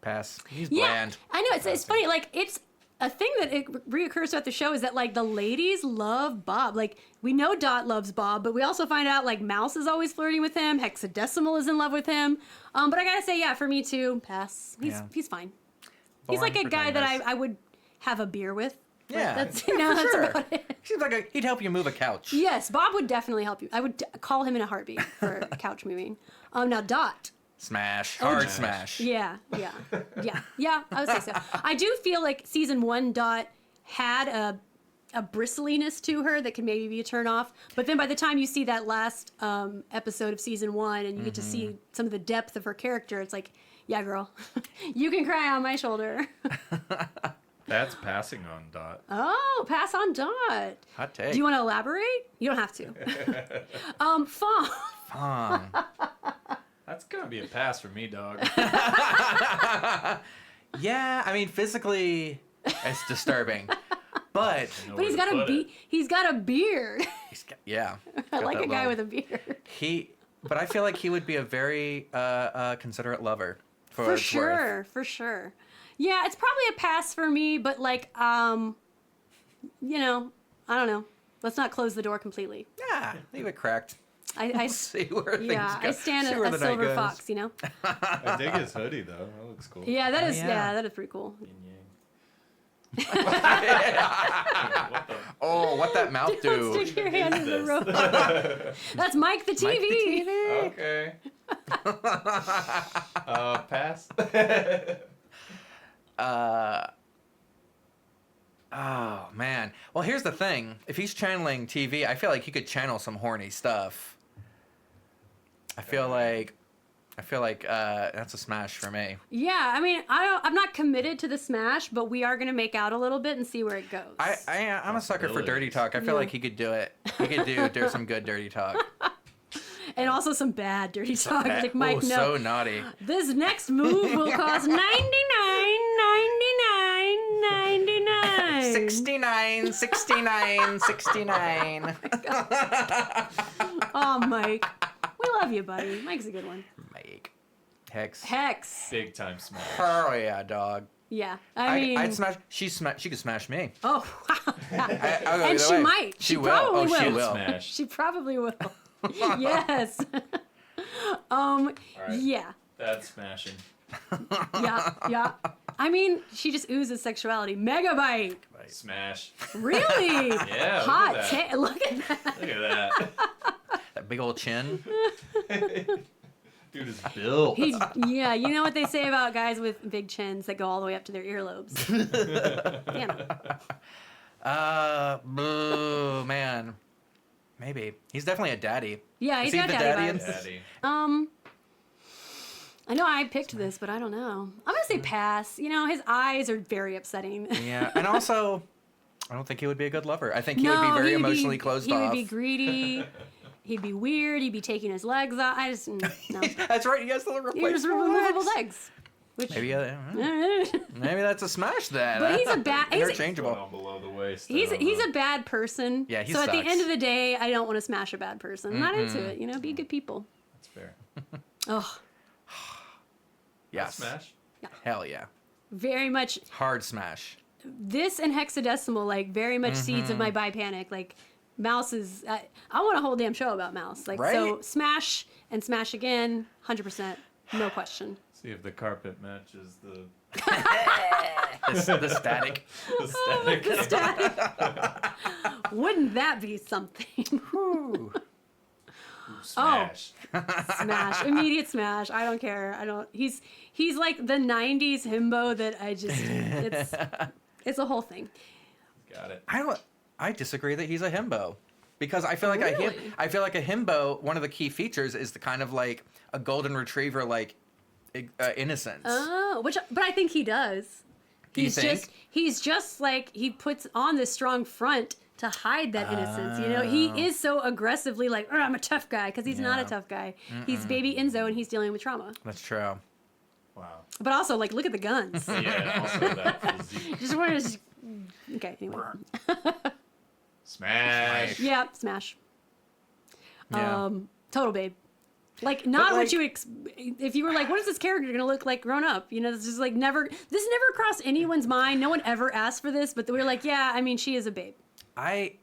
Pass. He's bland. I know. It's funny. Like, it's a thing that it reoccurs throughout the show is that, like, the ladies love Bob. Like, we know Dot loves Bob, but we also find out, like, Mouse is always flirting with him. Hexadecimal is in love with him. But I gotta say, yeah, for me too, pass. He's fine. He's like a guy that I would have a beer with. Yeah, that's about it. Seems like he'd help you move a couch. Yes, Bob would definitely help you. I would call him in a heartbeat for couch moving. Now Dot. Smash. Hard smash. Yeah, I would say so. I do feel like season 1 Dot had a bristliness to her that can maybe be a turn off. But then by the time you see that last episode of season 1 and you get to see some of the depth of her character, it's like, yeah, girl, you can cry on my shoulder. That's passing on Dot. Oh, pass on Dot. Hot take. Do you want to elaborate? You don't have to. Fong. That's gonna be a pass for me, dog. Yeah, I mean, physically, it's disturbing, but he's got a beard. I like a guy with a beard. But I feel like he would be a very considerate lover. For sure. Yeah, it's probably a pass for me, but like, you know, I don't know. Let's not close the door completely. Yeah, leave it cracked. I see where things go. I stand a silver fox, you know. I dig his hoodie though. That looks cool. Yeah, that is that is pretty cool. Oh, what that mouth do? Stick your hand in the rope. That's Mike the TV. Okay. Pass. Oh man. Well, here's the thing. If he's channeling TV, I feel like he could channel some horny stuff. I feel like that's a smash for me. Yeah, I mean, I'm not committed to the smash, but we are gonna make out a little bit and see where it goes. I'm a sucker for dirty talk. I feel like he could do it. He could do some good dirty talk. And also some bad dirty talk. Like Mike, no. So naughty. This next move will cost $99.99. 69, 69, 69. Oh, Mike. We love you, buddy. Mike's a good one. Mike. Hex. Big time smash. Oh yeah, dog. Yeah. I mean, I'd smash. She could smash me. Oh, wow. I'll go And either she way. might. She will. probably She will. will. Smash. She probably will. Yes. Right. Yeah. That's smashing. Yeah. I mean, she just oozes sexuality. Megabyte. Smash. Really? Yeah. Hot Look at that. Look at that. Look at that. That big old chin. Dude is built. Yeah, you know what they say about guys with big chins that go all the way up to their earlobes. Damn. Boo, man. Maybe he's definitely a daddy. Yeah, he's Is he got the daddy daddy? vibes. Daddy. I know I picked this, but I don't know. I'm gonna say pass. You know, his eyes are very upsetting. Yeah, and also, I don't think he would be a good lover. I think he would be very emotionally closed off. He would be greedy. He'd be weird. He'd be taking his legs off. I just no. That's right. He has the He has replaceable removable legs. legs. Which, Maybe that's a smash then. But he's a bad. Interchangeable. Down below the waist. He's a bad person. Yeah, he So at the sucks. end of the day, I don't want to smash a bad person. I'm not into it. You know, be good people. That's fair. Oh, Yes. Smash. Hell yeah. very much. Hard smash. This and hexadecimal, like very much seeds of my bi panic. Like Mouse is. I want a whole damn show about Mouse. Like so, Right? smash and smash again, 100%, no question. See if the carpet matches the The static. the static. Wouldn't that be something? Smash. Smash, immediate smash. I don't care. I don't. He's like the '90s himbo that I just. It's a whole thing. Got it. I disagree that he's a himbo. Because I feel like Really? I feel like a himbo, one of the key features is the kind of like a golden retriever like innocence. Oh, but I think he does. Do you think? He's just like he puts on this strong front to hide that innocence. You know, he is so aggressively like, "Oh, I'm a tough guy," because he's not a tough guy. He's baby Enzo and he's dealing with trauma. That's true. Wow. But also, like, look at the guns. Yeah. Also that physique. Just want to. Okay. Anyway. Smash. Yeah. Smash. Yeah. Total babe. Like not like- what you if you were like, what is this character gonna look like grown up? You know, this is like never. This never crossed anyone's mind. No one ever asked for this, but we were like, yeah. I mean, she is a babe. I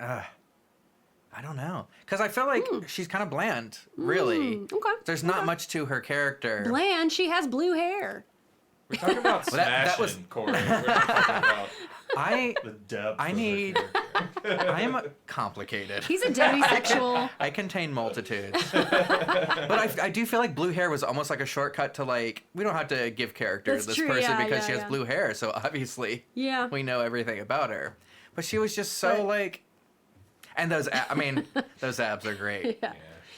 don't know. Because I feel like she's kind of bland, really. Okay. There's not much to her character. Bland. She has blue hair. We're talking about Well, that smashing, was- Corey. We're not talking about I the depth. I of need- the character. I am complicated. He's a demisexual. I contain multitudes. But I do feel like blue hair was almost like a shortcut to like, we don't have to give character That's to this true, person yeah, because yeah, she has yeah. blue hair. So obviously Yeah. we know everything about her. But she was just so But- like, and those abs are great. Yeah.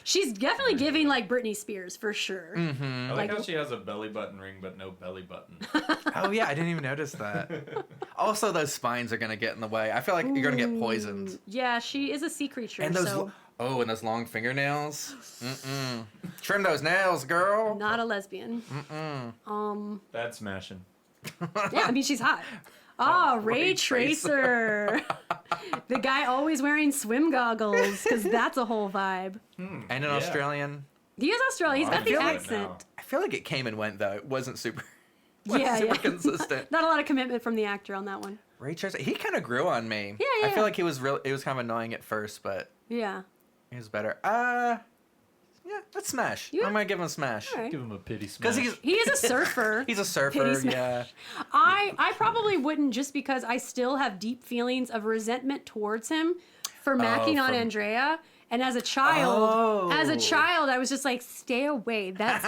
She's definitely giving like Britney Spears for sure. I like Like- how she has a belly button ring but no belly button. Oh yeah, I didn't even notice that. Also, those spines are gonna get in the way. I feel like you're gonna get poisoned. Yeah, she is a sea creature. And those so and those long fingernails. Trim those nails, girl. not a lesbian. That's smashing. Yeah, I mean she's hot. Ah, Ray Tracer. The guy always wearing swim goggles because that's a whole vibe. And an Yeah. Australian. He is Australian. He's I got the feel it accent. now. I feel like it came and went though. It wasn't super. Yeah, super yeah. consistent. Not a lot of commitment from the actor on that one. Ray Tracer, he kind of grew on me. Yeah, I yeah. feel like he was real. It was kind of annoying at first, but Yeah. he was better. Yeah, let's smash. Yeah. I'm gonna give him a smash. All right. Give him a pity smash. Because he's He is a surfer. he's a surfer. Pity smash. Yeah. I probably wouldn't just because I still have deep feelings of resentment towards him for macking on from- Andrea. And as a child, I was just like, stay away. That's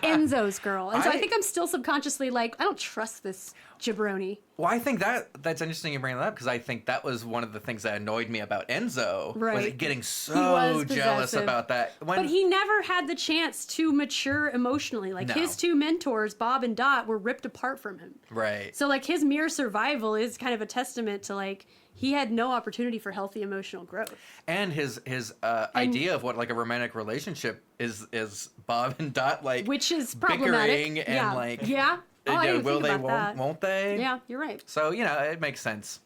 Enzo's girl. And so I think I'm still subconsciously like, I don't trust this jabroni. Well, I think that's interesting you bring that up because I think that was one of the things that annoyed me about Enzo. Was it getting so jealous about that. But he never had the chance to mature emotionally. Like his two mentors, Bob and Dot, were ripped apart from him. Right. So like his mere survival is kind of a testament to like, he had no opportunity for healthy emotional growth. And his idea of what like a romantic relationship is Bob and Dot like which is problematic. Bickering and like Oh, I didn't will think they about that. won't they? Yeah, you're right. So it makes sense.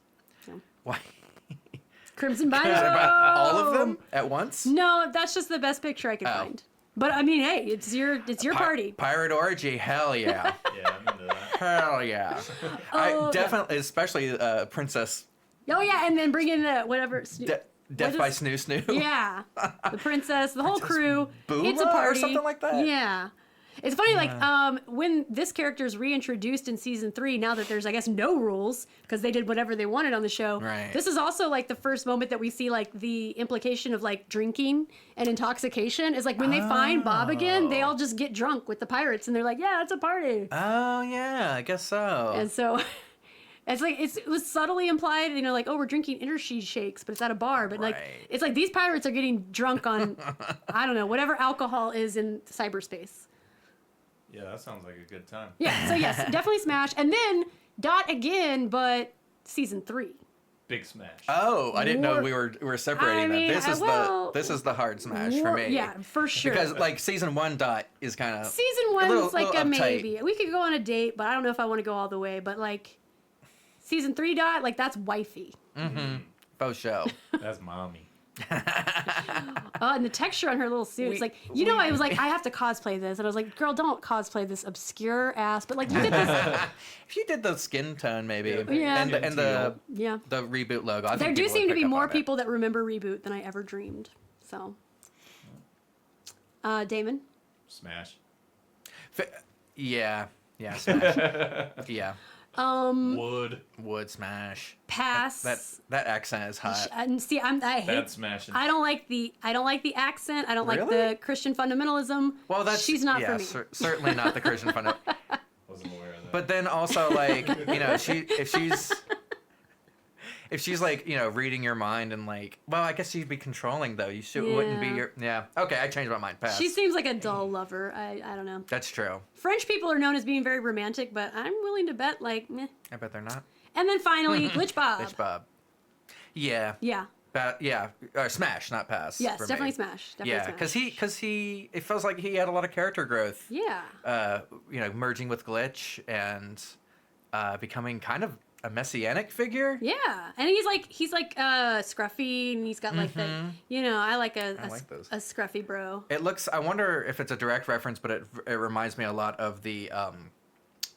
Yeah. Why? Crimson Bino. All of them at once? No, that's just the best picture I could find. But I mean, hey, it's your party. Pirate orgy, hell yeah. Yeah, I'm into that. Hell yeah. I definitely, especially Princess. Oh yeah, and then bring in the whatever. Death by Snoo Snoo. Yeah, the princess, the whole crew. Booba It's a party or something like that. Yeah, it's funny. Like when this character is reintroduced in season 3, now that there's I guess no rules because they did whatever they wanted on the show. Right. This is also like the first moment that we see like the implication of like drinking and intoxication is like when they find Bob again, they all just get drunk with the pirates and they're like, yeah, it's a party. Oh yeah, I guess so. And so. It's like it was subtly implied, like, oh, we're drinking Energy shakes, but it's at a bar. But like, it's like these pirates are getting drunk on, I don't know, whatever alcohol is in cyberspace. Yeah, that sounds like a good time. Yeah, so yes, definitely smash, and then Dot again, but season 3. Big smash. Oh, I didn't know we were separating that. This is the hard smash for me. Yeah, for sure. Because like season 1 Dot is kind of season 1's like a uptight. maybe. We could go on a date, but I don't know if I want to go all the way. But like. Season 3 Dot, like that's wifey. Mm-hmm. Faux show. That's mommy. And the texture on her little suit. It's like, I was like, I have to cosplay this. And I was like, girl, don't cosplay this obscure ass. But like, you did this. If you did the skin tone, maybe. Yeah. And the Reboot logo. I there think do seem to be more on people that remember Reboot than I ever dreamed. So. Damon? Smash. Yeah, smash. Yeah. Would smash. Pass. That accent is hot. And see, I hate. That's smashing. I don't like the accent. I don't like the Christian fundamentalism. Well, she's not for me. Certainly not the Christian fundamental. Wasn't aware of that. But then also like if she's like reading your mind and like, well, I guess she'd be controlling though. You wouldn't be your Okay, I changed my mind. Pass. She seems like a dull lover. I don't know. That's true. French people are known as being very romantic, but I'm willing to bet like meh. I bet they're not. And then finally, Glitch Bob. Glitch Bob. Yeah. Yeah. Smash, not pass. Yes, definitely smash. Because he it feels like he had a lot of character growth. Yeah. Merging with Glitch and becoming kind of a messianic figure. Yeah, and he's like scruffy, and he's got like the I like a scruffy bro. It looks. I wonder if it's a direct reference, but it reminds me a lot of the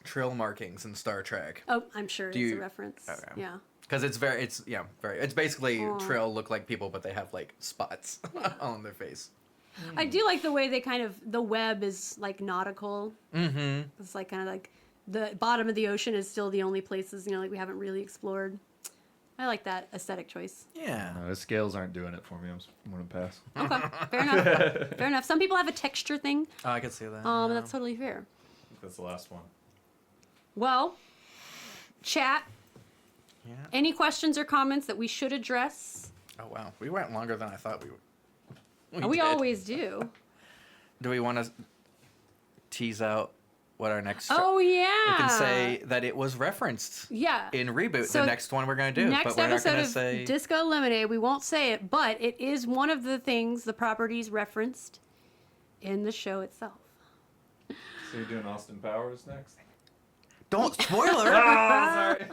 Trill markings in Star Trek. Oh, I'm sure it's a reference. Okay. Yeah. Because it's basically Trill look like people, but they have like spots on their face. I do like the way they the web is like nautical. Mm-hmm. It's like kind of like. The bottom of the ocean is still the only places, like we haven't really explored. I like that aesthetic choice. Yeah. No, the scales aren't doing it for me. I'm going to pass. Okay, fair enough. Fair enough. Some people have a texture thing. Oh, I can see that. That's totally fair. That's the last one. Well, chat. Yeah. Any questions or comments that we should address? Oh, wow. We went longer than I thought we would. We always do. Do we want to tease out what our next Oh yeah, we can say that it was referenced in Reboot, so the next one we're going to do, next but we're not episode going to of say Disco Lemonade, we won't say it, but it is one of the things, the properties referenced in the show itself. So you're doing Austin Powers next? Don't spoiler. Oh, sorry.